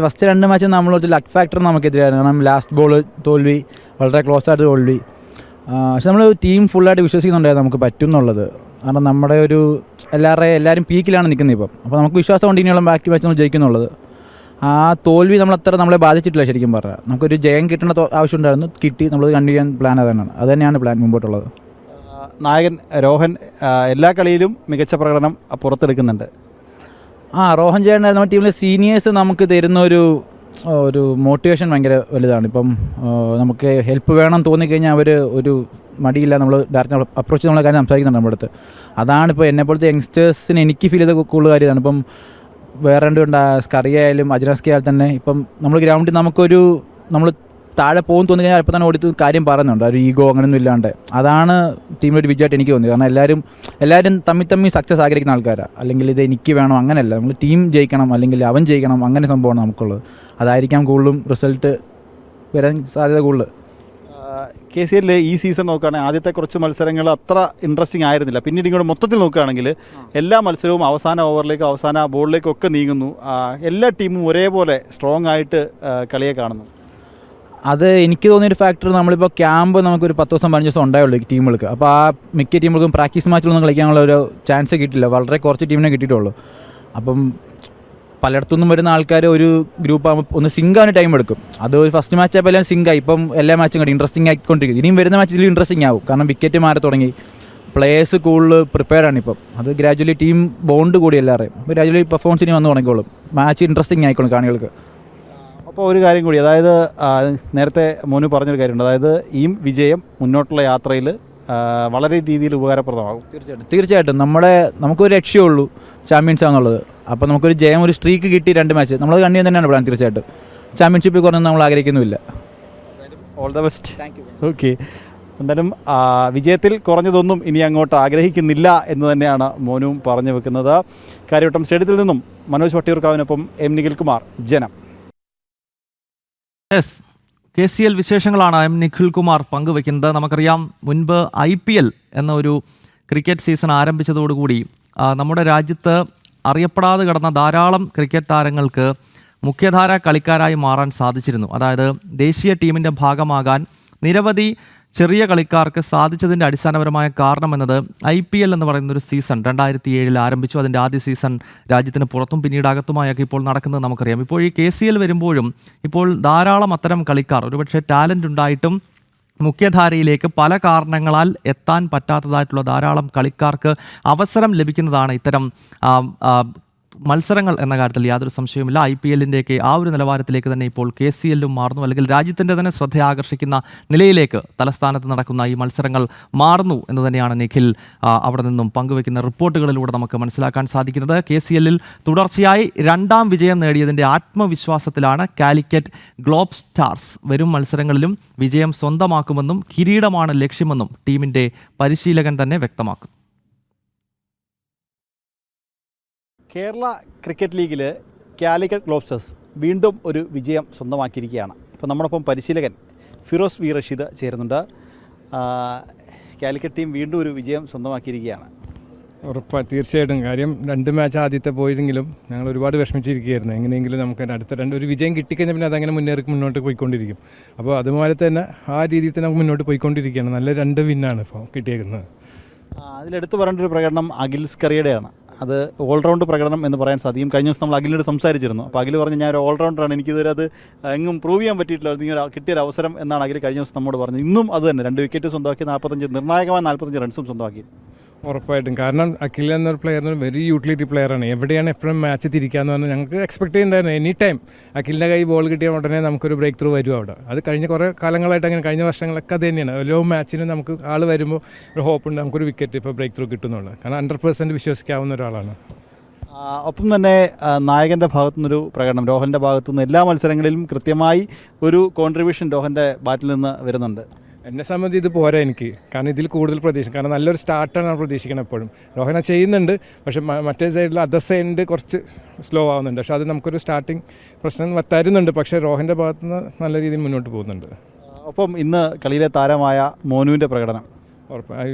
ഫസ്റ്റ് 2 മാച്ച് നമ്മൾ ലക്ക് ഫാക്ടർ നമുക്കെതിരായിരുന്നു. കാരണം ലാസ്റ്റ് ബോൾ തോൽവി, വളരെ ക്ലോസ് ആയിട്ട് തോൽവി. പക്ഷെ നമ്മൾ ടീം ഫുള്ളായിട്ട് വിശ്വസിക്കുന്നുണ്ടായിരുന്നു നമുക്ക് പറ്റും എന്നുള്ളത്. കാരണം നമ്മുടെ ഒരു എല്ലാവരും പീക്കിലാണ് നിൽക്കുന്നത് ഇപ്പം. അപ്പോൾ നമുക്ക് വിശ്വാസം കൊണ്ട് ഇനിയുള്ള ബാക്കി മാച്ച് നമ്മൾ ജയിക്കുന്നുള്ളത്. ആ തോൽവി നമ്മളെ ബാധിച്ചിട്ടില്ല ശരിക്കും പറഞ്ഞാൽ. നമുക്കൊരു ജയം കിട്ടേണ്ട ആവശ്യമുണ്ടായിരുന്നു, കിട്ടി. നമ്മൾ കണ്ടിന്യൂ ചെയ്യാൻ പ്ലാൻ അത് തന്നെയാണ് പ്ലാൻ മുമ്പോട്ടുള്ളത്. നായകൻ രോഹൻ എല്ലാ കളിയിലും മികച്ച പ്രകടനം പുറത്തെടുക്കുന്നുണ്ട്. റോഹൻ ചേട്ടൻ നമ്മുടെ ടീമിലെ സീനിയേഴ്സ് നമുക്ക് തരുന്ന ഒരു മോട്ടിവേഷൻ ഭയങ്കര വലുതാണ്. ഇപ്പം നമുക്ക് ഹെൽപ്പ് വേണം തോന്നിക്കഴിഞ്ഞാൽ അവർ ഒരു മടിയില്ല, നമ്മൾ ഡയറക്റ്റ് അപ്രോച്ച് നമ്മളെ കാര്യം സംസാരിക്കുന്നുണ്ട് നമ്മുടെ അടുത്ത്. അതാണ് ഇപ്പോൾ എന്നെപ്പോലത്തെ യങ്സ്റ്റേഴ്സിന് എനിക്ക് ഫീൽ ചെയ്ത കൂടുതൽ കാര്യമാണ്. ഇപ്പം വേറെ 2 സ്കറിയ ആയാലും അജ്നാസ്കി ആയാലും തന്നെ ഇപ്പം നമ്മൾ ഗ്രൗണ്ടിൽ നമ്മൾ താഴെ പോകും തോന്നി കഴിഞ്ഞാൽ അപ്പോൾ തന്നെ ഓടി കാര്യം പറയുന്നുണ്ട്. ഒരു ഈഗോ അങ്ങനെയൊന്നും ഇല്ലാണ്ട്. അതാണ് ടീമിലൊരു വിജയമായിട്ട് എനിക്ക് തോന്നി. കാരണം എല്ലാവരും തമ്മിൽ സക്സസ് ആഗ്രഹിക്കുന്ന ആൾക്കാരാണ്. അല്ലെങ്കിൽ ഇത് എനിക്ക് വേണം അങ്ങനെയല്ല, നമ്മൾ ടീം ജയിക്കണം അല്ലെങ്കിൽ അവൻ ജയിക്കണം, അങ്ങനെ സംഭവമാണ് നമുക്കുള്ളത്. അതായിരിക്കാം കൂടുതലും റിസൾട്ട് വരാൻ സാധ്യത കൂടുതൽ. KCL ഈ സീസൺ നോക്കുകയാണെങ്കിൽ ആദ്യത്തെ കുറച്ച് മത്സരങ്ങൾ അത്ര ഇൻട്രസ്റ്റിംഗ് ആയിരുന്നില്ല. പിന്നീട് ഇങ്ങോട്ട് മൊത്തത്തിൽ നോക്കുകയാണെങ്കിൽ എല്ലാ മത്സരവും അവസാന ഓവറിലേക്കും അവസാന ബോളിലേക്കും ഒക്കെ നീങ്ങുന്നു. എല്ലാ ടീമും ഒരേപോലെ സ്ട്രോങ് ആയിട്ട് കളിയെ കാണുന്നു. അത് എനിക്ക് തോന്നിയൊരു ഫാക്ടർ, നമ്മളിപ്പോൾ ക്യാമ്പ് നമുക്കൊരു 10 ദിവസം 15 ദിവസം ഉണ്ടായുള്ളൂ ടീമുകൾക്ക്. അപ്പോൾ ആ മിക്ക ടീമുകൾക്കും പ്രാക്ടീസ് മാച്ചിലൊന്നും കളിക്കാനുള്ള ഒരു ചാൻസ് കിട്ടില്ല. വളരെ കുറച്ച് ടീമിനെ കിട്ടിയിട്ടുള്ളൂ. അപ്പം പലയിടത്തുനിന്നും വരുന്ന ആൾക്കാർ ഒരു ഗ്രൂപ്പ് ആകുമ്പോൾ ഒന്ന് സിങ്ക് ആവാൻ ടൈം എടുക്കും. അത് ഫസ്റ്റ് മാച്ച് ആയപ്പോൾ എല്ലാം സിങ്കായി. ഇപ്പം എല്ലാ മാച്ചും കണ്ടി ഇൻട്രസ്റ്റിംഗ് ആയിക്കൊണ്ടിരിക്കും. ഇനിയും വരുന്ന മാച്ചിൽ ഇൻട്രസ്റ്റിംഗ് ആവും. കാരണം വിക്കറ്റ് മാറി തുടങ്ങി, പ്ലേയേഴ്സ് കൂടുതൽ പ്രിപ്പയർഡ് ആണ് ഇപ്പം. അത് ഗ്രാജുവലി ടീം ബോണ്ട് കൂടി എല്ലാവരെയും. അപ്പോൾ ഗ്രാജുവലി പെർഫോമൻസ് ഇനി വന്നു തുടങ്ങിക്കോളും. മാച്ച് ഇൻട്രസ്റ്റിംഗ് ആയിക്കോളും കാണികൾക്ക്. അപ്പോൾ ഒരു കാര്യം കൂടി, അതായത് നേരത്തെ മോനു പറഞ്ഞൊരു കാര്യമുണ്ട്. അതായത് ഈ വിജയം മുന്നോട്ടുള്ള യാത്രയിൽ വളരെ രീതിയിൽ ഉപകാരപ്രദമാകും. തീർച്ചയായിട്ടും നമുക്കൊരു ലക്ഷ്യമുള്ളൂ, ചാമ്പ്യൻസ് ആണെന്നുള്ളത്. അപ്പോൾ നമുക്കൊരു ജയം, ഒരു സ്ട്രീക്ക് കിട്ടി 2 മാച്ച്, നമ്മളത് കണ്ടു തന്നെയാണ് പ്ലാൻ. തീർച്ചയായിട്ടും ചാമ്പ്യൻഷിപ്പിൽ കുറഞ്ഞൊന്നും നമ്മൾ ആഗ്രഹിക്കുന്നുമില്ല. All the best. ഓക്കെ, എന്തായാലും വിജയത്തിൽ കുറഞ്ഞതൊന്നും ഇനി അങ്ങോട്ട് ആഗ്രഹിക്കുന്നില്ല എന്ന് തന്നെയാണ് മോനും പറഞ്ഞു വെക്കുന്നത്. കാര്യവട്ടം സ്റ്റേഡിയത്തിൽ നിന്നും മനോജ് വട്ടിയൂർക്കാവിനൊപ്പം M. നിഖിൽകുമാർ, ജനം. KCL വിശേഷങ്ങളാണ് M. നിഖിൽകുമാർ പങ്കുവെക്കുന്നത്. നമുക്കറിയാം, മുൻപ് IPL എന്ന ഒരു ക്രിക്കറ്റ് സീസൺ ആരംഭിച്ചതോടുകൂടി നമ്മുടെ രാജ്യത്ത് അറിയപ്പെടാതെ കിടന്ന ധാരാളം ക്രിക്കറ്റ് താരങ്ങൾക്ക് മുഖ്യധാര കളിക്കാരായി മാറാൻ സാധിച്ചിരുന്നു. അതായത് ദേശീയ ടീമിൻ്റെ ഭാഗമാകാൻ നിരവധി ചെറിയ കളിക്കാർക്ക് സാധിച്ചതിൻ്റെ അടിസ്ഥാനപരമായ കാരണം എന്നത് IPL എന്ന് പറയുന്നൊരു സീസൺ 2007 ആരംഭിച്ചു. അതിൻ്റെ ആദ്യ സീസൺ രാജ്യത്തിന് പുറത്തും പിന്നീട് അകത്തുമായൊക്കെ ഇപ്പോൾ നടക്കുന്നത് നമുക്കറിയാം. ഇപ്പോൾ ഈ KCL വരുമ്പോഴും ഇപ്പോൾ ധാരാളം അത്തരം കളിക്കാർ, ഒരുപക്ഷെ ടാലൻ്റ് ഉണ്ടായിട്ടും മുഖ്യധാരയിലേക്ക് പല കാരണങ്ങളാൽ എത്താൻ പറ്റാത്തതായിട്ടുള്ള ധാരാളം കളിക്കാർക്ക് അവസരം ലഭിക്കുന്നതാണ് ഇത്തരം മത്സരങ്ങൾ എന്ന കാര്യത്തിൽ യാതൊരു സംശയവുമില്ല. IPL-ൻ്റെയൊക്കെ ആ ഒരു നിലവാരത്തിലേക്ക് തന്നെ ഇപ്പോൾ KCL-ഉം മാറുന്നു. അല്ലെങ്കിൽ രാജ്യത്തിൻ്റെ തന്നെ ശ്രദ്ധ ആകർഷിക്കുന്ന നിലയിലേക്ക് തലസ്ഥാനത്ത് നടക്കുന്ന ഈ മത്സരങ്ങൾ മാറുന്നു എന്ന് തന്നെയാണ് നിഖിൽ അവിടെ നിന്നും പങ്കുവെക്കുന്ന റിപ്പോർട്ടുകളിലൂടെ നമുക്ക് മനസ്സിലാക്കാൻ സാധിക്കുന്നത്. KCL-ൽ തുടർച്ചയായി 2ാം വിജയം നേടിയതിൻ്റെ ആത്മവിശ്വാസത്തിലാണ് കാലിക്കറ്റ് ഗ്ലോബ് സ്റ്റാർസ്. വരും മത്സരങ്ങളിലും വിജയം സ്വന്തമാക്കുമെന്നും കിരീടമാണ് ലക്ഷ്യമെന്നും ടീമിൻ്റെ പരിശീലകൻ തന്നെ വ്യക്തമാക്കുന്നു. കേരള ക്രിക്കറ്റ് ലീഗിൽ കാലിക്കറ്റ് ഗ്ലോബ്സ്റ്റേഴ്സ് വീണ്ടും ഒരു വിജയം സ്വന്തമാക്കിയിരിക്കുകയാണ്. ഇപ്പോൾ നമ്മോടൊപ്പം പരിശീലകൻ ഫിറോസ് വി റഷീദ് ചേരുന്നുണ്ട്. കാലിക്കറ്റ് ടീം വീണ്ടും ഒരു വിജയം സ്വന്തമാക്കിയിരിക്കുകയാണ്. തീർച്ചയായിട്ടും. കാര്യം 2 മാച്ച് ആദ്യത്തെ പോയെങ്കിലും ഞങ്ങൾ ഒരുപാട് വിഷമിച്ചിരിക്കുകയായിരുന്നു. എങ്ങനെയെങ്കിലും നമുക്ക് അടുത്ത ഒരു വിജയം കിട്ടിക്കഴിഞ്ഞാൽ പിന്നെ അതങ്ങനെ മുന്നോട്ട് പോയിക്കൊണ്ടിരിക്കും. അപ്പോൾ അതുപോലെ തന്നെ ആ രീതിയിൽ തന്നെ നമുക്ക് മുന്നോട്ട് പോയിക്കൊണ്ടിരിക്കുകയാണ്. നല്ല 2 വിന്നാണ് ഇപ്പോൾ കിട്ടിയേക്കുന്നത്. അതിലെടുത്ത് പറയേണ്ട ഒരു പ്രകടനം അഖിൽ സ്കറിയുടെയാണ്. അത് ഓൾറൗണ്ട് പ്രകടനം എന്ന് പറയാൻ സാധിക്കും. കഴിഞ്ഞ ദിവസം നമ്മൾ അഖിലിനോട് സംസാരിച്ചിരുന്നു. അപ്പോൾ അഖിൽ പറഞ്ഞ് ഞാൻ ഒരു ഓൾറൗണ്ടറാണ്, എനിക്കിതുവരെ അത് എങ്ങും പ്രൂവ് ചെയ്യാൻ പറ്റിയിട്ടില്ല, നിങ്ങൾ കിട്ടിയൊരു അവസരം എന്നാണ് അഖിൽ കഴിഞ്ഞ ദിവസം നമ്മോട് പറഞ്ഞത്. ഇന്നും അത് തന്നെ, 2 വിക്കറ്റ് സ്വന്തമാക്കി, 45 നിർണായകമായ 45 റൺസും സ്വന്തമാക്കി. ഉറപ്പായിട്ടും. കാരണം അഖിൽ എന്നൊരു പ്ലെയറിന് വെരി യൂട്ടിലിറ്റി പ്ലെയറാണ്. എവിടെയാണ് എപ്പോഴും മാച്ച് തിരിക്കാമെന്ന് പറഞ്ഞാൽ ഞങ്ങൾക്ക് എക്സ്പെക്ട് ചെയ്യുന്നുണ്ടായിരുന്നു. എനി ടൈം അഖിലിൻ്റെ കൈ ബോൾ കിട്ടിയ ഉടനെ നമുക്കൊരു ബ്രേക്ക് ത്രൂ വരും അവിടെ. അത് കഴിഞ്ഞ കുറേ കാലങ്ങളായിട്ട് അങ്ങനെ, കഴിഞ്ഞ വർഷങ്ങളൊക്കെ അത് തന്നെയാണ്. ഓരോ മാച്ചിനും നമുക്ക് ആൾ വരുമ്പോൾ ഒരു ഹോപ്പുണ്ട് നമുക്കൊരു വിക്കറ്റ് ഇപ്പോൾ ബ്രേക്ക് ത്രൂ കിട്ടുന്നുള്ളത്. കാരണം 100% വിശ്വസിക്കാവുന്ന ഒരാളാണ്. ഒപ്പം തന്നെ നായകൻ്റെ ഭാഗത്തുനിന്നൊരു പ്രകടനം, രോഹൻ്റെ ഭാഗത്തുനിന്ന് എല്ലാ മത്സരങ്ങളിലും കൃത്യമായി ഒരു കോൺട്രിബ്യൂഷൻ രോഹൻ്റെ ബാറ്റിൽ നിന്ന് വരുന്നുണ്ട്. എന്നെ സംബന്ധിച്ച് ഇത് പോരാ എനിക്ക്, കാരണം ഇതിൽ കൂടുതൽ പ്രതീക്ഷ, കാരണം നല്ലൊരു സ്റ്റാർട്ടാണ് പ്രതീക്ഷിക്കണം എപ്പോഴും. രോഹന ചെയ്യുന്നുണ്ട്, പക്ഷേ മറ്റേ സൈഡിൽ അതർ സൈഡിൽ കുറച്ച് സ്ലോ ആവുന്നുണ്ട്. പക്ഷേ അത് നമുക്കൊരു സ്റ്റാർട്ടിങ് പ്രശ്നം തരുന്നുണ്ട്. പക്ഷേ രോഹൻ്റെ ഭാഗത്തുനിന്ന് നല്ല രീതിയിൽ മുന്നോട്ട് പോകുന്നുണ്ട്. ഒപ്പം ഇന്ന് കളിയിലെ താരമായ മോനുവിൻ്റെ പ്രകടനം ഉറപ്പായി.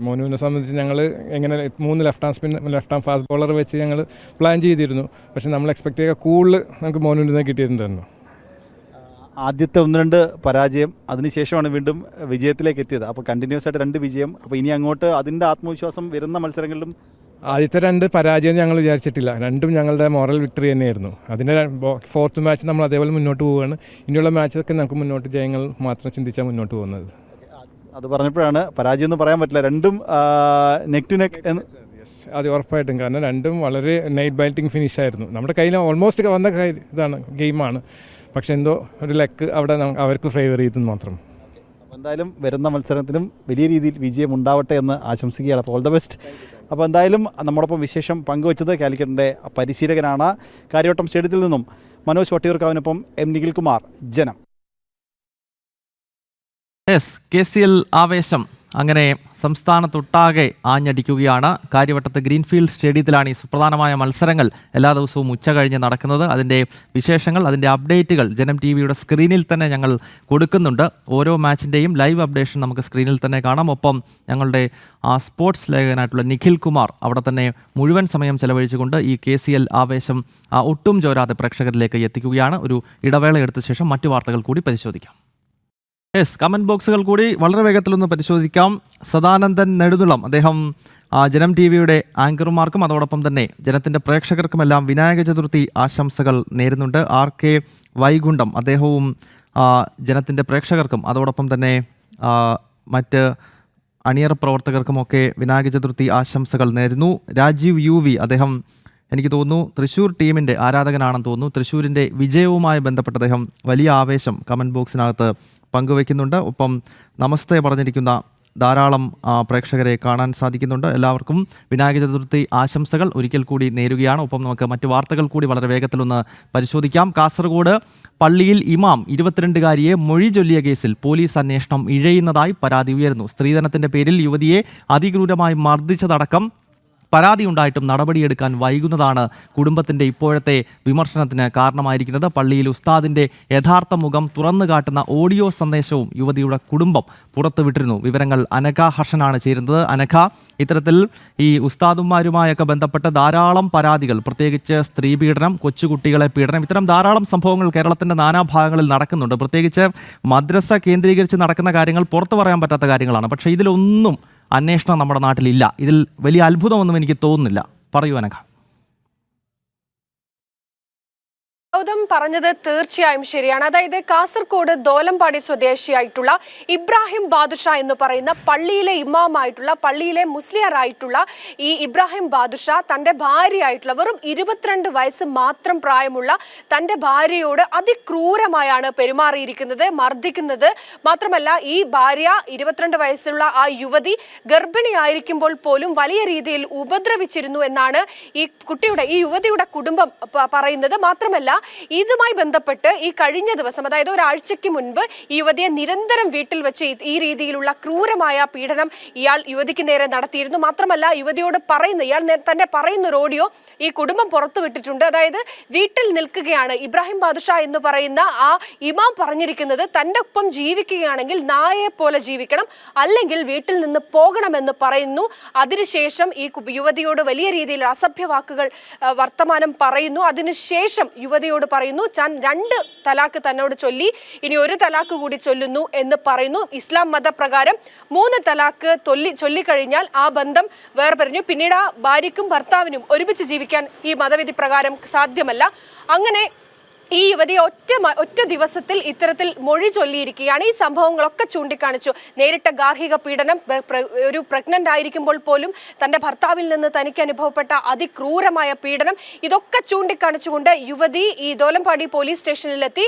മോനുവിനെ സംബന്ധിച്ച് ഞങ്ങൾ എങ്ങനെ 3 ലെഫ്റ്റ് ആം ഫാസ്റ്റ് ബോളർ വെച്ച് ഞങ്ങൾ പ്ലാൻ ചെയ്തിരുന്നു. പക്ഷേ നമ്മൾ എക്സ്പെക്ട് ചെയ്യുക കൂടുതൽ നമുക്ക് മോനുവിൽ നിന്ന് കിട്ടിയിട്ടുണ്ടായിരുന്നു. ആദ്യത്തെ 1-2 പരാജയം, അതിനുശേഷമാണ് വീണ്ടും വിജയത്തിലേക്ക് എത്തിയത്. അപ്പോൾ കണ്ടിന്യൂസ് ആയിട്ട് 2 വിജയം. അപ്പോൾ ഇനി അങ്ങോട്ട് അതിൻ്റെ ആത്മവിശ്വാസം വരുന്ന മത്സരങ്ങളിലും. ആദ്യത്തെ 2 പരാജയം ഞങ്ങൾ വിചാരിച്ചിട്ടില്ല, രണ്ടും ഞങ്ങളുടെ മോറൽ വിക്ടറി തന്നെയായിരുന്നു. അതിൻ്റെ 4th മാച്ച് നമ്മൾ അതേപോലെ മുന്നോട്ട് പോവുകയാണ്. ഇനിയുള്ള മാച്ചൊക്കെ നമുക്ക് മുന്നോട്ട് ജയങ്ങൾ മാത്രം ചിന്തിച്ചാൽ മുന്നോട്ട് പോകുന്നത്. അത് പറഞ്ഞപ്പോഴാണ് പരാജയം എന്ന് പറയാൻ പറ്റില്ല, രണ്ടും നെക്ക് ടു നെക്ക് എന്ന്. അത് ഉറപ്പായിട്ടും, കാരണം രണ്ടും വളരെ നൈറ്റ് ബാറ്റിംഗ് ഫിനിഷ് ആയിരുന്നു. നമ്മുടെ കയ്യിൽ ഓൾമോസ്റ്റ് വന്ന ഇതാണ് ഗെയിമാണ്. പക്ഷെ എന്തോ ഒരു ലക്ക് അവിടെ അവർക്ക് ഫേവർ ചെയ്തെന്ന് മാത്രം. എന്തായാലും വരുന്ന മത്സരത്തിലും വലിയ രീതിയിൽ വിജയം ഉണ്ടാവട്ടെ എന്ന് ആശംസിക്കുകയാണ്. അപ്പോൾ ഓൾ ദ ബെസ്റ്റ്. അപ്പോൾ എന്തായാലും നമ്മോടൊപ്പം വിശേഷം പങ്കുവച്ചത് കാലിക്കറ്റിൻ്റെ പരിശീലകനാണ്. കാര്യവട്ടം സ്റ്റേഡിയത്തിൽ നിന്നും മനോജ് വട്ടിയൂർക്കാവിനൊപ്പം എം നിഖിൽകുമാർ, ജനം. KCL ആവേശം അങ്ങനെ സംസ്ഥാനത്തൊട്ടാകെ ആഞ്ഞടിക്കുകയാണ്. കാര്യവട്ടത്ത് ഗ്രീൻഫീൽഡ് സ്റ്റേഡിയത്തിലാണ് ഈ സുപ്രധാനമായ മത്സരങ്ങൾ എല്ലാ ദിവസവും ഉച്ച കഴിഞ്ഞ് നടക്കുന്നത്. അതിൻ്റെ വിശേഷങ്ങൾ, അതിൻ്റെ അപ്ഡേറ്റുകൾ ജനം TV-യുടെ സ്ക്രീനിൽ തന്നെ ഞങ്ങൾ കൊടുക്കുന്നുണ്ട്. ഓരോ മാച്ചിൻ്റെയും ലൈവ് അപ്ഡേഷൻ നമുക്ക് സ്ക്രീനിൽ തന്നെ കാണാം. ഒപ്പം ഞങ്ങളുടെ സ്പോർട്സ് ലേഖകനായിട്ടുള്ള നിഖിൽ കുമാർ അവിടെ തന്നെ മുഴുവൻ സമയം ചെലവഴിച്ചുകൊണ്ട് ഈ KCL ആവേശം ഒട്ടും ചോരാതെ പ്രേക്ഷകരിലേക്ക് എത്തിക്കുകയാണ്. ഒരു ഇടവേള എടുത്ത ശേഷം മറ്റു വാർത്തകൾ കൂടി പരിശോധിക്കാം. കമൻറ്റ് ബോക്സുകൾ കൂടി വളരെ വേഗത്തിലൊന്ന് പരിശോധിക്കാം. സദാനന്ദൻ നെടുതുളം, അദ്ദേഹം ജനം TV-യുടെ ആങ്കർമാർക്കും അതോടൊപ്പം തന്നെ ജനത്തിൻ്റെ പ്രേക്ഷകർക്കുമെല്ലാം വിനായക ചതുർത്ഥി ആശംസകൾ നേരുന്നുണ്ട്. RK വൈകുണ്ഠം, അദ്ദേഹവും ജനത്തിൻ്റെ പ്രേക്ഷകർക്കും അതോടൊപ്പം തന്നെ മറ്റ് അണിയറ പ്രവർത്തകർക്കുമൊക്കെ വിനായക ചതുർത്ഥി ആശംസകൾ നേരുന്നു. രാജീവ് UV, അദ്ദേഹം എനിക്ക് തോന്നുന്നു തൃശ്ശൂർ ടീമിൻ്റെ ആരാധകനാണെന്ന് തോന്നുന്നു. തൃശ്ശൂരിൻ്റെ വിജയവുമായി ബന്ധപ്പെട്ട് അദ്ദേഹം വലിയ ആവേശം കമൻറ്റ് ബോക്സിനകത്ത് പങ്കുവയ്ക്കുന്നുണ്ട്. ഒപ്പം നമസ്തേ പറഞ്ഞിരിക്കുന്ന ധാരാളം പ്രേക്ഷകരെ കാണാൻ സാധിക്കുന്നുണ്ട്. എല്ലാവർക്കും വിനായക ചതുർത്ഥി ആശംസകൾ ഒരിക്കൽ കൂടി നേരുകയാണ്. ഒപ്പം നമുക്ക് മറ്റു വാർത്തകൾ കൂടി വളരെ വേഗത്തിലൊന്ന് പരിശോധിക്കാം. കാസർഗോഡ് പള്ളിയിൽ ഇമാം 22-കാരിയെ മൊഴി ചൊല്ലിയ കേസിൽ പോലീസ് അന്വേഷണം ഇഴയുന്നതായി പരാതി ഉയർന്നു. സ്ത്രീധനത്തിൻ്റെ പേരിൽ യുവതിയെ അതിക്രൂരമായി മർദ്ദിച്ചതടക്കം പരാതി ഉണ്ടായിട്ടും നടപടിയെടുക്കാൻ വൈകുന്നതാണ് കുടുംബത്തിൻ്റെ ഇപ്പോഴത്തെ വിമർശനത്തിന് കാരണമായിരിക്കുന്നത്. പള്ളിയിൽ ഉസ്താദിൻ്റെ യഥാർത്ഥ മുഖം തുറന്നു കാട്ടുന്ന ഓഡിയോ സന്ദേശവും യുവതിയുടെ കുടുംബം പുറത്തുവിട്ടിരുന്നു. വിവരങ്ങൾ അനഘ ഹർഷനാണ് ചേരുന്നത്. അനഘ, ഇത്തരത്തിൽ ഈ ഉസ്താദുമാരുമായൊക്കെ ബന്ധപ്പെട്ട ധാരാളം പരാതികൾ, പ്രത്യേകിച്ച് സ്ത്രീ പീഡനം, കൊച്ചുകുട്ടികളെ പീഡനം, ഇത്തരം ധാരാളം സംഭവങ്ങൾ കേരളത്തിൻ്റെ നാനാഭാഗങ്ങളിൽ നടക്കുന്നുണ്ട്. പ്രത്യേകിച്ച് മദ്രസ കേന്ദ്രീകരിച്ച് നടക്കുന്ന കാര്യങ്ങൾ പുറത്തു പറയാൻ പറ്റാത്ത കാര്യങ്ങളാണ്. പക്ഷേ ഇതിലൊന്നും അന്വേഷണം നമ്മുടെ നാട്ടിലില്ല. ഇതിൽ വലിയ അത്ഭുതമൊന്നും എനിക്ക് തോന്നുന്നില്ല. പറയൂ അനഘ. ഗൗതം പറഞ്ഞത് തീർച്ചയായും ശരിയാണ്. അതായത് കാസർഗോഡ് ദോലമ്പാടി സ്വദേശിയായിട്ടുള്ള ഇബ്രാഹിം ബാദുഷ എന്ന് പറയുന്ന പള്ളിയിലെ ഇമാമായിട്ടുള്ള, പള്ളിയിലെ മുസ്ലിയാറായിട്ടുള്ള ഈ ഇബ്രാഹിം ബാദുഷ തൻ്റെ ഭാര്യയായിട്ടുള്ള വെറും 22 വയസ്സ് മാത്രം പ്രായമുള്ള തൻ്റെ ഭാര്യയോട് അതിക്രൂരമായാണ് പെരുമാറിയിരിക്കുന്നത്, മർദ്ദിക്കുന്നത്. മാത്രമല്ല ഈ ഭാര്യ 22 വയസ്സുള്ള ആ യുവതി ഗർഭിണിയായിരിക്കുമ്പോൾ പോലും വലിയ രീതിയിൽ ഉപദ്രവിച്ചിരുന്നു എന്നാണ് ഈ യുവതിയുടെ കുടുംബം പറയുന്നത്. മാത്രമല്ല ഇതുമായി ബന്ധപ്പെട്ട് ഈ കഴിഞ്ഞ ദിവസം, അതായത് ഒരാഴ്ചയ്ക്ക് മുൻപ് ഈ യുവതിയെ നിരന്തരം വീട്ടിൽ വെച്ച് ഈ രീതിയിലുള്ള ക്രൂരമായ പീഡനം ഇയാൾ യുവതിക്ക് നേരെ നടത്തിയിരുന്നു. മാത്രമല്ല യുവതിയോട് ഇയാൾ തന്നെ പറയുന്ന ഒരു ഓഡിയോ ഈ കുടുംബം പുറത്തുവിട്ടിട്ടുണ്ട്. അതായത് വീട്ടിൽ നിൽക്കുകയാണ് ഇബ്രാഹിം ബാദുഷ എന്ന് പറയുന്ന ആ ഇമാം പറഞ്ഞിരിക്കുന്നത്, തൻ്റെ ഒപ്പം ജീവിക്കുകയാണെങ്കിൽ നായയെ പോലെ ജീവിക്കണം, അല്ലെങ്കിൽ വീട്ടിൽ നിന്ന് പോകണമെന്ന് പറയുന്നു. അതിനുശേഷം ഈ യുവതിയോട് വലിയ രീതിയിൽ അസഭ്യവാക്കുകൾ വർത്തമാനം പറയുന്നു. അതിനുശേഷം യുവതിയോട് പറയുന്നു, ഞാൻ 2 തലാക്ക് തന്നോട് ചൊല്ലി, ഇനി 1 തലാക്ക് കൂടി ചൊല്ലുന്നു എന്ന് പറയുന്നു. ഇസ്ലാം മതപ്രകാരം 3 തലാക്ക് ചൊല്ലിക്കഴിഞ്ഞാൽ ആ ബന്ധം വേർപിരിഞ്ഞു. പിന്നീട് ആ ഭാര്യയ്ക്കും ഭർത്താവിനും ഒരുമിച്ച് ജീവിക്കാൻ ഈ മതവിധി പ്രകാരം സാധ്യമല്ല. അങ്ങനെ ഈ യുവതിയെ ഒറ്റ ദിവസത്തിൽ ഇത്തരത്തിൽ മൊഴി ചൊല്ലിയിരിക്കുകയാണ്. ഈ സംഭവങ്ങളൊക്കെ ചൂണ്ടിക്കാണിച്ചു. നേരിട്ട ഗാർഹിക പീഡനം, ഒരു പ്രഗ്നന്റ് ആയിരിക്കുമ്പോൾ പോലും തൻ്റെ ഭർത്താവിൽ നിന്ന് തനിക്ക് അനുഭവപ്പെട്ട അതിക്രൂരമായ പീഡനം, ഇതൊക്കെ ചൂണ്ടിക്കാണിച്ചുകൊണ്ട് യുവതി ഈ ദോലമ്പാടി പോലീസ് സ്റ്റേഷനിലെത്തി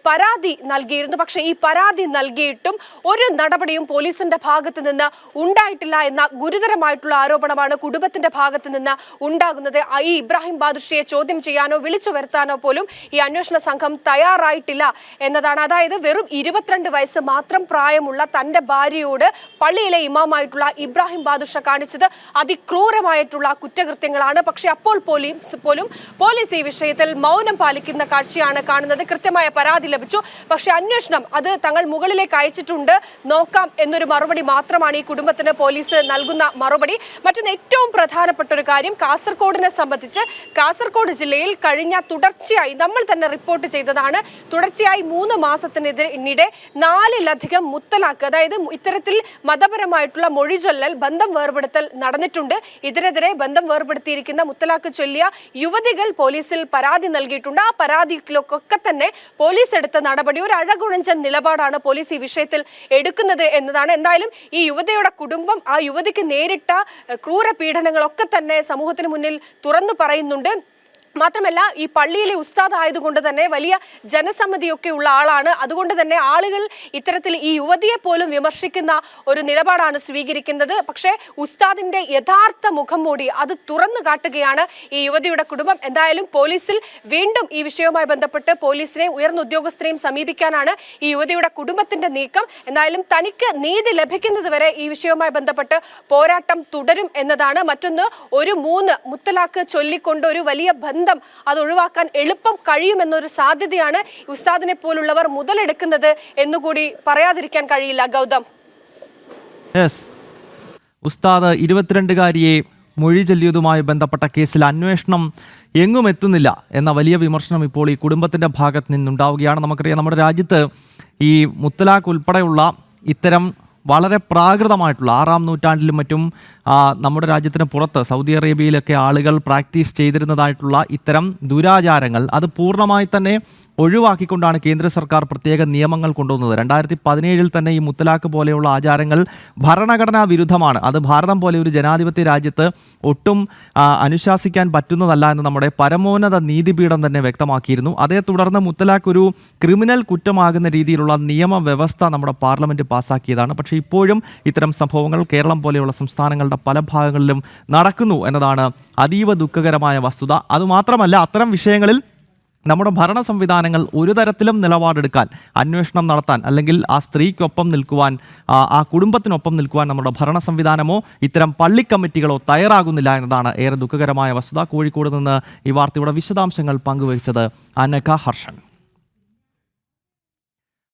പരാതി നൽകിയിരുന്നു. പക്ഷേ ഈ പരാതി നൽകിയിട്ടും ഒരു നടപടിയും പോലീസിന്റെ ഭാഗത്ത് നിന്ന് ഉണ്ടായിട്ടില്ല എന്ന ഗുരുതരമായിട്ടുള്ള ആരോപണമാണ് കുടുംബത്തിന്റെ ഭാഗത്ത് നിന്ന് ഉണ്ടാകുന്നത്. ഈ ഇബ്രാഹിം ബാദുഷയെ ചോദ്യം ചെയ്യാനോ വിളിച്ചു വരുത്താനോ പോലും ഈ അന്വേഷണം അന്വേഷണ സംഘം തയ്യാറായിട്ടില്ല എന്നതാണ്. അതായത് വെറും 22 വയസ്സ് മാത്രം പ്രായമുള്ള തന്റെ ഭാര്യയോട് പള്ളിയിലെ ഇമാമായിട്ടുള്ള ഇബ്രാഹിം ബാദുഷ കാണിച്ചത് അതിക്രൂരമായിട്ടുള്ള കുറ്റകൃത്യങ്ങളാണ്. പക്ഷെ അപ്പോൾ പോലീസ് ഈ വിഷയത്തിൽ മൗനം പാലിക്കുന്ന കാഴ്ചയാണ് കാണുന്നത്. കൃത്യമായ പരാതി ലഭിച്ചു, പക്ഷെ അന്വേഷണം അത് തങ്ങൾ മുകളിലേക്ക് അയച്ചിട്ടുണ്ട്, നോക്കാം എന്നൊരു മറുപടി മാത്രമാണ് ഈ കുടുംബത്തിന് പോലീസ് നൽകുന്ന മറുപടി. മറ്റൊന്ന് ഏറ്റവും പ്രധാനപ്പെട്ട ഒരു കാര്യം, കാസർഗോഡിനെ സംബന്ധിച്ച് കാസർഗോഡ് ജില്ലയിൽ കഴിഞ്ഞ തുടർച്ചയായി നമ്മൾ തന്നെ റിപ്പോർട്ട് ചെയ്തതാണ്, തുടർച്ചയായി 3 മാസത്തിനിടെ 4-ലധികം മുത്തലാഖ്, അതായത് ഇത്തരത്തിൽ മതപരമായിട്ടുള്ള മൊഴിചൊല്ലൽ, ബന്ധം വേർപെടുത്തൽ നടന്നിട്ടുണ്ട്. ഇതിനെതിരെ ബന്ധം വേർപെടുത്തിയിരിക്കുന്ന മുത്തലാഖ് ചൊല്ലിയ യുവതികൾ പോലീസിൽ പരാതി നൽകിയിട്ടുണ്ട്. ആ പരാതിയിലൊക്കെ തന്നെ പോലീസ് എടുത്ത നടപടി ഒരു അഴകുഴഞ്ച നിലപാടാണ് പോലീസ് ഈ വിഷയത്തിൽ എടുക്കുന്നത് എന്നതാണ്. എന്തായാലും ഈ യുവതിയുടെ കുടുംബം ആ യുവതിക്ക് നേരിട്ട ക്രൂര പീഡനങ്ങളൊക്കെ തന്നെ സമൂഹത്തിന് മുന്നിൽ തുറന്നു പറയുന്നുണ്ട്. മാത്രമല്ല ഈ പള്ളിയിലെ ഉസ്താദ് ആയതുകൊണ്ട് തന്നെ വലിയ ജനസമ്മതിയൊക്കെ ഉള്ള ആളാണ്. അതുകൊണ്ട് തന്നെ ആളുകൾ ഇത്തരത്തിൽ ഈ യുവതിയെ പോലും വിമർശിക്കുന്ന ഒരു നിലപാടാണ് സ്വീകരിക്കുന്നത്. പക്ഷേ ഉസ്താദിന്റെ യഥാർത്ഥ മുഖം മൂടി അത് തുറന്നു കാട്ടുകയാണ് ഈ യുവതിയുടെ കുടുംബം. എന്തായാലും പോലീസിൽ വീണ്ടും ഈ വിഷയവുമായി ബന്ധപ്പെട്ട് പോലീസിനെയും ഉയർന്ന ഉദ്യോഗസ്ഥരെയും സമീപിക്കാനാണ് ഈ യുവതിയുടെ കുടുംബത്തിന്റെ നീക്കം. എന്തായാലും തനിക്ക് നീതി ലഭിക്കുന്നത് വരെ ഈ വിഷയവുമായി ബന്ധപ്പെട്ട് പോരാട്ടം തുടരും എന്നതാണ്. മറ്റൊന്ന്, ഒരു 3 മുത്തലാഖ് ചൊല്ലിക്കൊണ്ട് ഒരു വലിയ ബന്ധം അത് ഒഴിവാക്കാൻ എളുപ്പം കഴിയുമെന്നൊരു സാധ്യതയാണ് ഉസ്താദിനെ പോലുള്ളവർ മുതലെടുക്കുന്നത് എന്നുകൂടി പറയാതിരിക്കാൻ കഴിയില്ല. ഗൗതം, ഉസ്താദ് 22-കാരിയെ മൊഴി ചൊല്ലിയതുമായി ബന്ധപ്പെട്ട കേസിൽ അന്വേഷണം എങ്ങും എത്തുന്നില്ല എന്ന വലിയ വിമർശനം ഇപ്പോൾ ഈ കുടുംബത്തിൻ്റെ ഭാഗത്ത് നിന്നുണ്ടാവുകയാണ്. നമുക്കറിയാം, നമ്മുടെ രാജ്യത്ത് ഈ മുത്തലാഖ് ഉൾപ്പെടെയുള്ള ഇത്തരം വളരെ പ്രാകൃതമായിട്ടുള്ള 6-ാം നൂറ്റാണ്ടിലും മറ്റും നമ്മുടെ രാജ്യത്തിന് പുറത്ത് സൗദി അറേബ്യയിലൊക്കെ ആളുകൾ പ്രാക്ടീസ് ചെയ്തിരുന്നതായിട്ടുള്ള ഇത്തരം ദുരാചാരങ്ങൾ അത് പൂർണ്ണമായി തന്നെ ഒഴിവാക്കിക്കൊണ്ടാണ് കേന്ദ്ര സർക്കാർ പ്രത്യേക നിയമങ്ങൾ കൊണ്ടുവന്നത്. 2017 തന്നെ ഈ മുത്തലാഖ് പോലെയുള്ള ആചാരങ്ങൾ ഭരണഘടനാ വിരുദ്ധമാണ്, അത് ഭാരതം പോലെ ഒരു ജനാധിപത്യ രാജ്യത്ത് ഒട്ടും അനുശാസിക്കാൻ പറ്റുന്നതല്ല എന്ന് നമ്മുടെ പരമോന്നത നീതിപീഠം തന്നെ വ്യക്തമാക്കിയിരുന്നു. അതേ തുടർന്ന് മുത്തലാഖ് ഒരു ക്രിമിനൽ കുറ്റമാകുന്ന രീതിയിലുള്ള നിയമവ്യവസ്ഥ നമ്മുടെ പാർലമെൻറ്റ് പാസ്സാക്കിയതാണ്. പക്ഷേ ഇപ്പോഴും ഇത്തരം സംഭവങ്ങൾ കേരളം പോലെയുള്ള സംസ്ഥാനങ്ങളുടെ പല ഭാഗങ്ങളിലും നടക്കുന്നു എന്നതാണ് അതീവ ദുഃഖകരമായ വസ്തുത. അതുമാത്രമല്ല, അത്തരം വിഷയങ്ങളിൽ നമ്മുടെ ഭരണ സംവിധാനങ്ങൾ ഒരു തരത്തിലും നിലപാടെടുക്കാൻ, അന്വേഷണം നടത്താൻ, അല്ലെങ്കിൽ ആ സ്ത്രീക്കൊപ്പം നിൽക്കുവാൻ, ആ കുടുംബത്തിനൊപ്പം നിൽക്കുവാൻ നമ്മുടെ ഭരണ സംവിധാനമോ ഇത്തരം പള്ളി കമ്മിറ്റികളോ തയ്യാറാകുന്നില്ല എന്നതാണ് ഏറെ ദുഃഖകരമായ വസ്തുത. കോഴിക്കോട് നിന്ന് ഈ വാർത്തയുടെ വിശദാംശങ്ങൾ പങ്കുവച്ചത് അനഘ ഹർഷൻ.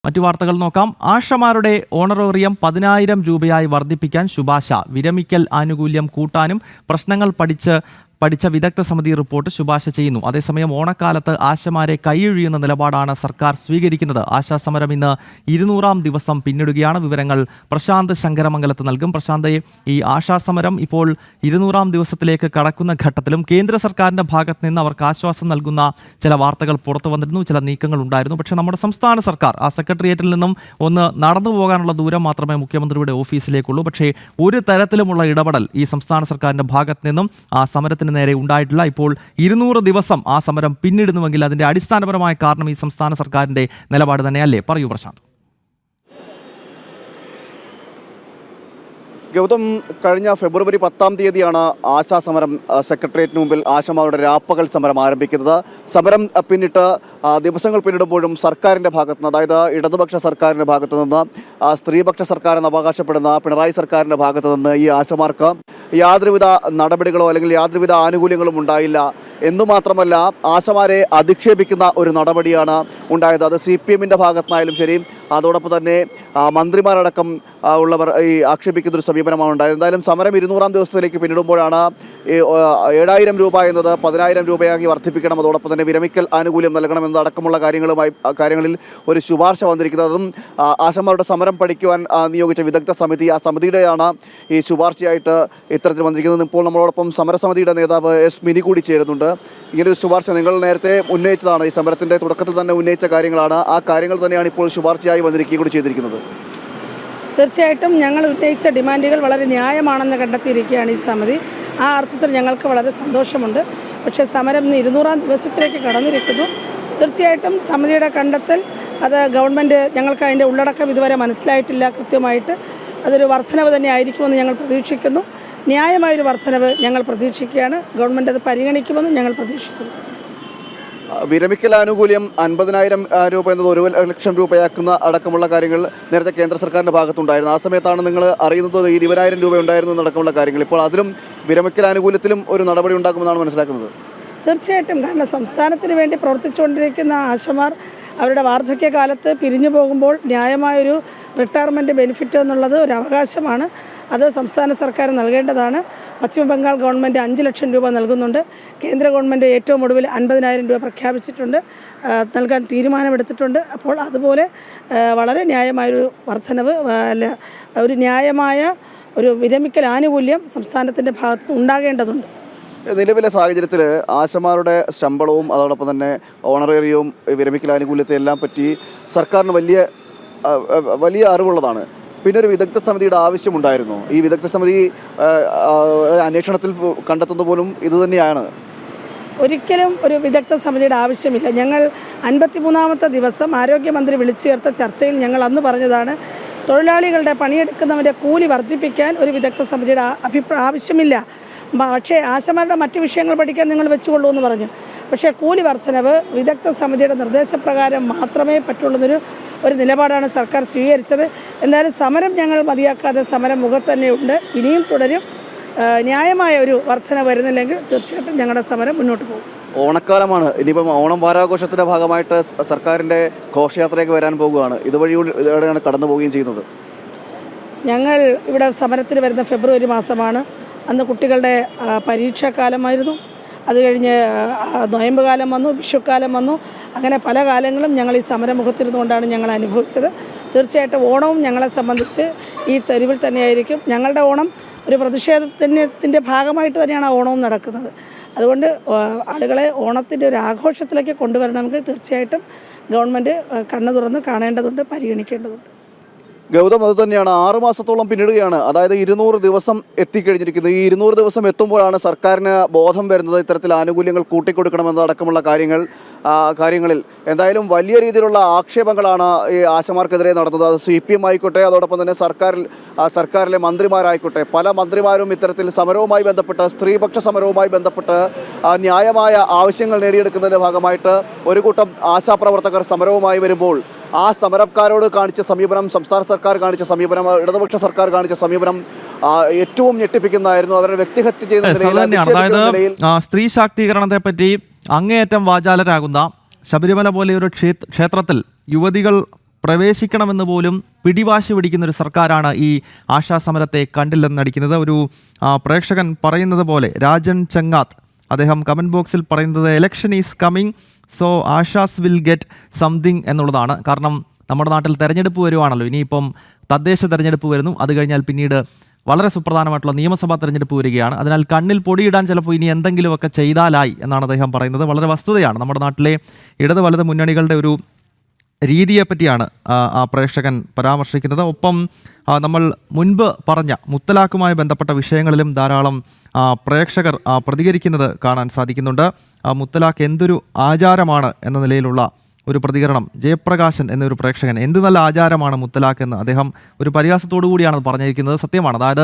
മറ്റു വാർത്തകൾ നോക്കാം. ആശമാരുടെ ഓണറോറിയം 10,000 രൂപയായി വർദ്ധിപ്പിക്കാൻ ശുപാർശ, വിരമിക്കൽ ആനുകൂല്യം കൂട്ടാനും പ്രശ്നങ്ങൾ പഠിച്ച വിദഗ്ധ സമിതി റിപ്പോർട്ട് ശുപാർശ ചെയ്യുന്നു. അതേസമയം ഓണക്കാലത്ത് ആശമാരെ കൈയൊഴിയുന്ന നിലപാടാണ് സർക്കാർ സ്വീകരിക്കുന്നത്. ആശാസമരം ഇന്ന് 200-ാം ദിവസം പിന്നിടുകയാണ്. വിവരങ്ങൾ പ്രശാന്ത് ശങ്കരമംഗലത്ത് നൽകും. പ്രശാന്ത്, ഈ ആശാസമരം ഇപ്പോൾ 200-ാം ദിവസത്തിലേക്ക് കടക്കുന്ന ഘട്ടത്തിലും കേന്ദ്ര സർക്കാരിൻ്റെ ഭാഗത്ത് നിന്ന് അവർക്ക് ആശ്വാസം നൽകുന്ന ചില വാർത്തകൾ പുറത്തു വന്നിരുന്നു, ചില നീക്കങ്ങൾ ഉണ്ടായിരുന്നു. പക്ഷേ നമ്മുടെ സംസ്ഥാന സർക്കാർ ആ സെക്രട്ടേറിയറ്റിൽ നിന്നും ഒന്ന് നടന്നു പോകാനുള്ള ദൂരം മാത്രമേ മുഖ്യമന്ത്രിയുടെ ഓഫീസിലേക്കുള്ളൂ. പക്ഷേ ഒരു തരത്തിലുമുള്ള ഇടപെടൽ ഈ സംസ്ഥാന സർക്കാരിൻ്റെ ഭാഗത്ത് നിന്നും ആ സമരത്തിന് നേരെ ഉണ്ടായിട്ടില്ല. ഇപ്പോൾ 200 ദിവസം ആ സമരം പിന്നിടുന്നുവെങ്കിൽ അതിൻ്റെ അടിസ്ഥാനപരമായ കാരണം ഈ സംസ്ഥാന സർക്കാരിൻ്റെ നിലപാട് തന്നെയല്ലേ? പറയൂ പ്രശാന്ത്. ഗൗതം, കഴിഞ്ഞ ഫെബ്രുവരി 10-ാം തീയതിയാണ് ആശാസമരം സെക്രട്ടേറിയറ്റിന് മുമ്പിൽ ആശമാരുടെ രാപ്പകൽ സമരം ആരംഭിക്കുന്നത്. സമരം പിന്നിട്ട് ദിവസങ്ങൾ പിന്നിടുമ്പോഴും സർക്കാരിൻ്റെ ഭാഗത്തുനിന്ന്, അതായത് ഇടതുപക്ഷ സർക്കാരിൻ്റെ ഭാഗത്തു നിന്ന്, സ്ത്രീപക്ഷ സർക്കാരെന്ന് അവകാശപ്പെടുന്ന പിണറായി സർക്കാരിൻ്റെ ഭാഗത്തു നിന്ന് ഈ ആശമാർക്ക് യാതൊരുവിധ നടപടികളോ അല്ലെങ്കിൽ യാതൊരുവിധ ആനുകൂല്യങ്ങളും ഉണ്ടായില്ല. എന്നുമാത്രമല്ല, ആശമാരെ അധിക്ഷേപിക്കുന്ന ഒരു നടപടിയാണ് ഉണ്ടായത്. അത് CPM-ൻ്റെ ഭാഗത്തുനിന്നായാലും ശരി, അതോടൊപ്പം തന്നെ മന്ത്രിമാരടക്കം ഉള്ളവർ ഈ ആക്ഷേപിക്കുന്നൊരു സമീപനമാണ് ഉണ്ടായത്. എന്തായാലും സമരം 200-ാം ദിവസത്തിലേക്ക് പിന്നിടുമ്പോഴാണ് 7,000 രൂപ എന്നത് 10,000 രൂപയാക്കി വർദ്ധിപ്പിക്കണം, അതോടൊപ്പം തന്നെ വിരമിക്കൽ ആനുകൂല്യം നൽകണമെന്നടക്കമുള്ള കാര്യങ്ങളിൽ ഒരു ശുപാർശ വന്നിരിക്കുന്നത്. അതും ആശമാരുടെ സമരം പഠിക്കുവാൻ നിയോഗിച്ച വിദഗ്ധ സമിതി, ആ സമിതിയുടെയാണ് ഈ ശുപാർശയായിട്ട് ഇത്തരത്തിൽ വന്നിരിക്കുന്നത്. ഇപ്പോൾ നമ്മളോടൊപ്പം സമരസമിതിയുടെ നേതാവ് S. മിനി കൂടി ചേരുന്നുണ്ട്. ഇങ്ങനൊരു ശുപാർശ നിങ്ങൾ നേരത്തെ ഉന്നയിച്ചതാണ്, ഈ സമരത്തിൻ്റെ തുടക്കത്തിൽ തന്നെ ഉന്നയിച്ച കാര്യങ്ങളാണ്, ആ കാര്യങ്ങൾ തന്നെയാണ് ഇപ്പോൾ ശുപാർശയായി വന്നിരിക്കുകയും കൂടി ചെയ്തിരിക്കുന്നത്. തീർച്ചയായിട്ടും ഞങ്ങൾ ഉന്നയിച്ച ഡിമാൻഡുകൾ വളരെ ന്യായമാണെന്ന് കണ്ടെത്തിയിരിക്കുകയാണ് ഈ സമിതി. ആ അർത്ഥത്തിൽ ഞങ്ങൾക്ക് വളരെ സന്തോഷമുണ്ട്. പക്ഷേ സമരം ഇന്ന് 200-ാം ദിവസത്തിലേക്ക് കടന്നിരിക്കുന്നു. തീർച്ചയായിട്ടും സമിതിയുടെ കണ്ടെത്തൽ, അത് ഗവൺമെൻറ്, ഞങ്ങൾക്ക് അതിൻ്റെ ഉള്ളടക്കം ഇതുവരെ മനസ്സിലായിട്ടില്ല കൃത്യമായിട്ട്. അതൊരു വർധനവ് തന്നെ ആയിരിക്കുമെന്ന് ഞങ്ങൾ പ്രതീക്ഷിക്കുന്നു. ന്യായമായൊരു വർധനവ് ഞങ്ങൾ പ്രതീക്ഷിക്കുകയാണ്. ഗവൺമെൻറ് അത് പരിഗണിക്കുമെന്ന് ഞങ്ങൾ പ്രതീക്ഷിക്കുന്നു. വിരമിക്കൽ ആനുകൂല്യം 50,000 രൂപ എന്നത് 1 ലക്ഷം രൂപയാക്കുന്ന അടക്കമുള്ള കാര്യങ്ങൾ നേരത്തെ കേന്ദ്ര സർക്കാരിൻ്റെ ഭാഗത്തുണ്ടായിരുന്നു. ആ സമയത്താണ് നിങ്ങൾ അറിയുന്നത് 20,000 രൂപ ഉണ്ടായിരുന്നു എന്നടക്കമുള്ള കാര്യങ്ങൾ. ഇപ്പോൾ അതിലും വിരമിക്കൽ ആനുകൂല്യത്തിലും ഒരു നടപടി ഉണ്ടാക്കുമെന്നാണ് മനസ്സിലാക്കുന്നത്. തീർച്ചയായിട്ടും, കാരണം സംസ്ഥാനത്തിന് വേണ്ടി പ്രവർത്തിച്ചുകൊണ്ടിരിക്കുന്ന ആശമാർ അവരുടെ വാർദ്ധക്യകാലത്ത് പിരിഞ്ഞു പോകുമ്പോൾ ന്യായമായൊരു റിട്ടയർമെൻറ്റ് ബെനിഫിറ്റ് എന്നുള്ളത് ഒരു അവകാശമാണ്. അത് സംസ്ഥാന സർക്കാർ നൽകേണ്ടതാണ്. പശ്ചിമ ബംഗാൾ ഗവൺമെൻറ് 5 ലക്ഷം രൂപ നൽകുന്നുണ്ട്. കേന്ദ്ര ഗവൺമെൻറ് ഏറ്റവും ഒടുവിൽ 50,000 രൂപ പ്രഖ്യാപിച്ചിട്ടുണ്ട്, നൽകാൻ തീരുമാനമെടുത്തിട്ടുണ്ട്. അപ്പോൾ അതുപോലെ വളരെ ന്യായമായൊരു വർധനവ്, ഒരു ന്യായമായ ഒരു വിരമിക്കൽ ആനുകൂല്യം സംസ്ഥാനത്തിൻ്റെ ഭാഗത്ത് ഉണ്ടാകേണ്ടതുണ്ട്. നിലവിലെ സാഹചര്യത്തിൽ ആശമാരുടെ ശമ്പളവും അതോടൊപ്പം തന്നെ ഓണറേറിയവും വിരമിക്കൽ ആനുകൂല്യത്തെ എല്ലാം പറ്റി സർക്കാരിന് വലിയ അറിവുള്ളതാണ്. പിന്നെ ഒരു വിദഗ്ധ സമിതിയുടെ ആവശ്യമുണ്ടായിരുന്നു. ഈ വിദഗ്ധ സമിതി അന്വേഷണത്തിൽ കണ്ടെത്തുന്നത് പോലും ഇതുതന്നെയാണ്. ഒരിക്കലും ഒരു വിദഗ്ധ സമിതിയുടെ ആവശ്യമില്ല. ഞങ്ങൾ 53ാമത്തെ ദിവസം ആരോഗ്യമന്ത്രി വിളിച്ചു ചേർത്ത ചർച്ചയിൽ ഞങ്ങൾ അന്ന് പറഞ്ഞതാണ്, തൊഴിലാളികളുടെ പണിയെടുക്കുന്നവരുടെ കൂലി വർദ്ധിപ്പിക്കാൻ ഒരു വിദഗ്ധ സമിതിയുടെ ആവശ്യമില്ല. പക്ഷേ ആശമാരുടെ മറ്റ് വിഷയങ്ങൾ പഠിക്കാൻ നിങ്ങൾ വെച്ചുകൊള്ളൂ എന്ന് പറഞ്ഞു. പക്ഷേ കൂലി വർധനവ് വിദഗ്ധ സമിതിയുടെ നിർദ്ദേശപ്രകാരം മാത്രമേ പറ്റുള്ളൂ ഒരു നിലപാടാണ് സർക്കാർ സ്വീകരിച്ചത്. എന്തായാലും സമരം ഞങ്ങൾ മതിയാക്കാതെ സമരം മുഖത്ത് തന്നെയുണ്ട്, ഇനിയും തുടരും. ന്യായമായ ഒരു വർധന വരുന്നില്ലെങ്കിൽ തീർച്ചയായിട്ടും ഞങ്ങളുടെ സമരം മുന്നോട്ട് പോകും. ഓണക്കാലമാണ്, ഇനിയിപ്പം ഓണം വാരാഘോഷത്തിൻ്റെ ഭാഗമായിട്ട് സർക്കാരിൻ്റെ ഘോഷയാത്രയൊക്കെ വരാൻ പോകുകയാണ്. ഇതുവഴിയാണ് കടന്നു പോവുകയും ചെയ്യുന്നത്. ഞങ്ങൾ ഇവിടെ സമരത്തിന് വരുന്ന ഫെബ്രുവരി മാസമാണ്. അന്ന് കുട്ടികളുടെ പരീക്ഷാക്കാലമായിരുന്നു. അത് കഴിഞ്ഞ് നൊയമ്പ് കാലം വന്നു, വിഷുക്കാലം വന്നു. അങ്ങനെ പല കാലങ്ങളും ഞങ്ങൾ ഈ സമരമുഖത്തിരുന്നുകൊണ്ടാണ് ഞങ്ങൾ അനുഭവിച്ചത്. തീർച്ചയായിട്ടും ഓണവും ഞങ്ങളെ സംബന്ധിച്ച് ഈ തെരുവിൽ തന്നെയായിരിക്കും. ഞങ്ങളുടെ ഓണം ഒരു പ്രതിഷേധത്തിൻ്റെ ഭാഗമായിട്ട് തന്നെയാണ് ആ ഓണവും നടക്കുന്നത്. അതുകൊണ്ട് ആളുകളെ ഓണത്തിൻ്റെ ഒരു ആഘോഷത്തിലേക്ക് കൊണ്ടുവരണമെങ്കിൽ തീർച്ചയായിട്ടും ഗവൺമെൻറ് കണ്ണു തുറന്ന് കാണേണ്ടതുണ്ട്, പരിഗണിക്കേണ്ടതുണ്ട്. ഗൗതം, അത് തന്നെയാണ്. 6 മാസത്തോളം പിന്നിടുകയാണ്. അതായത് 200 ദിവസം എത്തിക്കഴിഞ്ഞിരിക്കുന്നത്. ഈ 200 ദിവസം എത്തുമ്പോഴാണ് സർക്കാരിന് ബോധം വരുന്നത് ഇത്തരത്തിൽ ആനുകൂല്യങ്ങൾ കൂട്ടിക്കൊടുക്കണമെന്നതടക്കമുള്ള കാര്യങ്ങളിൽ എന്തായാലും വലിയ രീതിയിലുള്ള ആക്ഷേപങ്ങളാണ് ഈ ആശമാർക്കെതിരെ നടന്നത്. അത് CPM ആയിക്കോട്ടെ, അതോടൊപ്പം തന്നെ സർക്കാരിലെ മന്ത്രിമാരായിക്കോട്ടെ, പല മന്ത്രിമാരും ഇത്തരത്തിൽ സമരവുമായി ബന്ധപ്പെട്ട്, സ്ത്രീപക്ഷ സമരവുമായി ബന്ധപ്പെട്ട് ന്യായമായ ആവശ്യങ്ങൾ നേടിയെടുക്കുന്നതിൻ്റെ ഭാഗമായിട്ട് ഒരു കൂട്ടം ആശാപ്രവർത്തകർ സമരവുമായി വരുമ്പോൾ ആ സമരക്കാരോട് കാണിച്ച സമീപനം, സംസ്ഥാന സർക്കാർ കാണിച്ച സമീപനം, ഇടതുപക്ഷ സർക്കാർ കാണിച്ച സമീപനം ഏറ്റവും ഞെട്ടിപ്പിക്കുന്നതായിരുന്നു. അവരെ വ്യക്തിഹത്യ ചെയ്യുന്ന അതായത് സ്ത്രീ ശാക്തീകരണത്തെ പറ്റി അങ്ങേയറ്റം വാചാലരാകുന്ന ശബരിമല പോലെ ഒരു ക്ഷേത്രത്തിൽ യുവതികൾ പ്രവേശിക്കണമെന്ന് പോലും പിടിവാശി പിടിക്കുന്ന ഒരു സർക്കാരാണ് ഈ ആശാസമരത്തെ കണ്ടില്ലെന്നടിക്കുന്നത്. ഒരു പ്രേക്ഷകൻ പറയുന്നത് പോലെ, രാജൻ ചെങ്ങാത്ത്, അദ്ദേഹം കമൻറ്റ് ബോക്സിൽ പറയുന്നത് election is coming, so Asha's will get something എന്നുള്ളതാണ്. കാരണം നമ്മുടെ നാട്ടിൽ തെരഞ്ഞെടുപ്പ് വരുവാണല്ലോ. ഇനിയിപ്പം തദ്ദേശ തെരഞ്ഞെടുപ്പ് വരുന്നു, അത് കഴിഞ്ഞാൽ പിന്നീട് വളരെ സുപ്രധാനമായിട്ടുള്ള നിയമസഭാ തെരഞ്ഞെടുപ്പ് വരികയാണ്. അതിനാൽ കണ്ണിൽ പൊടിയിടാൻ ചിലപ്പോൾ ഇനി എന്തെങ്കിലുമൊക്കെ ചെയ്താലായി എന്നാണ് അദ്ദേഹം പറയുന്നത്. വളരെ വസ്തുതയാണ്. നമ്മുടെ നാട്ടിലെ ഇടത് വലത് മുന്നണികളുടെ ഒരു രീതിയെപ്പറ്റിയാണ് ആ പ്രേക്ഷകൻ പരാമർശിക്കുന്നത്. ഒപ്പം നമ്മൾ മുൻപ് പറഞ്ഞ മുത്തലാഖുമായി ബന്ധപ്പെട്ട വിഷയങ്ങളിലും ധാരാളം പ്രേക്ഷകർ പ്രതികരിക്കുന്നത് കാണാൻ സാധിക്കുന്നുണ്ട്. മുത്തലാഖ് എന്തൊരു ആചാരമാണ് എന്ന നിലയിലുള്ള ഒരു പ്രതികരണം ജയപ്രകാശൻ എന്നൊരു പ്രേക്ഷകൻ, എന്ത് നല്ല ആചാരമാണ് മുത്തലാഖ് എന്ന് അദ്ദേഹം ഒരു പരിഹാസത്തോടു കൂടിയാണ് പറഞ്ഞിരിക്കുന്നത്. സത്യമാണ്. അതായത്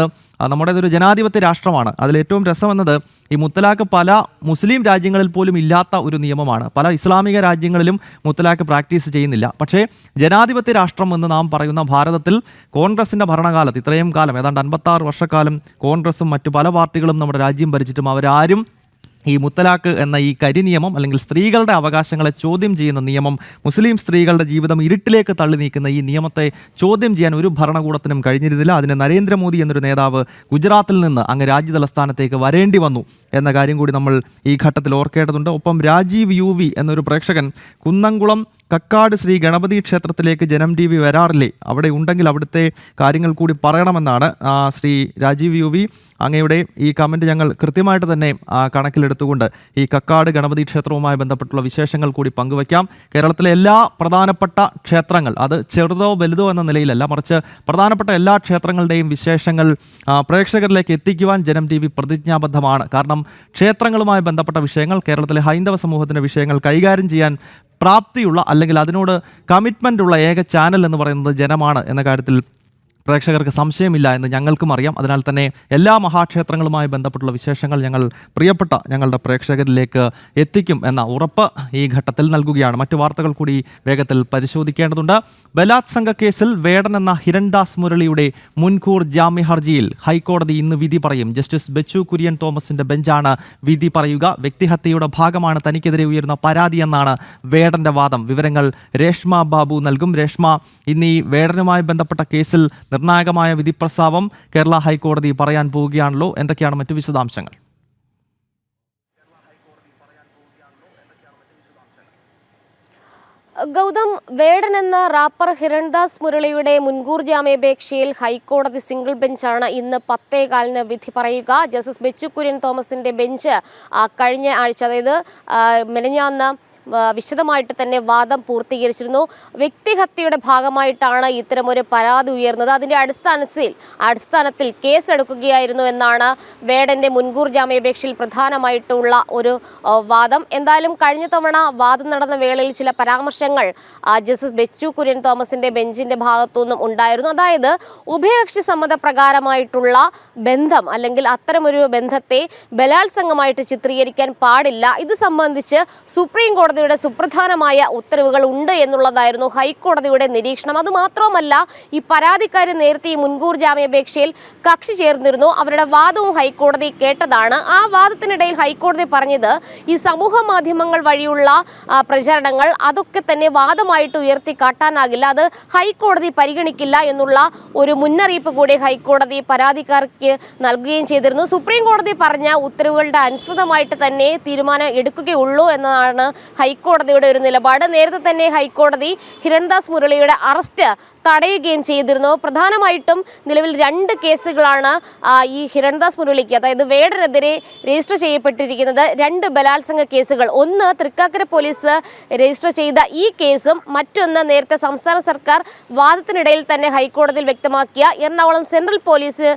നമ്മുടേതൊരു ജനാധിപത്യ രാഷ്ട്രമാണ്. അതിലേറ്റവും രസമെന്നത് ഈ മുത്തലാഖ് പല മുസ്ലിം രാജ്യങ്ങളിൽ പോലും ഇല്ലാത്ത ഒരു നിയമമാണ്. പല ഇസ്ലാമിക രാജ്യങ്ങളിലും മുത്തലാഖ് പ്രാക്ടീസ് ചെയ്യുന്നില്ല. പക്ഷേ ജനാധിപത്യ രാഷ്ട്രം എന്ന് നാം പറയുന്ന ഭാരതത്തിൽ കോൺഗ്രസിൻ്റെ ഭരണകാലത്ത് ഇത്രയും കാലം, ഏതാണ്ട് 56 വർഷക്കാലം കോൺഗ്രസും മറ്റു പല പാർട്ടികളും നമ്മുടെ രാജ്യം ഭരിച്ചിട്ടും അവരാരും ഈ മുത്തലാഖ് എന്ന ഈ കരിനിയമം, അല്ലെങ്കിൽ സ്ത്രീകളുടെ അവകാശങ്ങളെ ചോദ്യം ചെയ്യുന്ന നിയമം, മുസ്ലിം സ്ത്രീകളുടെ ജീവിതം ഇരുട്ടിലേക്ക് തള്ളി നീക്കുന്ന ഈ നിയമത്തെ ചോദ്യം ചെയ്യാൻ ഒരു ഭരണകൂടത്തിനും കഴിഞ്ഞിരുന്നില്ല. അതിന് നരേന്ദ്രമോദി എന്നൊരു നേതാവ് ഗുജറാത്തിൽ നിന്ന് അങ്ങ് രാജ്യതലസ്ഥാനത്തേക്ക് വരേണ്ടി വന്നു എന്ന കാര്യം കൂടി നമ്മൾ ഈ ഘട്ടത്തിൽ ഓർക്കേണ്ടതുണ്ട്. ഒപ്പം രാജീവ് UV എന്നൊരു പ്രേക്ഷകൻ, കുന്നംകുളം കക്കാട് ശ്രീ ഗണപതി ക്ഷേത്രത്തിലേക്ക് ജനം TV വരാറില്ലേ, അവിടെ ഉണ്ടെങ്കിൽ അവിടുത്തെ കാര്യങ്ങൾ കൂടി പറയണമെന്നാണ് ശ്രീ രാജീവ് UV. അങ്ങയുടെ ഈ കമൻറ്റ് ഞങ്ങൾ കൃത്യമായിട്ട് തന്നെ കണക്കിലെടുത്തുകൊണ്ട് ഈ കക്കാട് ഗണപതി ക്ഷേത്രവുമായി ബന്ധപ്പെട്ടുള്ള വിശേഷങ്ങൾ കൂടി പങ്കുവയ്ക്കാം. കേരളത്തിലെ എല്ലാ പ്രധാനപ്പെട്ട ക്ഷേത്രങ്ങൾ, അത് ചെറുതോ വലുതോ എന്ന നിലയിലല്ല, മറിച്ച് പ്രധാനപ്പെട്ട എല്ലാ ക്ഷേത്രങ്ങളുടെയും വിശേഷങ്ങൾ പ്രേക്ഷകരിലേക്ക് എത്തിക്കുവാൻ ജനം TV പ്രതിജ്ഞാബദ്ധമാണ്. കാരണം ക്ഷേത്രങ്ങളുമായി ബന്ധപ്പെട്ട വിഷയങ്ങൾ, കേരളത്തിലെ ഹൈന്ദവ സമൂഹത്തിൻ്റെ വിഷയങ്ങൾ കൈകാര്യം ചെയ്യാൻ പ്രാപ്തിയുള്ള, അല്ലെങ്കിൽ അതിനോട് കമ്മിറ്റ്മെൻ്റ് ഉള്ള ഏക ചാനൽ എന്ന് പറയുന്നത് ജനമാണ് എന്ന കാര്യത്തിൽ പ്രേക്ഷകർക്ക് സംശയമില്ല എന്ന് ഞങ്ങൾക്കും അറിയാം. അതിനാൽ തന്നെ എല്ലാ മഹാക്ഷേത്രങ്ങളുമായി ബന്ധപ്പെട്ടുള്ള വിശേഷങ്ങൾ ഞങ്ങൾ പ്രിയപ്പെട്ട ഞങ്ങളുടെ പ്രേക്ഷകരിലേക്ക് എത്തിക്കും എന്ന ഉറപ്പ് ഈ ഘട്ടത്തിൽ നൽകുകയാണ്. മറ്റു വാർത്തകൾ കൂടി വേഗത്തിൽ പരിശോധിക്കേണ്ടതുണ്ട്. ബലാത്സംഗ കേസിൽ വേടൻ എന്ന ഹിരൺദാസ് മുരളിയുടെ മുൻകൂർ ജാമ്യ ഹർജിയിൽ ഹൈക്കോടതി ഇന്ന് വിധി പറയും. ജസ്റ്റിസ് ബെച്ചു കുര്യൻ തോമസിന്റെ ബെഞ്ചാണ് വിധി പറയുക. വ്യക്തിഹത്യയുടെ ഭാഗമാണ് തനിക്കെതിരെ ഉയർന്ന പരാതി എന്നാണ് വേടന്റെ വാദം. വിവരങ്ങൾ രേഷ്മ ബാബു നൽകും. രേഷ്മ, ഇന്ന് ഈ വേടനുമായി ബന്ധപ്പെട്ട കേസിൽ നിർണായകമായ വിധി പ്രസ്താവം കേരള ഹൈക്കോടതി പറയാൻ പോവുകയാണല്ലോ. എന്തൊക്കെയാണ് മറ്റു വിശദാംശങ്ങൾ? ഗൗതം, വേടൻ എന്ന റാപ്പർ ഹിരൺദാസ് മുരളിയുടെ മുൻകൂർ ജാമ്യാപേക്ഷയിൽ ഹൈക്കോടതി സിംഗിൾ ബെഞ്ചാണ് ഇന്ന് 10:15 വിധി പറയുക. ജസ്റ്റിസ് ബെച്ചു കുര്യൻ തോമസിന്റെ ബെഞ്ച് കഴിഞ്ഞ ആഴ്ച, അതായത് മെനഞ്ഞാന്ന് വിശദമായിട്ട് തന്നെ വാദം പൂർത്തീകരിച്ചിരുന്നു. വ്യക്തിഹത്യയുടെ ഭാഗമായിട്ടാണ് ഇത്തരമൊരു പരാതി ഉയർന്നത്. അതിന്റെ അടിസ്ഥാനത്തിൽ കേസെടുക്കുകയായിരുന്നു എന്നാണ് വേടന്റെ മുൻകൂർ ജാമ്യാപേക്ഷയിൽ പ്രധാനമായിട്ടുള്ള ഒരു വാദം. എന്തായാലും കഴിഞ്ഞ തവണ വാദം നടന്ന വേളയിൽ ചില പരാമർശങ്ങൾ ജസ്റ്റിസ് ബെച്ചു കുര്യൻ തോമസിന്റെ ബെഞ്ചിന്റെ ഭാഗത്തുനിന്നും ഉണ്ടായിരുന്നു. അതായത് ഉഭയകക്ഷി സമ്മതപ്രകാരമായിട്ടുള്ള ബന്ധം അല്ലെങ്കിൽ അത്തരമൊരു ബന്ധത്തെ ബലാത്സംഗമായിട്ട് ചിത്രീകരിക്കാൻ പാടില്ല. ഇത് സംബന്ധിച്ച് സുപ്രീം കോടതിയുടെ സുപ്രധാനമായ ഉത്തരവുകൾ ഉണ്ട് എന്നുള്ളതായിരുന്നു ഹൈക്കോടതിയുടെ നിരീക്ഷണം. അതുമാത്രമല്ല, ഈ പരാതിക്കാരി നേരത്തെ ഈ മുൻകൂർ ജാമ്യാപേക്ഷയിൽ കക്ഷി ചേർന്നിരുന്നു. അവരുടെ വാദവും ഹൈക്കോടതി കേട്ടതാണ്. ആ വാദത്തിനിടയിൽ ഹൈക്കോടതി പറഞ്ഞത് ഈ സമൂഹ മാധ്യമങ്ങൾ വഴിയുള്ള പ്രചരണങ്ങൾ അതൊക്കെ തന്നെ വാദമായിട്ട് ഉയർത്തി കാട്ടാനാകില്ല, അത് ഹൈക്കോടതി പരിഗണിക്കില്ല എന്നുള്ള ഒരു മുന്നറിയിപ്പ് കൂടി ഹൈക്കോടതി പരാതിക്കാർക്ക് നൽകുകയും ചെയ്തിരുന്നു. സുപ്രീം കോടതി പറഞ്ഞ ഉത്തരവുകളുടെ അനുസൃതമായിട്ട് തന്നെ തീരുമാനം എടുക്കുകയുള്ളൂ എന്നതാണ് ഹൈക്കോടതിയുടെ ഒരു നിലപാട്. നേരത്തെ തന്നെ ഹൈക്കോടതി ഹിരൺദാസ് മുരളിയുടെ അറസ്റ്റ് തടയുകയും ചെയ്തിരുന്നു. പ്രധാനമായിട്ടും നിലവിൽ 2 കേസുകളാണ് ഈ ഹിരൺദാസ് മുരളിക്ക്, അതായത് വേടനെതിരെ രജിസ്റ്റർ ചെയ്യപ്പെട്ടിരിക്കുന്നത്. 2 ബലാത്സംഗ കേസുകൾ. ഒന്ന് തൃക്കാക്കര പോലീസ് രജിസ്റ്റർ ചെയ്ത ഈ കേസും മറ്റൊന്ന് നേരത്തെ സംസ്ഥാന സർക്കാർ വാദത്തിനിടയിൽ തന്നെ ഹൈക്കോടതിയിൽ വ്യക്തമാക്കിയ എറണാകുളം സെൻട്രൽ പോലീസ്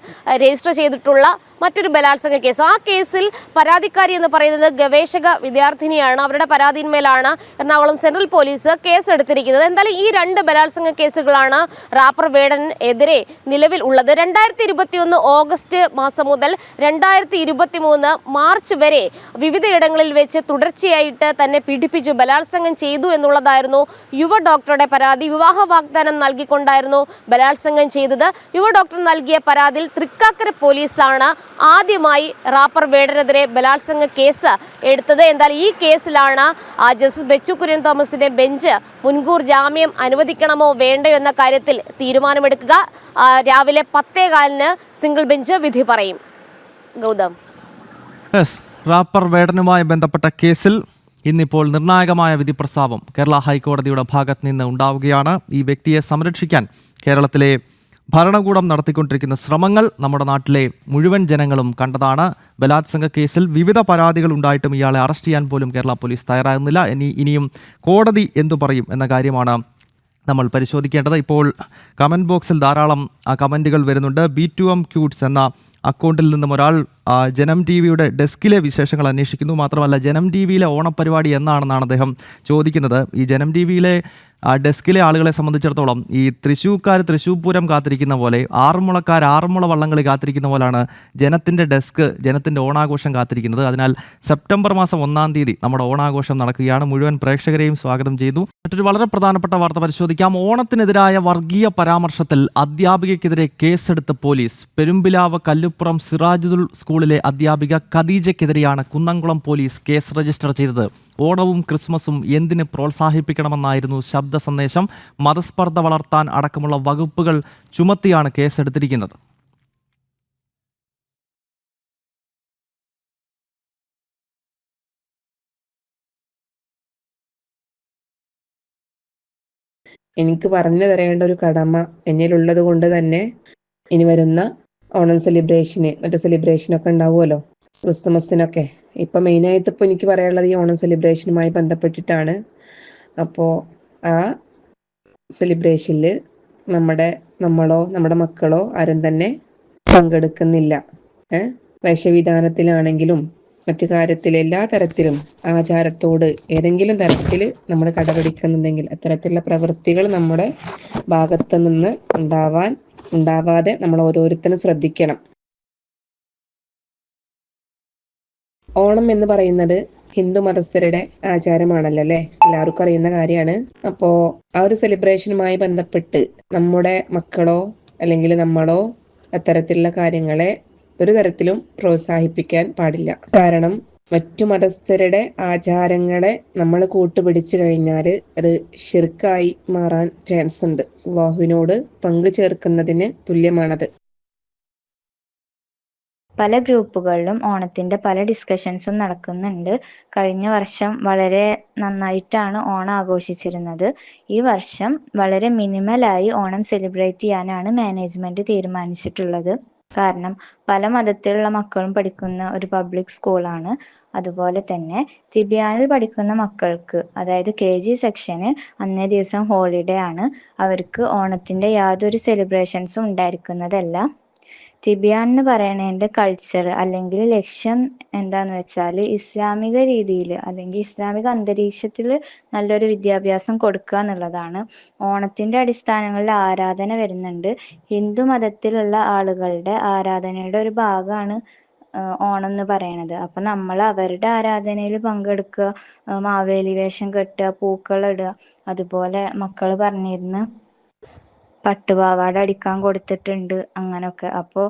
രജിസ്റ്റർ ചെയ്തിട്ടുള്ള മറ്റൊരു ബലാത്സംഗ കേസ്. ആ കേസിൽ പരാതിക്കാരി എന്ന് പറയുന്നത് ഗവേഷക വിദ്യാർത്ഥിനിയാണ്. അവരുടെ പരാതിന്മേലാണ് എറണാകുളം സെൻട്രൽ പോലീസ് കേസെടുത്തിരിക്കുന്നത്. എന്തായാലും ഈ 2 ബലാത്സംഗ കേസുകളാണ് റാപ്പർ വേടൻ എതിരെ നിലവിൽ ഉള്ളത്. 2021 ഓഗസ്റ്റ് മാസം മുതൽ 2023 മാർച്ച് വരെ വിവിധയിടങ്ങളിൽ വെച്ച് തുടർച്ചയായിട്ട് തന്നെ പീഡിപ്പിച്ചു, ബലാത്സംഗം ചെയ്തു എന്നുള്ളതായിരുന്നു യുവ ഡോക്ടറുടെ പരാതി. വിവാഹ വാഗ്ദാനം നൽകിക്കൊണ്ടായിരുന്നു ബലാത്സംഗം ചെയ്തത്. യുവ ഡോക്ടർ നൽകിയ പരാതിയിൽ തൃക്കാക്കര പോലീസാണ് ആദ്യമായി റാപ്പർ വേടനെതിരെ ബലാത്സംഗ കേസ് എടുത്തത്. എന്നാൽ ഈ കേസിലാണ് ജസ്റ്റിസ് ബെച്ചു കുര്യൻ തോമസിന്റെ ബെഞ്ച് മുൻകൂർ ജാമ്യം അനുവദിക്കണമോ വേണ്ടയോ എന്ന കാര്യത്തിൽ തീരുമാനമെടുക്കുക. രാവിലെ 10:15 സിംഗിൾ ബെഞ്ച് വിധി പറയും. ഗൗതം, റാപ്പർ വേടനുമായി ബന്ധപ്പെട്ട കേസിൽ ഇന്നിപ്പോൾ നിർണായകമായ വിധി പ്രസ്താവം കേരള ഹൈക്കോടതിയുടെ ഭാഗത്ത് നിന്ന് ഉണ്ടാവുകയാണ്. ഈ വ്യക്തിയെ സംരക്ഷിക്കാൻ കേരളത്തിലെ ഭരണകൂടം നടത്തിക്കൊണ്ടിരിക്കുന്ന ശ്രമങ്ങൾ നമ്മുടെ നാട്ടിലെ മുഴുവൻ ജനങ്ങളും കണ്ടതാണ്. ബലാത്സംഗ കേസിൽ വിവിധ പരാതികൾ ഉണ്ടായിട്ടും ഇയാളെ അറസ്റ്റ് ചെയ്യാൻ പോലും കേരള പോലീസ് തയ്യാറാകുന്നില്ല. ഇനിയും കോടതി എന്തു പറയും എന്ന കാര്യമാണ് നമ്മൾ പരിശോധിക്കേണ്ടത്. ഇപ്പോൾ കമൻറ്റ് ബോക്സിൽ ധാരാളം കമൻറ്റുകൾ വരുന്നുണ്ട്. B2M ക്യൂട്ട്സ് എന്ന അക്കൗണ്ടിൽ നിന്നും ഒരാൾ ജനം TV-യുടെ ഡെസ്കിലെ വിശേഷങ്ങൾ അന്വേഷിക്കുന്നു. മാത്രമല്ല ജനം TV-യിലെ ഓണപ്പരിപാടി എന്നാണെന്നാണ് അദ്ദേഹം ചോദിക്കുന്നത്. ഈ ജനം TV-യിലെ ഡെസ്കിലെ ആളുകളെ സംബന്ധിച്ചിടത്തോളം ഈ തൃശ്ശൂർക്കാർ തൃശ്ശൂർ പൂരം കാത്തിരിക്കുന്ന പോലെ, ആറന്മുളക്കാർ ആറന്മുള വള്ളംകളി കാത്തിരിക്കുന്ന പോലെയാണ് ജനത്തിൻ്റെ ഡെസ്ക് ജനത്തിൻ്റെ ഓണാഘോഷം കാത്തിരിക്കുന്നത്. അതിനാൽ സെപ്റ്റംബർ മാസം 1-ാം തീയതി നമ്മുടെ ഓണാഘോഷം നടക്കുകയാണ്. മുഴുവൻ പ്രേക്ഷകരെയും സ്വാഗതം ചെയ്തു. മറ്റൊരു വളരെ പ്രധാനപ്പെട്ട വാർത്ത പരിശോധിക്കാം. ഓണത്തിനെതിരായ വർഗീയ പരാമർശത്തിൽ അധ്യാപികയ്ക്കെതിരെ കേസെടുത്ത പോലീസ്. പെരുമ്പിലാവ് കല്ലുപ്പുറം സിറാജുൽ സ്കൂളിലെ അധ്യാപിക ഖദീജയ്ക്കെതിരെയാണ് കുന്നംകുളം പോലീസ് കേസ് രജിസ്റ്റർ ചെയ്തത്. ഓണവും ക്രിസ്മസും എന്തിന് പ്രോത്സാഹിപ്പിക്കണമെന്നായിരുന്നു ശബ്ദ സന്ദേശം. മതസ്പർദ്ധ വളർത്താൻ അടക്കമുള്ള വകുപ്പുകൾ ചുമത്തിയാണ് കേസെടുത്തിരിക്കുന്നത്. എനിക്ക് പറഞ്ഞു തരേണ്ട ഒരു കടമ എന്നിലുള്ളത് കൊണ്ട് തന്നെ ഇനി വരുന്ന ഓണം സെലിബ്രേഷന്, മറ്റു സെലിബ്രേഷനൊക്കെ ഉണ്ടാവുമല്ലോ, ക്രിസ്മസിനൊക്കെ. ഇപ്പം മെയിനായിട്ട് ഇപ്പോൾ എനിക്ക് പറയാനുള്ളത് ഈ ഓണം സെലിബ്രേഷനുമായി ബന്ധപ്പെട്ടിട്ടാണ്. അപ്പോൾ ആ സെലിബ്രേഷനിൽ നമ്മളോ നമ്മുടെ മക്കളോ ആരും തന്നെ പങ്കെടുക്കുന്നില്ല. വേഷവിധാനത്തിലാണെങ്കിലും മറ്റു കാര്യത്തിൽ എല്ലാ തരത്തിലും ആചാരത്തോട് ഏതെങ്കിലും തരത്തിൽ നമ്മൾ കടപിടിക്കുന്നുണ്ടെങ്കിൽ അത്തരത്തിലുള്ള പ്രവൃത്തികൾ നമ്മുടെ ഭാഗത്ത് നിന്ന് ഉണ്ടാവാൻ ഉണ്ടാവാതെ നമ്മൾ ഓരോരുത്തരും ശ്രദ്ധിക്കണം. ഓണം എന്ന് പറയുന്നത് ഹിന്ദു മതസ്ഥരുടെ ആചാരമാണല്ലോ അല്ലേ, എല്ലാവർക്കും അറിയുന്ന കാര്യമാണ്. അപ്പോൾ ആ ഒരു സെലിബ്രേഷനുമായി ബന്ധപ്പെട്ട് നമ്മുടെ മക്കളോ അല്ലെങ്കിൽ നമ്മളോ അത്തരത്തിലുള്ള കാര്യങ്ങളെ ഒരു തരത്തിലും പ്രോത്സാഹിപ്പിക്കാൻ പാടില്ല. കാരണം മറ്റു മതസ്ഥരുടെ ആചാരങ്ങളെ നമ്മൾ കൂട്ടുപിടിച്ചു കഴിഞ്ഞാൽ അത് ഷിർക്കായി മാറാൻ ചാൻസ് ഉണ്ട്. അല്ലാഹുവിനോട് പങ്കു ചേർക്കുന്നതിന് തുല്യമാണത്. പല ഗ്രൂപ്പുകളിലും ഓണത്തിൻ്റെ പല ഡിസ്കഷൻസും നടക്കുന്നുണ്ട്. കഴിഞ്ഞ വർഷം വളരെ നന്നായിട്ടാണ് ഓണം ആഘോഷിച്ചിരുന്നത്. ഈ വർഷം വളരെ മിനിമലായി ഓണം സെലിബ്രേറ്റ് ചെയ്യാനാണ് മാനേജ്മെൻറ്റ് തീരുമാനിച്ചിട്ടുള്ളത്. കാരണം പല മതത്തിലുള്ള മക്കളും പഠിക്കുന്ന ഒരു പബ്ലിക് സ്കൂളാണ്. അതുപോലെ തന്നെ തിബിയാനിൽ പഠിക്കുന്ന മക്കൾക്ക്, അതായത് KG സെക്ഷന് അന്നേ ദിവസം ഹോളിഡേ ആണ്. അവർക്ക് ഓണത്തിൻ്റെ യാതൊരു സെലിബ്രേഷൻസും ഉണ്ടായിരിക്കുന്നതല്ല. തിബിയാൻ എന്ന് പറയുന്നതിൻ്റെ കൾച്ചർ അല്ലെങ്കിൽ ലക്ഷ്യം എന്താണെന്ന് വെച്ചാൽ ഇസ്ലാമിക രീതിയിൽ അല്ലെങ്കിൽ ഇസ്ലാമിക അന്തരീക്ഷത്തിൽ നല്ലൊരു വിദ്യാഭ്യാസം കൊടുക്കുക എന്നുള്ളതാണ്. ഓണത്തിൻ്റെ അടിസ്ഥാനങ്ങളിൽ ആരാധന വരുന്നുണ്ട്. ഹിന്ദു മതത്തിലുള്ള ആളുകളുടെ ആരാധനയുടെ ഒരു ഭാഗമാണ് ഓണം എന്ന് പറയുന്നത്. അപ്പം നമ്മൾ അവരുടെ ആരാധനയിൽ പങ്കെടുക്കുക, മാവേലി വേഷം കെട്ടുക, പൂക്കളിടുക. അതുപോലെ മക്കൾ പറഞ്ഞിരുന്നു പട്ടുപാവാട അടിക്കാൻ കൊടുത്തിട്ടുണ്ട് അങ്ങനൊക്കെ. അപ്പോൾ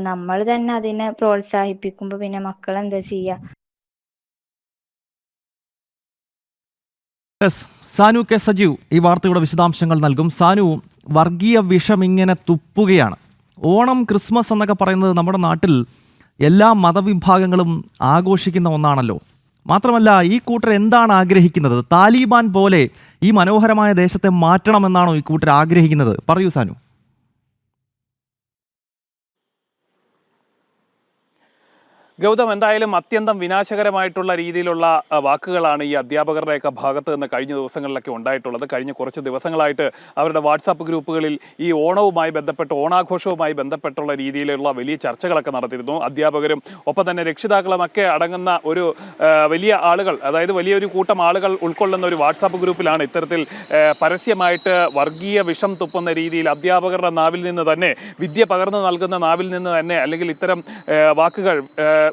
നമ്മൾ തന്നെ അതിനെ പ്രോത്സാഹിപ്പിക്കുമ്പോൾ പിന്നെ മക്കൾ എന്താ ചെയ്യുക? സാനു കെ സജീവ് ഈ വാർത്തയുടെ വിശദാംശങ്ങൾ നൽകും. സാനു, വർഗീയ വിഷം ഇങ്ങനെ തുപ്പുകയാണ്. ഓണം, ക്രിസ്മസ് എന്നൊക്കെ പറയുന്നത് നമ്മുടെ നാട്ടിൽ എല്ലാ മതവിഭാഗങ്ങളും ആഘോഷിക്കുന്ന ഒന്നാണല്ലോ. മാത്രമല്ല, ഈ കൂട്ടർ എന്താണ് ആഗ്രഹിക്കുന്നത്? താലിബാൻ പോലെ ഈ മനോഹരമായ ദേശത്തെ മാറ്റണമെന്നാണോ ഈ കൂട്ടർ ആഗ്രഹിക്കുന്നത്? പറയൂ സാനു. ഗൗതം, എന്തായാലും അത്യന്തം വിനാശകരമായിട്ടുള്ള രീതിയിലുള്ള വാക്കുകളാണ് ഈ അധ്യാപകരുടെയൊക്കെ ഭാഗത്ത് നിന്ന് കഴിഞ്ഞ ദിവസങ്ങളിലൊക്കെ ഉണ്ടായിട്ടുള്ളത്. കഴിഞ്ഞ കുറച്ച് ദിവസങ്ങളായിട്ട് അവരുടെ വാട്സാപ്പ് ഗ്രൂപ്പുകളിൽ ഈ ഓണവുമായി ബന്ധപ്പെട്ട്, ഓണാഘോഷവുമായി ബന്ധപ്പെട്ടുള്ള രീതിയിലുള്ള വലിയ ചർച്ചകളൊക്കെ നടത്തിയിരുന്നു. അധ്യാപകരും ഒപ്പം തന്നെ രക്ഷിതാക്കളുമൊക്കെ അടങ്ങുന്ന ഒരു വലിയ ആളുകൾ, അതായത് വലിയൊരു കൂട്ടം ആളുകൾ ഉൾക്കൊള്ളുന്ന ഒരു വാട്സാപ്പ് ഗ്രൂപ്പിലാണ് ഇത്തരത്തിൽ പരസ്യമായിട്ട് വർഗീയ വിഷം തുപ്പുന്ന രീതിയിൽ അധ്യാപകരുടെ നാവിൽ നിന്ന് തന്നെ, വിദ്യ പകർന്നു നൽകുന്ന നാവിൽ നിന്ന് തന്നെ അല്ലെങ്കിൽ ഇത്തരം വാക്കുകൾ,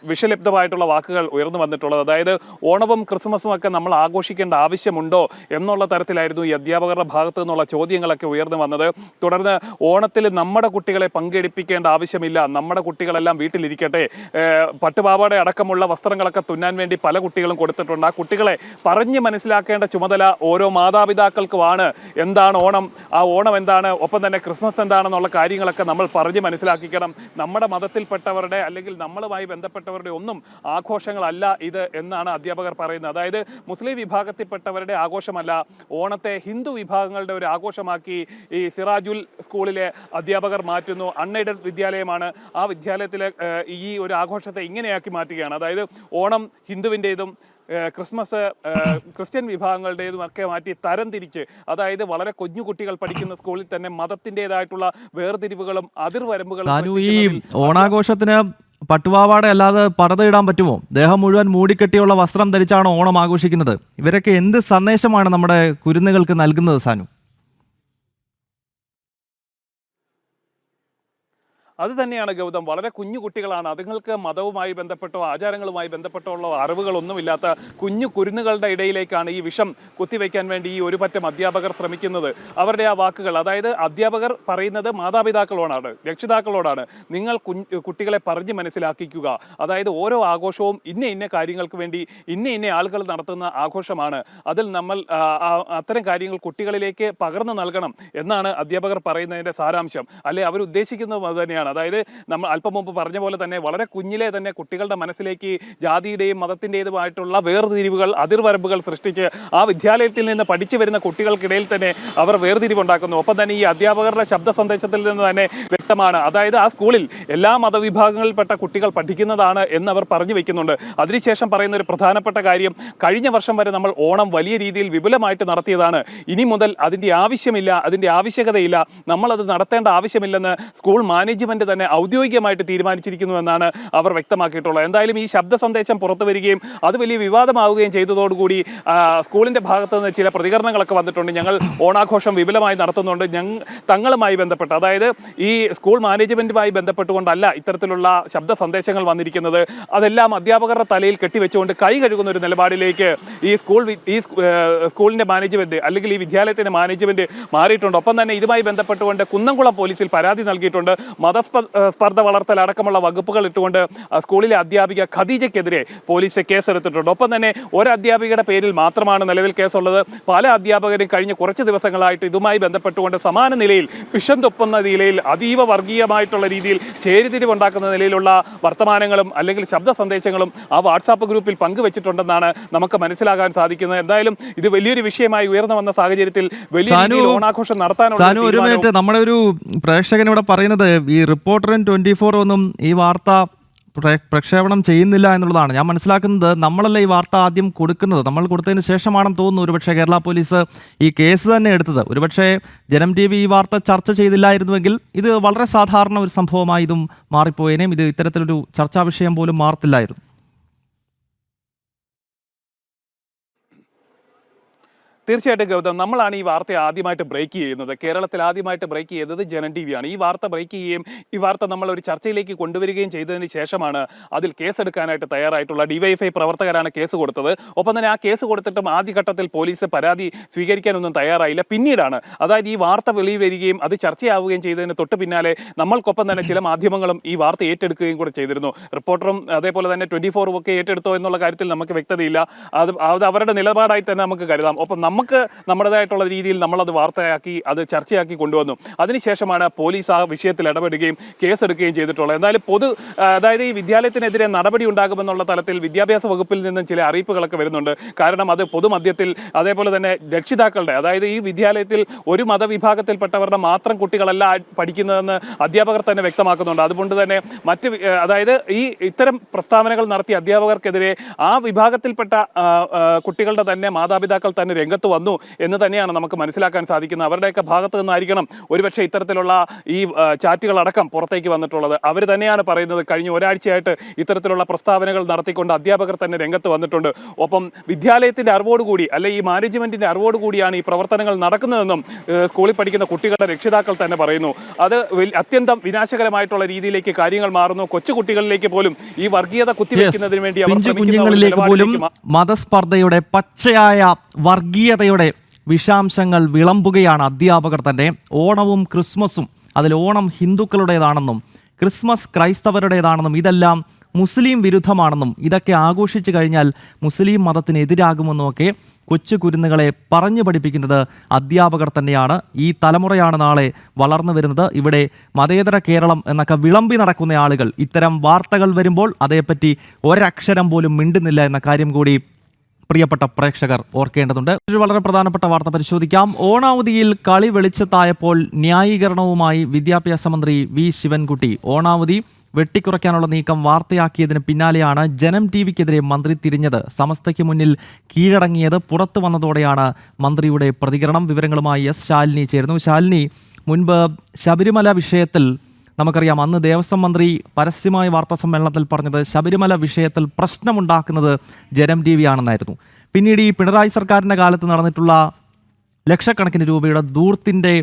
വിഷലിപ്തമായിട്ടുള്ള വാക്കുകൾ ഉയർന്നു വന്നിട്ടുള്ളത്. അതായത് ഓണവും ക്രിസ്മസും ഒക്കെ നമ്മൾ ആഘോഷിക്കേണ്ട ആവശ്യമുണ്ടോ എന്നുള്ള തരത്തിലായിരുന്നു ഈ അധ്യാപകരുടെ ഭാഗത്തു നിന്നുള്ള ചോദ്യങ്ങളൊക്കെ ഉയർന്നു വന്നത്. തുടർന്ന് ഓണത്തിൽ നമ്മുടെ കുട്ടികളെ പങ്കെടുപ്പിക്കേണ്ട ആവശ്യമില്ല, നമ്മുടെ കുട്ടികളെല്ലാം വീട്ടിലിരിക്കട്ടെ, പട്ടുപാവാട അടക്കമുള്ള വസ്ത്രങ്ങളൊക്കെ തുന്നാൻ വേണ്ടി പല കുട്ടികളും കൊടുത്തിട്ടുണ്ട്. ആ കുട്ടികളെ പറഞ്ഞ് മനസ്സിലാക്കേണ്ട ചുമതല ഓരോ മാതാപിതാക്കൾക്കുമാണ്. എന്താണ് ഓണം, ആ ഓണം എന്താണ്, ഒപ്പം തന്നെ ക്രിസ്മസ് എന്താണെന്നുള്ള കാര്യങ്ങളൊക്കെ നമ്മൾ പറഞ്ഞ് മനസ്സിലാക്കിക്കണം. നമ്മുടെ മതത്തിൽപ്പെട്ടവരുടെ അല്ലെങ്കിൽ നമ്മളുമായി ബന്ധപ്പെട്ടവരുടെ ഒന്നും ആഘോഷങ്ങളല്ല ഇത് എന്നാണ് അധ്യാപകർ പറയുന്നത്. അതായത് മുസ്ലിം വിഭാഗത്തിൽപ്പെട്ടവരുടെ ആഘോഷമല്ല, ഓണത്തെ ഹിന്ദു വിഭാഗങ്ങളുടെ ഒരു ആഘോഷമാക്കി ഈ സിറാജുൽ സ്കൂളിലെ അധ്യാപകർ മാറ്റുന്നു. അൺഎയ്ഡഡ് വിദ്യാലയമാണ്. ആ വിദ്യാലയത്തിലെ ഈ ഒരു ആഘോഷത്തെ ഇങ്ങനെയാക്കി മാറ്റുകയാണ്. അതായത് ഓണം ഹിന്ദുവിൻ്റെതും ക്രിസ്മസ് ക്രിസ്ത്യൻ വിഭാഗങ്ങളുടേതും ഒക്കെ മാറ്റി തരം തിരിച്ച്, അതായത് വളരെ കുഞ്ഞു കുട്ടികൾ പഠിക്കുന്ന സ്കൂളിൽ തന്നെ മതത്തിൻ്റെതായിട്ടുള്ള വേർതിരിവുകളും അതിർവരമ്പുകളും. ഈ ഓണാഘോഷത്തിന് പട്ടുപാവാട അല്ലാതെ പർദ്ദ ഇടാൻ പറ്റുമോ? ദേഹം മുഴുവൻ മൂടിക്കെട്ടിയുള്ള വസ്ത്രം ധരിച്ചാണ് ഓണം ആഘോഷിക്കുന്നത്. ഇവരൊക്കെ എന്ത് സന്ദേശമാണ് നമ്മുടെ കുരുന്നുകൾക്ക് നൽകുന്നത് സാനു? അത് തന്നെയാണ് ഗൗതം. വളരെ കുഞ്ഞു കുട്ടികളാണ്. അതുങ്ങൾക്ക് മതവുമായി ബന്ധപ്പെട്ടോ ആചാരങ്ങളുമായി ബന്ധപ്പെട്ടോ ഉള്ള അറിവുകളൊന്നുമില്ലാത്ത കുഞ്ഞു കുരുന്നുകളുടെ ഇടയിലേക്കാണ് ഈ വിഷം കുത്തിവെക്കാൻ വേണ്ടി ഈ ഒരു പറ്റം അധ്യാപകർ ശ്രമിക്കുന്നത്. അവരുടെ ആ വാക്കുകൾ, അതായത് അധ്യാപകർ പറയുന്നത് മാതാപിതാക്കളോടാണ്, രക്ഷിതാക്കളോടാണ്. നിങ്ങൾ കുട്ടികളെ പറഞ്ഞ് മനസ്സിലാക്കിക്കുക. അതായത് ഓരോ ആഘോഷവും ഇന്ന കാര്യങ്ങൾക്ക് വേണ്ടി ഇന്ന ആളുകൾ നടത്തുന്ന ആഘോഷമാണ്. അതിൽ നമ്മൾ അത്തരം കാര്യങ്ങൾ കുട്ടികളിലേക്ക് പകർന്നു നൽകണം എന്നാണ് അധ്യാപകർ പറയുന്നതിൻ്റെ സാരാംശം. അല്ലെ, അവരുദ്ദേശിക്കുന്നത് അത് തന്നെയാണ്. അതായത് നമ്മൾ അല്പം മുമ്പ് പറഞ്ഞ പോലെ തന്നെ വളരെ കുഞ്ഞിലെ തന്നെ കുട്ടികളുടെ മനസ്സിലേക്ക് ജാതിയുടെയും മതത്തിൻ്റെതുമായിട്ടുള്ള വേർതിരിവുകൾ, അതിർവരമ്പുകൾ സൃഷ്ടിച്ച് ആ വിദ്യാലയത്തിൽ നിന്ന് പഠിച്ചു വരുന്ന കുട്ടികൾക്കിടയിൽ തന്നെ അവർ വേർതിരിവുണ്ടാക്കുന്നു. ഒപ്പം തന്നെ ഈ അധ്യാപകരുടെ ശബ്ദ സന്ദേശത്തിൽ നിന്ന് തന്നെ വ്യക്തമാണ്. അതായത് ആ സ്കൂളിൽ എല്ലാ മതവിഭാഗങ്ങളിൽപ്പെട്ട കുട്ടികൾ പഠിക്കുന്നതാണ് എന്ന് അവർ പറഞ്ഞു വെക്കുന്നുണ്ട്. അതിനുശേഷം പറയുന്ന ഒരു പ്രധാനപ്പെട്ട കാര്യം, കഴിഞ്ഞ വർഷം വരെ നമ്മൾ ഓണം വലിയ രീതിയിൽ വിപുലമായിട്ട് നടത്തിയതാണ്. ഇനി മുതൽ അതിൻ്റെ ആവശ്യമില്ല, അതിൻ്റെ ആവശ്യകതയില്ല, നമ്മളത് നടത്തേണ്ട ആവശ്യമില്ലെന്ന് സ്കൂൾ മാനേജ്മെന്റ് മാനേജ്മെന്റ് തന്നെ ഔദ്യോഗികമായിട്ട് തീരുമാനിച്ചിരിക്കുന്നു എന്നാണ് അവർ വ്യക്തമാക്കിയിട്ടുള്ളത്. എന്തായാലും ഈ ശബ്ദ സന്ദേശം പുറത്തു വരികയും അത് വലിയ വിവാദമാവുകയും ചെയ്തതോടുകൂടി സ്കൂളിന്റെ ഭാഗത്ത് നിന്ന് ചില പ്രതികരണങ്ങളൊക്കെ വന്നിട്ടുണ്ട്. ഞങ്ങൾ ഓണാഘോഷം വിപുലമായി നടത്തുന്നുണ്ട്, തങ്ങളുമായി ബന്ധപ്പെട്ട്, അതായത് ഈ സ്കൂൾ മാനേജ്മെന്റുമായി ബന്ധപ്പെട്ടുകൊണ്ടല്ല ഇത്തരത്തിലുള്ള ശബ്ദ സന്ദേശങ്ങൾ വന്നിരിക്കുന്നത്. അതെല്ലാം അധ്യാപകരുടെ തലയിൽ കെട്ടിവെച്ചുകൊണ്ട് കൈ കഴുകുന്ന ഒരു നിലപാടിലേക്ക് ഈ സ്കൂളിന്റെ മാനേജ്മെന്റ് അല്ലെങ്കിൽ ഈ വിദ്യാലയത്തിന്റെ മാനേജ്മെന്റ് മാറിയിട്ടുണ്ട്. ഒപ്പം തന്നെ ഇതുമായി ബന്ധപ്പെട്ടുകൊണ്ട് കുന്നംകുളം പോലീസിൽ പരാതി നൽകിയിട്ടുണ്ട്. മതസ്പർദ്ധ വളർത്തൽ അടക്കമുള്ള വകുപ്പുകൾ ഇട്ടുകൊണ്ട് സ്കൂളിലെ അധ്യാപിക ഖദീജയ്ക്കെതിരെ പോലീസ് കേസെടുത്തിട്ടുണ്ട്. ഒപ്പം തന്നെ ഒരു അധ്യാപികയുടെ പേരിൽ മാത്രമാണ് നിലവിൽ കേസുള്ളത്. പല അധ്യാപകരും കഴിഞ്ഞ കുറച്ച് ദിവസങ്ങളായിട്ട് ഇതുമായി ബന്ധപ്പെട്ടുകൊണ്ട് സമാന നിലയിൽ വിഷം തൊപ്പുന്ന നിലയിൽ അതീവ വർഗീയമായിട്ടുള്ള രീതിയിൽ ചേരിതിരിവുണ്ടാക്കുന്ന നിലയിലുള്ള വർത്തമാനങ്ങളും അല്ലെങ്കിൽ ശബ്ദ സന്ദേശങ്ങളും ആ വാട്സാപ്പ് ഗ്രൂപ്പിൽ പങ്കുവച്ചിട്ടുണ്ടെന്നാണ് നമുക്ക് മനസ്സിലാക്കാൻ സാധിക്കുന്നത്. എന്തായാലും ഇത് വലിയൊരു വിഷയമായി ഉയർന്നു വന്ന സാഹചര്യത്തിൽ വലിയ ഓണാഘോഷം നടത്താനുള്ള ഒരു മിനിറ്റ്, നമ്മുടെ ഒരു പ്രേക്ഷകൻ ഇവിടെ പറയുന്നത് ഈ റിപ്പോർട്ടറും 24 ഒന്നും ഈ വാർത്ത പ്രക്ഷേപണം ചെയ്യുന്നില്ല എന്നുള്ളതാണ്. ഞാൻ മനസ്സിലാക്കുന്നത് നമ്മളല്ല ഈ വാർത്ത ആദ്യം കൊടുക്കുന്നത്, നമ്മൾ കൊടുത്തതിന് ശേഷമാണെന്ന് തോന്നുന്നു ഒരുപക്ഷെ കേരള പോലീസ് ഈ കേസ് തന്നെ എടുത്തത്. ഒരുപക്ഷെ ജനം TV ഈ വാർത്ത ചർച്ച ചെയ്തില്ലായിരുന്നുവെങ്കിൽ ഇത് വളരെ സാധാരണ ഒരു സംഭവമായി ഇതും മാറിപ്പോയേനേയും ഇത് ഇത്തരത്തിലൊരു ചർച്ചാ വിഷയം പോലും മാറത്തില്ലായിരുന്നു. തീർച്ചയായിട്ടും ഗൗതം, നമ്മളാണ് ഈ വാർത്ത ആദ്യമായിട്ട് ബ്രേക്ക് ചെയ്യുന്നത്. കേരളത്തിൽ ആദ്യമായിട്ട് ബ്രേക്ക് ചെയ്തത് ജനം TV ആണ്. ഈ വാർത്ത ബ്രേക്ക് ചെയ്യുകയും ഈ വാർത്ത നമ്മൾ ഒരു ചർച്ചയിലേക്ക് കൊണ്ടുവരികയും ചെയ്തതിന് ശേഷമാണ് അതിൽ കേസെടുക്കാനായിട്ട് തയ്യാറായിട്ടുള്ള DYFI പ്രവർത്തകരാണ് കേസ് കൊടുത്തത്. ഒപ്പം തന്നെ ആ കേസ് കൊടുത്തിട്ടും ആദ്യഘട്ടത്തിൽ പോലീസ് പരാതി സ്വീകരിക്കാനൊന്നും തയ്യാറായില്ല. പിന്നീടാണ്, അതായത് ഈ വാർത്ത വെളിയിൽ വരികയും അത് ചർച്ചയാവുകയും ചെയ്തതിന് തൊട്ട് പിന്നാലെ നമ്മൾക്കൊപ്പം തന്നെ ചില മാധ്യമങ്ങളും ഈ വാർത്ത ഏറ്റെടുക്കുകയും കൂടെ ചെയ്തിരുന്നു. റിപ്പോർട്ടറും അതേപോലെ തന്നെ 24 ഒക്കെ ഏറ്റെടുത്തോ എന്നുള്ള കാര്യത്തിൽ നമുക്ക് വ്യക്തതയില്ല. അത് അവരുടെ നിലപാടായി തന്നെ നമുക്ക് കരുതാം. ഒപ്പം നമുക്ക് നമ്മുടേതായിട്ടുള്ള രീതിയിൽ നമ്മളത് വാർത്തയാക്കി അത് ചർച്ചയാക്കി കൊണ്ടുവന്നു. അതിനുശേഷമാണ് പോലീസ് ആ വിഷയത്തിൽ ഇടപെടുകയും കേസെടുക്കുകയും ചെയ്തിട്ടുള്ളത്. എന്തായാലും അതായത് ഈ വിദ്യാലയത്തിനെതിരെ നടപടി ഉണ്ടാകുമെന്നുള്ള തലത്തിൽ വിദ്യാഭ്യാസ വകുപ്പിൽ നിന്നും ചില അറിയിപ്പുകളൊക്കെ വരുന്നുണ്ട്. കാരണം അത് പൊതുമധ്യത്തിൽ അതേപോലെ തന്നെ രക്ഷിതാക്കളുടെ, അതായത് ഈ വിദ്യാലയത്തിൽ ഒരു മതവിഭാഗത്തിൽപ്പെട്ടവരുടെ മാത്രം കുട്ടികളല്ല പഠിക്കുന്നതെന്ന് അധ്യാപകർ തന്നെ വ്യക്തമാക്കുന്നുണ്ട്. അതുകൊണ്ട് തന്നെ അതായത് ഇത്തരം പ്രസ്താവനകൾ നടത്തിയ അധ്യാപകർക്കെതിരെ ആ വിഭാഗത്തിൽപ്പെട്ട കുട്ടികളുടെ തന്നെ മാതാപിതാക്കൾ തന്നെ രംഗത്ത് വന്നു എന്ന് തന്നെയാണ് നമുക്ക് മനസ്സിലാക്കാൻ സാധിക്കുന്നത്. അവരുടെയൊക്കെ ഭാഗത്ത് നിന്നായിരിക്കണം ഒരുപക്ഷെ ഇത്തരത്തിലുള്ള ഈ ചാറ്റുകളടക്കം പുറത്തേക്ക് വന്നിട്ടുള്ളത്. അവർ തന്നെയാണ് പറയുന്നത് കഴിഞ്ഞ ഒരാഴ്ചയായിട്ട് ഇത്തരത്തിലുള്ള പ്രസ്താവനകൾ നടത്തിക്കൊണ്ട് അധ്യാപകർ തന്നെ രംഗത്ത് വന്നിട്ടുണ്ട്. ഒപ്പം വിദ്യാലയത്തിന്റെ അറിവോടുകൂടി അല്ലെ ഈ മാനേജ്മെന്റിന്റെ അറിവോടുകൂടിയാണ് ഈ പ്രവർത്തനങ്ങൾ നടക്കുന്നതെന്നും സ്കൂളിൽ പഠിക്കുന്ന കുട്ടികളുടെ രക്ഷിതാക്കൾ തന്നെ പറയുന്നു. അത് അത്യന്തം വിനാശകരമായിട്ടുള്ള രീതിയിലേക്ക് കാര്യങ്ങൾ മാറുന്നു. കൊച്ചുകുട്ടികളിലേക്ക് പോലും ഈ വർഗീയത കുത്തിവെക്കുന്നതിന് വേണ്ടി കുഞ്ഞുങ്ങളിലേക്ക് പോലും മതസ്പർദ്ധയുടെ പച്ചയായ വർഗീയതയുടെ വിഷാംശങ്ങൾ വിളമ്പുകയാണ് അധ്യാപകർ തന്നെ. ഓണവും ക്രിസ്മസും, അതിൽ ഓണം ഹിന്ദുക്കളുടേതാണെന്നും ക്രിസ്മസ് ക്രൈസ്തവരുടേതാണെന്നും ഇതെല്ലാം മുസ്ലിം വിരുദ്ധമാണെന്നും ഇതൊക്കെ ആഘോഷിച്ചു കഴിഞ്ഞാൽ മുസ്ലിം മതത്തിനെതിരാകുമെന്നുമൊക്കെ കൊച്ചു കുരുന്നുകളെ പറഞ്ഞു പഠിപ്പിക്കുന്നത് അധ്യാപകർ തന്നെയാണ്. ഈ തലമുറയാണ് നാളെ വളർന്നു വരുന്നത്. ഇവിടെ മതേതര കേരളം എന്നൊക്കെ വിളമ്പി നടക്കുന്ന ആളുകൾ ഇത്തരം വാർത്തകൾ വരുമ്പോൾ അതേപ്പറ്റി ഒരക്ഷരം പോലും മിണ്ടുന്നില്ല എന്ന കാര്യം കൂടി പ്രിയപ്പെട്ട പ്രേക്ഷകർ ഓർക്കേണ്ടതുണ്ട്. ഒരു വളരെ പ്രധാനപ്പെട്ട വാർത്ത പരിശോധിക്കാം. ഓണാവധിയിൽ കളി വെളിച്ചത്തായപ്പോൾ ന്യായീകരണവുമായി വിദ്യാഭ്യാസ മന്ത്രി വി ശിവൻകുട്ടി. ഓണാവധി വെട്ടിക്കുറയ്ക്കാനുള്ള നീക്കം വാർത്തയാക്കിയതിന് പിന്നാലെയാണ് ജനം TVക്കെതിരെ മന്ത്രി തിരിഞ്ഞത്. സമസ്തയ്ക്ക് മുന്നിൽ കീഴടങ്ങിയത് പുറത്തു വന്നതോടെയാണ് മന്ത്രിയുടെ പ്രതികരണം. വിവരങ്ങളുമായി എസ് ശാലിനി ചേരുന്നു. ശാലിനി, മുൻപ് ശബരിമല വിഷയത്തിൽ നമുക്കറിയാം, അന്ന് ദേവസ്വം മന്ത്രി പരസ്യമായ വാർത്താ സമ്മേളനത്തിൽ പറഞ്ഞത് ശബരിമല വിഷയത്തിൽ പ്രശ്നമുണ്ടാക്കുന്നത് ജനം TV ആണെന്നായിരുന്നു. പിന്നീട് ഈ പിണറായി സർക്കാരിൻ്റെ കാലത്ത് നടന്നിട്ടുള്ള ലക്ഷക്കണക്കിന് രൂപയുടെ ധൂർത്തിൻ്റെ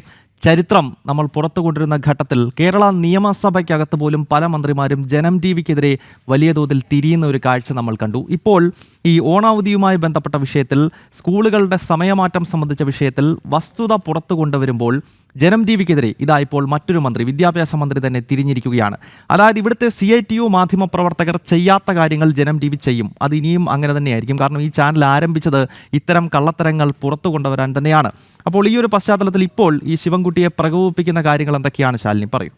ചരിത്രം നമ്മൾ പുറത്തു കൊണ്ടിരുന്ന ഘട്ടത്തിൽ കേരള നിയമസഭയ്ക്കകത്ത് പോലും പല മന്ത്രിമാരും ജനം TVക്കെതിരെ വലിയ തോതിൽ തിരിയുന്ന ഒരു കാഴ്ച നമ്മൾ കണ്ടു. ഇപ്പോൾ ഈ ഓണാവധിയുമായി ബന്ധപ്പെട്ട വിഷയത്തിൽ, സ്കൂളുകളുടെ സമയമാറ്റം സംബന്ധിച്ച വിഷയത്തിൽ വസ്തുത പുറത്തു കൊണ്ടുവരുമ്പോൾ ജനം TVക്കെതിരെ ഇതാ ഇപ്പോൾ മറ്റൊരു മന്ത്രി, വിദ്യാഭ്യാസ മന്ത്രി തന്നെ തിരിഞ്ഞിരിക്കുകയാണ്. അതായത് ഇവിടുത്തെ CITU മാധ്യമപ്രവർത്തകർ ചെയ്യാത്ത കാര്യങ്ങൾ ജനം TV ചെയ്യും. അത് ഇനിയും അങ്ങനെ തന്നെയായിരിക്കും. കാരണം ഈ ചാനൽ ആരംഭിച്ചത് ഇത്തരം കള്ളത്തരങ്ങൾ പുറത്തു കൊണ്ടുവരാൻ തന്നെയാണ്. അപ്പോൾ ഈ ഒരു പശ്ചാത്തലത്തിൽ ഇപ്പോൾ ഈ ശിവൻകുട്ടിയെ പ്രകോപിപ്പിക്കുന്ന കാര്യങ്ങൾ എന്തൊക്കെയാണ് ശാലിനി, പറയൂ.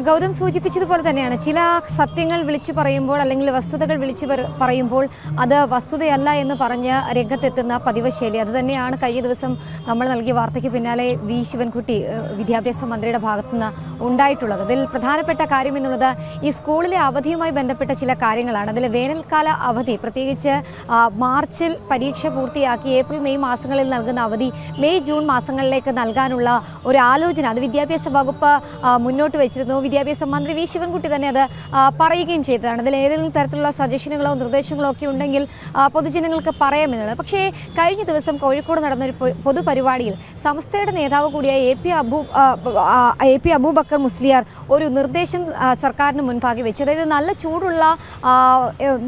ഗൗതം സൂചിപ്പിച്ചതുപോലെ തന്നെയാണ് ചില സത്യങ്ങൾ വിളിച്ചു പറയുമ്പോൾ അല്ലെങ്കിൽ വസ്തുതകൾ വിളിച്ചു പറയുമ്പോൾ അത് വസ്തുതയല്ല എന്ന് പറഞ്ഞ് രംഗത്തെത്തുന്ന പതിവ് ശൈലി അതുതന്നെയാണ് കഴിഞ്ഞ ദിവസം നമ്മൾ നൽകിയ വാർത്തയ്ക്ക് പിന്നാലെ വി ശിവൻകുട്ടി വിദ്യാഭ്യാസ മന്ത്രിയുടെ ഭാഗത്തുനിന്ന് ഉണ്ടായിട്ടുള്ളത്. അതിൽ പ്രധാനപ്പെട്ട കാര്യം എന്നുള്ളത് ഈ സ്കൂളിലെ അവധിയുമായി ബന്ധപ്പെട്ട ചില കാര്യങ്ങളാണ്. അതിൽ വേനൽക്കാല അവധി, പ്രത്യേകിച്ച് മാർച്ചിൽ പരീക്ഷ പൂർത്തിയാക്കി ഏപ്രിൽ മെയ് മാസങ്ങളിൽ നൽകുന്ന അവധി മെയ് ജൂൺ മാസങ്ങളിലേക്ക് നൽകാനുള്ള ഒരു ആലോചന അത് വിദ്യാഭ്യാസ വകുപ്പ് മുന്നോട്ട് വെച്ചിരുന്നു. വിദ്യാഭ്യാസ മന്ത്രി വി ശിവൻകുട്ടി തന്നെ അത് പറയുകയും ചെയ്തതാണ്. അതിൽ ഏതെങ്കിലും തരത്തിലുള്ള സജഷനുകളോ നിർദ്ദേശങ്ങളോ ഒക്കെ ഉണ്ടെങ്കിൽ പൊതുജനങ്ങൾക്ക് പറയാമെന്നുള്ളത്. പക്ഷേ കഴിഞ്ഞ ദിവസം കോഴിക്കോട് നടന്നൊരു പൊതുപരിപാടിയിൽ സംസ്ഥയുടെ നേതാവ് കൂടിയായ എ പി അബൂബക്കർ മുസ്ലിയാർ ഒരു നിർദ്ദേശം സർക്കാരിന് മുൻപാകെ വെച്ചു. അതായത് നല്ല ചൂടുള്ള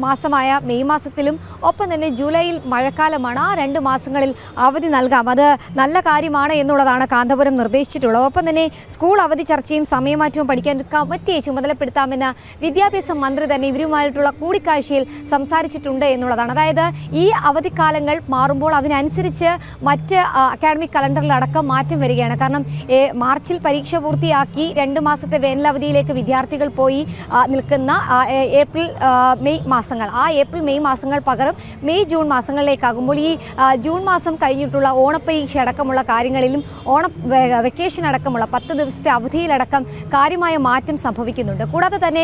മാസമായ മെയ് മാസത്തിലും ഒപ്പം തന്നെ ജൂലൈയിൽ മഴക്കാലമാണ്, ആ 2 മാസങ്ങളിൽ അവധി നൽകാം, അത് നല്ല കാര്യമാണ് എന്നുള്ളതാണ് കാന്തപുരം നിർദ്ദേശിച്ചിട്ടുള്ളത്. ഒപ്പം തന്നെ സ്കൂൾ അവധി ചർച്ചയും സമയമാറ്റവും പഠിക്കാൻ ഒരു കമ്മിറ്റിയെ ചുമതലപ്പെടുത്താമെന്ന് വിദ്യാഭ്യാസ മന്ത്രി തന്നെ ഇവരുമായിട്ടുള്ള കൂടിക്കാഴ്ചയിൽ സംസാരിച്ചിട്ടുണ്ട് എന്നുള്ളതാണ്. അതായത് ഈ അവധിക്കാലങ്ങൾ മാറുമ്പോൾ അതിനനുസരിച്ച് മറ്റ് അക്കാഡമിക് കലണ്ടറിലടക്കം മാറ്റം വരികയാണ്. കാരണം മാർച്ചിൽ പരീക്ഷ പൂർത്തിയാക്കി 2 മാസത്തെ വേനലവധിയിലേക്ക് വിദ്യാർത്ഥികൾ പോയി നിൽക്കുന്ന ഏപ്രിൽ മെയ് മാസങ്ങൾ, ആ ഏപ്രിൽ മെയ് മാസങ്ങൾ പകരം മെയ് ജൂൺ മാസങ്ങളിലേക്കാകുമ്പോൾ ഈ ജൂൺ മാസം കഴിഞ്ഞിട്ടുള്ള ഓണപ്പരീക്ഷ അടക്കമുള്ള കാര്യങ്ങളിലും വെക്കേഷൻ അടക്കമുള്ള 10 ദിവസത്തെ അവധിയിലടക്കം കാര്യമായ മാറ്റം സംഭവിക്കുന്നുണ്ട്. കൂടാതെ തന്നെ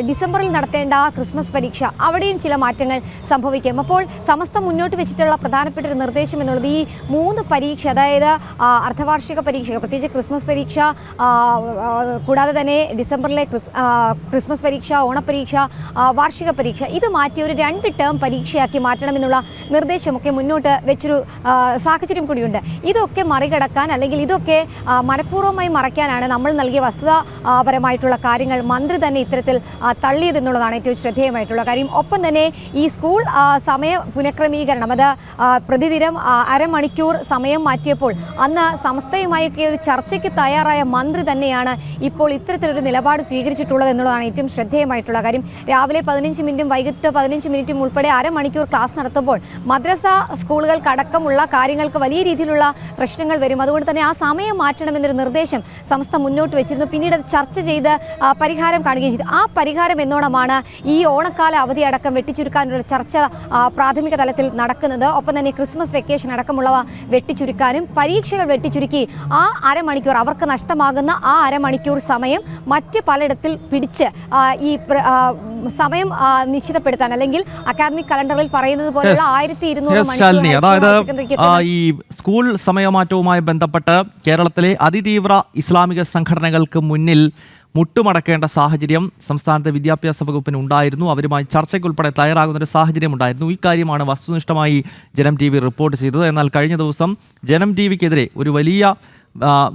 ഡിസംബറിൽ നടത്തേണ്ട ക്രിസ്മസ് പരീക്ഷ, അവിടെയും ചില മാറ്റങ്ങൾ സംഭവിക്കും. അപ്പോൾ സമസ്ത മുന്നോട്ട് വെച്ചിട്ടുള്ള പ്രധാനപ്പെട്ട ഒരു നിർദ്ദേശം എന്നുള്ളത് ഈ 3 പരീക്ഷ, അതായത് അർദ്ധവാർഷിക പരീക്ഷ, പ്രത്യേകിച്ച് ക്രിസ്മസ് പരീക്ഷ, കൂടാതെ തന്നെ ഡിസംബറിലെ ക്രിസ്മസ് പരീക്ഷ, ഓണപ്പരീക്ഷ, വാർഷിക പരീക്ഷ, ഇത് മാറ്റി ഒരു 2 ടേം പരീക്ഷയാക്കി മാറ്റണമെന്നുള്ള നിർദ്ദേശമൊക്കെ മുന്നോട്ട് വെച്ചൊരു സാഹചര്യം കൂടിയുണ്ട്. ഇതൊക്കെ മറികടക്കാൻ അല്ലെങ്കിൽ ഇതൊക്കെ മനഃപൂർവ്വമായി മറയ്ക്കാനാണ് നമ്മൾ നൽകിയ വസ്തുതാപരമായിട്ടുള്ള കാര്യങ്ങൾ മന്ത്രി തന്നെ ഇത്തരത്തിൽ തള്ളിയതെന്നുള്ളതാണ് ഏറ്റവും ശ്രദ്ധേയമായിട്ടുള്ള കാര്യം. ഒപ്പം തന്നെ ഈ സ്കൂൾ സമയ പുനഃക്രമീകരണം, അത് പ്രതിദിനം അരമണിക്കൂർ സമയം മാറ്റിയപ്പോൾ അന്ന് സംസ്ഥയുമായൊക്കെ ഒരു ചർച്ചയ്ക്ക് തയ്യാറായ മന്ത്രി തന്നെയാണ് ഇപ്പോൾ ഇത്തരത്തിലൊരു നിലപാട് സ്വീകരിച്ചിട്ടുള്ളത് എന്നുള്ളതാണ് ഏറ്റവും ശ്രദ്ധേയമായിട്ടുള്ള കാര്യം. രാവിലെ 15 മിനിറ്റും വൈകിട്ട് 15 മിനിറ്റും ഉൾപ്പെടെ അരമണിക്കൂർ ക്ലാസ് നടത്തുമ്പോൾ മദ്രസ സ്കൂളുകൾക്കടക്കമുള്ള കാര്യങ്ങൾക്ക് വലിയ രീതിയിലുള്ള പ്രശ്നങ്ങൾ വരും. അതുകൊണ്ട് തന്നെ ആ സമയം മാറ്റണമെന്നൊരു നിർദ്ദേശം സംസ്ഥ മുന്നോട്ട് വെച്ചിരുന്നു. പിന്നീട് ചർച്ച ചെയ്ത് പരിഹാരം കാണുകയും ചെയ്തു. ആ പരിഹാരം എന്നോണമാണ് ഈ ഓണക്കാല അവധി അടക്കം വെട്ടിച്ചുരുക്കാനുള്ള ചർച്ച പ്രാഥമിക തലത്തിൽ നടക്കുന്നത്. ഒപ്പം തന്നെ ക്രിസ്മസ് വെക്കേഷൻ അടക്കമുള്ളവ വെട്ടിച്ചുരുക്കാനും പരീക്ഷകൾ വെട്ടിച്ചുരുക്കി ആ അരമണിക്കൂർ, അവർക്ക് നഷ്ടമാകുന്ന ആ അരമണിക്കൂർ സമയം മറ്റ് പലയിടത്തിൽ പിടിച്ച് ഈ സമയം നിശ്ചിതപ്പെടുത്താൻ, അല്ലെങ്കിൽ അക്കാദമിക് കലണ്ടറിൽ പറയുന്നത് പോലെയുള്ള 1200 അതായത് ഈ സ്കൂൾ സമയമാറ്റവുമായി ബന്ധപ്പെട്ട് കേരളത്തിലെ അതിതീവ്ര ഇസ്ലാമിക സംഘടനകൾക്ക് മുന്നിൽ മുട്ടുമടക്കേണ്ട സാഹചര്യം സംസ്ഥാനത്തെ വിദ്യാഭ്യാസ വകുപ്പിന് ഉണ്ടായിരുന്നു. അവരുമായി ചർച്ചയ്ക്കുൾപ്പെടെ തയ്യാറാകുന്ന ഒരു സാഹചര്യം ഉണ്ടായിരുന്നു. ഈ കാര്യമാണ് വസ്തുനിഷ്ഠമായി ജനം TV റിപ്പോർട്ട് ചെയ്തത്. എന്നാൽ കഴിഞ്ഞ ദിവസം ജനം TVക്കെതിരെ ഒരു വലിയ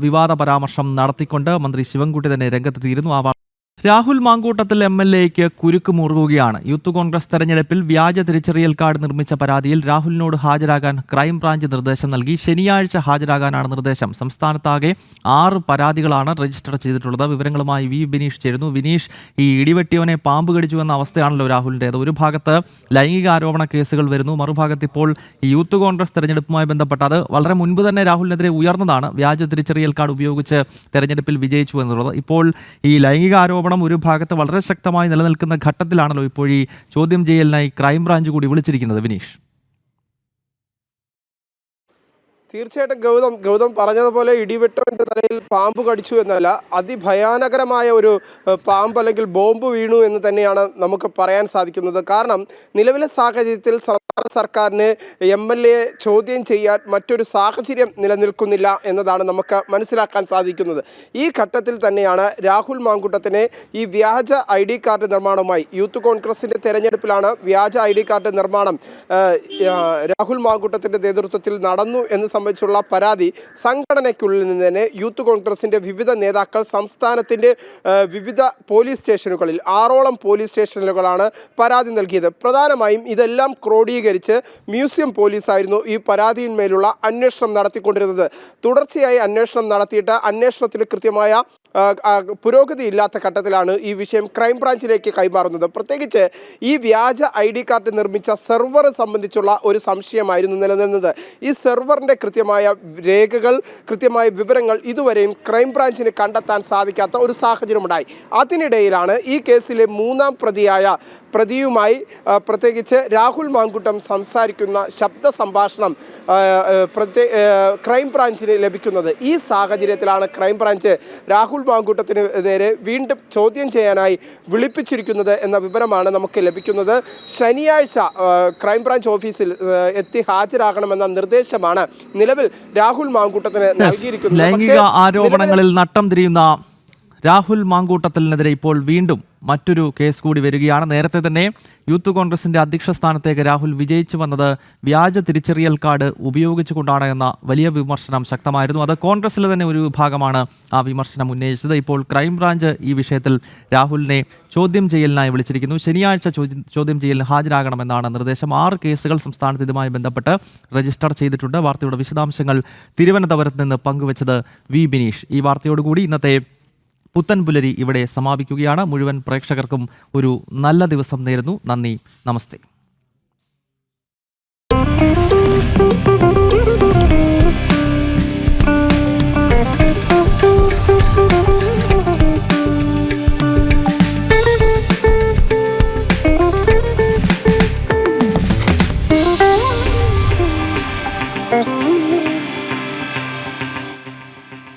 വിവാദ പരാമർശം നടത്തിക്കൊണ്ട് മന്ത്രി ശിവൻകുട്ടി തന്നെ രംഗത്തെത്തിയിരുന്നു. രാഹുൽ മാങ്കൂട്ടത്തിൽ MLAയ്ക്ക് കുരുക്ക് മുറുകുകയാണ്. യൂത്ത് കോൺഗ്രസ് തെരഞ്ഞെടുപ്പിൽ വ്യാജ തിരിച്ചറിയൽ കാർഡ് നിർമ്മിച്ച പരാതിയിൽ രാഹുലിനോട് ഹാജരാകാൻ ക്രൈംബ്രാഞ്ച് നിർദ്ദേശം നൽകി. ശനിയാഴ്ച ഹാജരാകാനാണ് നിർദ്ദേശം. സംസ്ഥാനത്താകെ 6 പരാതികളാണ് രജിസ്റ്റർ ചെയ്തിട്ടുള്ളത്. വിവരങ്ങളുമായി വി ബിനീഷ് ചേരുന്നു. ബിനീഷ്, ഈ ഇടിവെട്ടിയവനെ പാമ്പ് കടിച്ചു എന്ന അവസ്ഥയാണല്ലോ രാഹുലിൻ്റേത്. ഒരു ഭാഗത്ത് ലൈംഗിക ആരോപണ കേസുകൾ വരുന്നു, മറുഭാഗത്ത് ഇപ്പോൾ ഈ യൂത്ത് കോൺഗ്രസ് തെരഞ്ഞെടുപ്പുമായി ബന്ധപ്പെട്ട് അത് വളരെ മുൻപ് തന്നെ രാഹുലിനെതിരെ ഉയർന്നതാണ്. വ്യാജ തിരിച്ചറിയൽ കാർഡ് ഉപയോഗിച്ച് തെരഞ്ഞെടുപ്പിൽ വിജയിച്ചു എന്നുള്ളത്. ഇപ്പോൾ ഈ ലൈംഗിക ആരോപണം ഒരു ഭാഗത്ത് വളരെ ശക്തമായി നിലനിൽക്കുന്ന ഘട്ടത്തിലാണല്ലോ ഇപ്പോൾ ഈ ചോദ്യം ചെയ്യലിനായി ക്രൈംബ്രാഞ്ച് കൂടി വിളിച്ചിരിക്കുന്നത്. വിനീഷ്, തീർച്ചയായിട്ടും ഗൗതം പറഞ്ഞതുപോലെ ഇടിവെട്ടവൻ്റെ തലയിൽ പാമ്പ് കടിച്ചു എന്നല്ല, അതിഭയാനകരമായ ഒരു പാമ്പ് അല്ലെങ്കിൽ ബോംബ് വീണു എന്ന് തന്നെയാണ് നമുക്ക് പറയാൻ സാധിക്കുന്നത്. കാരണം നിലവിലെ സാഹചര്യത്തിൽ സംസ്ഥാന സർക്കാരിന് MLA ചോദ്യം ചെയ്യാൻ മറ്റൊരു സാഹചര്യം നിലനിൽക്കുന്നില്ല എന്നതാണ് നമുക്ക് മനസ്സിലാക്കാൻ സാധിക്കുന്നത്. ഈ ഘട്ടത്തിൽ തന്നെയാണ് രാഹുൽ മാങ്കൂട്ടത്തിനെ ഈ വ്യാജ ID കാർഡ് നിർമ്മാണവുമായി, യൂത്ത് കോൺഗ്രസിൻ്റെ തെരഞ്ഞെടുപ്പിലാണ് വ്യാജ ID കാർഡ് നിർമ്മാണം രാഹുൽ മാങ്കൂട്ടത്തിൻ്റെ നേതൃത്വത്തിൽ നടന്നു എന്ന് സംബന്ധിച്ചുള്ള പരാതി സംഘടനയ്ക്കുള്ളിൽ നിന്ന് തന്നെ യൂത്ത് കോൺഗ്രസിൻ്റെ വിവിധ നേതാക്കൾ സംസ്ഥാനത്തിൻ്റെ വിവിധ പോലീസ് സ്റ്റേഷനുകളിൽ 6ഓളം പോലീസ് സ്റ്റേഷനുകളാണ് പരാതി നൽകിയത്. പ്രധാനമായും ഇതെല്ലാം ക്രോഡീകരിച്ച് മ്യൂസിയം പോലീസായിരുന്നു ഈ പരാതിയിന്മേലുള്ള അന്വേഷണം നടത്തിക്കൊണ്ടിരുന്നത്. തുടർച്ചയായി അന്വേഷണം നടത്തിയിട്ട് അന്വേഷണത്തിന് കൃത്യമായ പുരോഗതിയില്ലാത്ത ഘട്ടത്തിലാണ് ഈ വിഷയം ക്രൈംബ്രാഞ്ചിലേക്ക് കൈമാറുന്നത്. പ്രത്യേകിച്ച് ഈ വ്യാജ ID കാർഡ് നിർമ്മിച്ച സെർവർ സംബന്ധിച്ചുള്ള ഒരു സംശയമായിരുന്നു നിലനിന്നത്. ഈ സെർവറിൻ്റെ കൃത്യമായ രേഖകൾ, കൃത്യമായ വിവരങ്ങൾ ഇതുവരെയും ക്രൈംബ്രാഞ്ചിന് കണ്ടെത്താൻ സാധിക്കാത്ത ഒരു സാഹചര്യമുണ്ടായി. അതിനിടയിലാണ് ഈ കേസിലെ മൂന്നാം പ്രതിയുമായി പ്രത്യേകിച്ച് രാഹുൽ മാങ്കൂട്ടം സംസാരിക്കുന്ന ശബ്ദ സംഭാഷണം ക്രൈംബ്രാഞ്ചിന് ലഭിക്കുന്നത്. ഈ സാഹചര്യത്തിലാണ് ക്രൈംബ്രാഞ്ച് രാഹുൽ മാങ്കൂട്ടത്തിന് നേരെ വീണ്ടും ചോദ്യം ചെയ്യാനായി വിളിപ്പിച്ചിരിക്കുന്നത് എന്ന വിവരമാണ് നമുക്ക് ലഭിക്കുന്നത്. ശനിയാഴ്ച ക്രൈംബ്രാഞ്ച് ഓഫീസിൽ എത്തി ഹാജരാകണമെന്ന നിർദ്ദേശമാണ് നിലവിൽ രാഹുൽ മാങ്കൂട്ടത്തിന് നൽകിയിരിക്കുന്നത്. ലൈംഗിക ആരോപണങ്ങളിൽ നട്ടം തിരിയുന്ന രാഹുൽ മാങ്കൂട്ടത്തിനെതിരെ ഇപ്പോൾ വീണ്ടും മറ്റൊരു കേസ് കൂടി വരികയാണ്. നേരത്തെ തന്നെ യൂത്ത് കോൺഗ്രസിന്റെ അധ്യക്ഷ സ്ഥാനത്തേക്ക് രാഹുൽ വിജയിച്ചു വന്നത് വ്യാജ തിരിച്ചറിയൽ കാർഡ് ഉപയോഗിച്ചുകൊണ്ടാണ് എന്ന വലിയ വിമർശനം ശക്തമായിരുന്നു. അത് കോൺഗ്രസിലെ തന്നെ ഒരു വിഭാഗമാണ് ആ വിമർശനം ഉന്നയിച്ചത്. ഇപ്പോൾ ക്രൈംബ്രാഞ്ച് ഈ വിഷയത്തിൽ രാഹുലിനെ ചോദ്യം ചെയ്യലിനായി വിളിച്ചിരിക്കുന്നു. ശനിയാഴ്ച ചോദ്യം ചെയ്യലിന് ഹാജരാകണമെന്നാണ് നിർദ്ദേശം. 6 കേസുകൾ സംസ്ഥാനത്ത് ഇതുമായി ബന്ധപ്പെട്ട് രജിസ്റ്റർ ചെയ്തിട്ടുണ്ട്. വാർത്തയുടെ വിശദാംശങ്ങൾ തിരുവനന്തപുരത്ത് നിന്ന് പങ്കുവച്ചത് വി ബിനീഷ്. ഈ വാർത്തയോടുകൂടി ഇന്നത്തെ പുത്തൻ പുലരി ഇവിടെ സമാപിക്കുകയാണ്. മുഴുവൻ പ്രേക്ഷകർക്കും ഒരു നല്ല ദിവസം നേരുന്നു. നന്ദി, നമസ്തേ.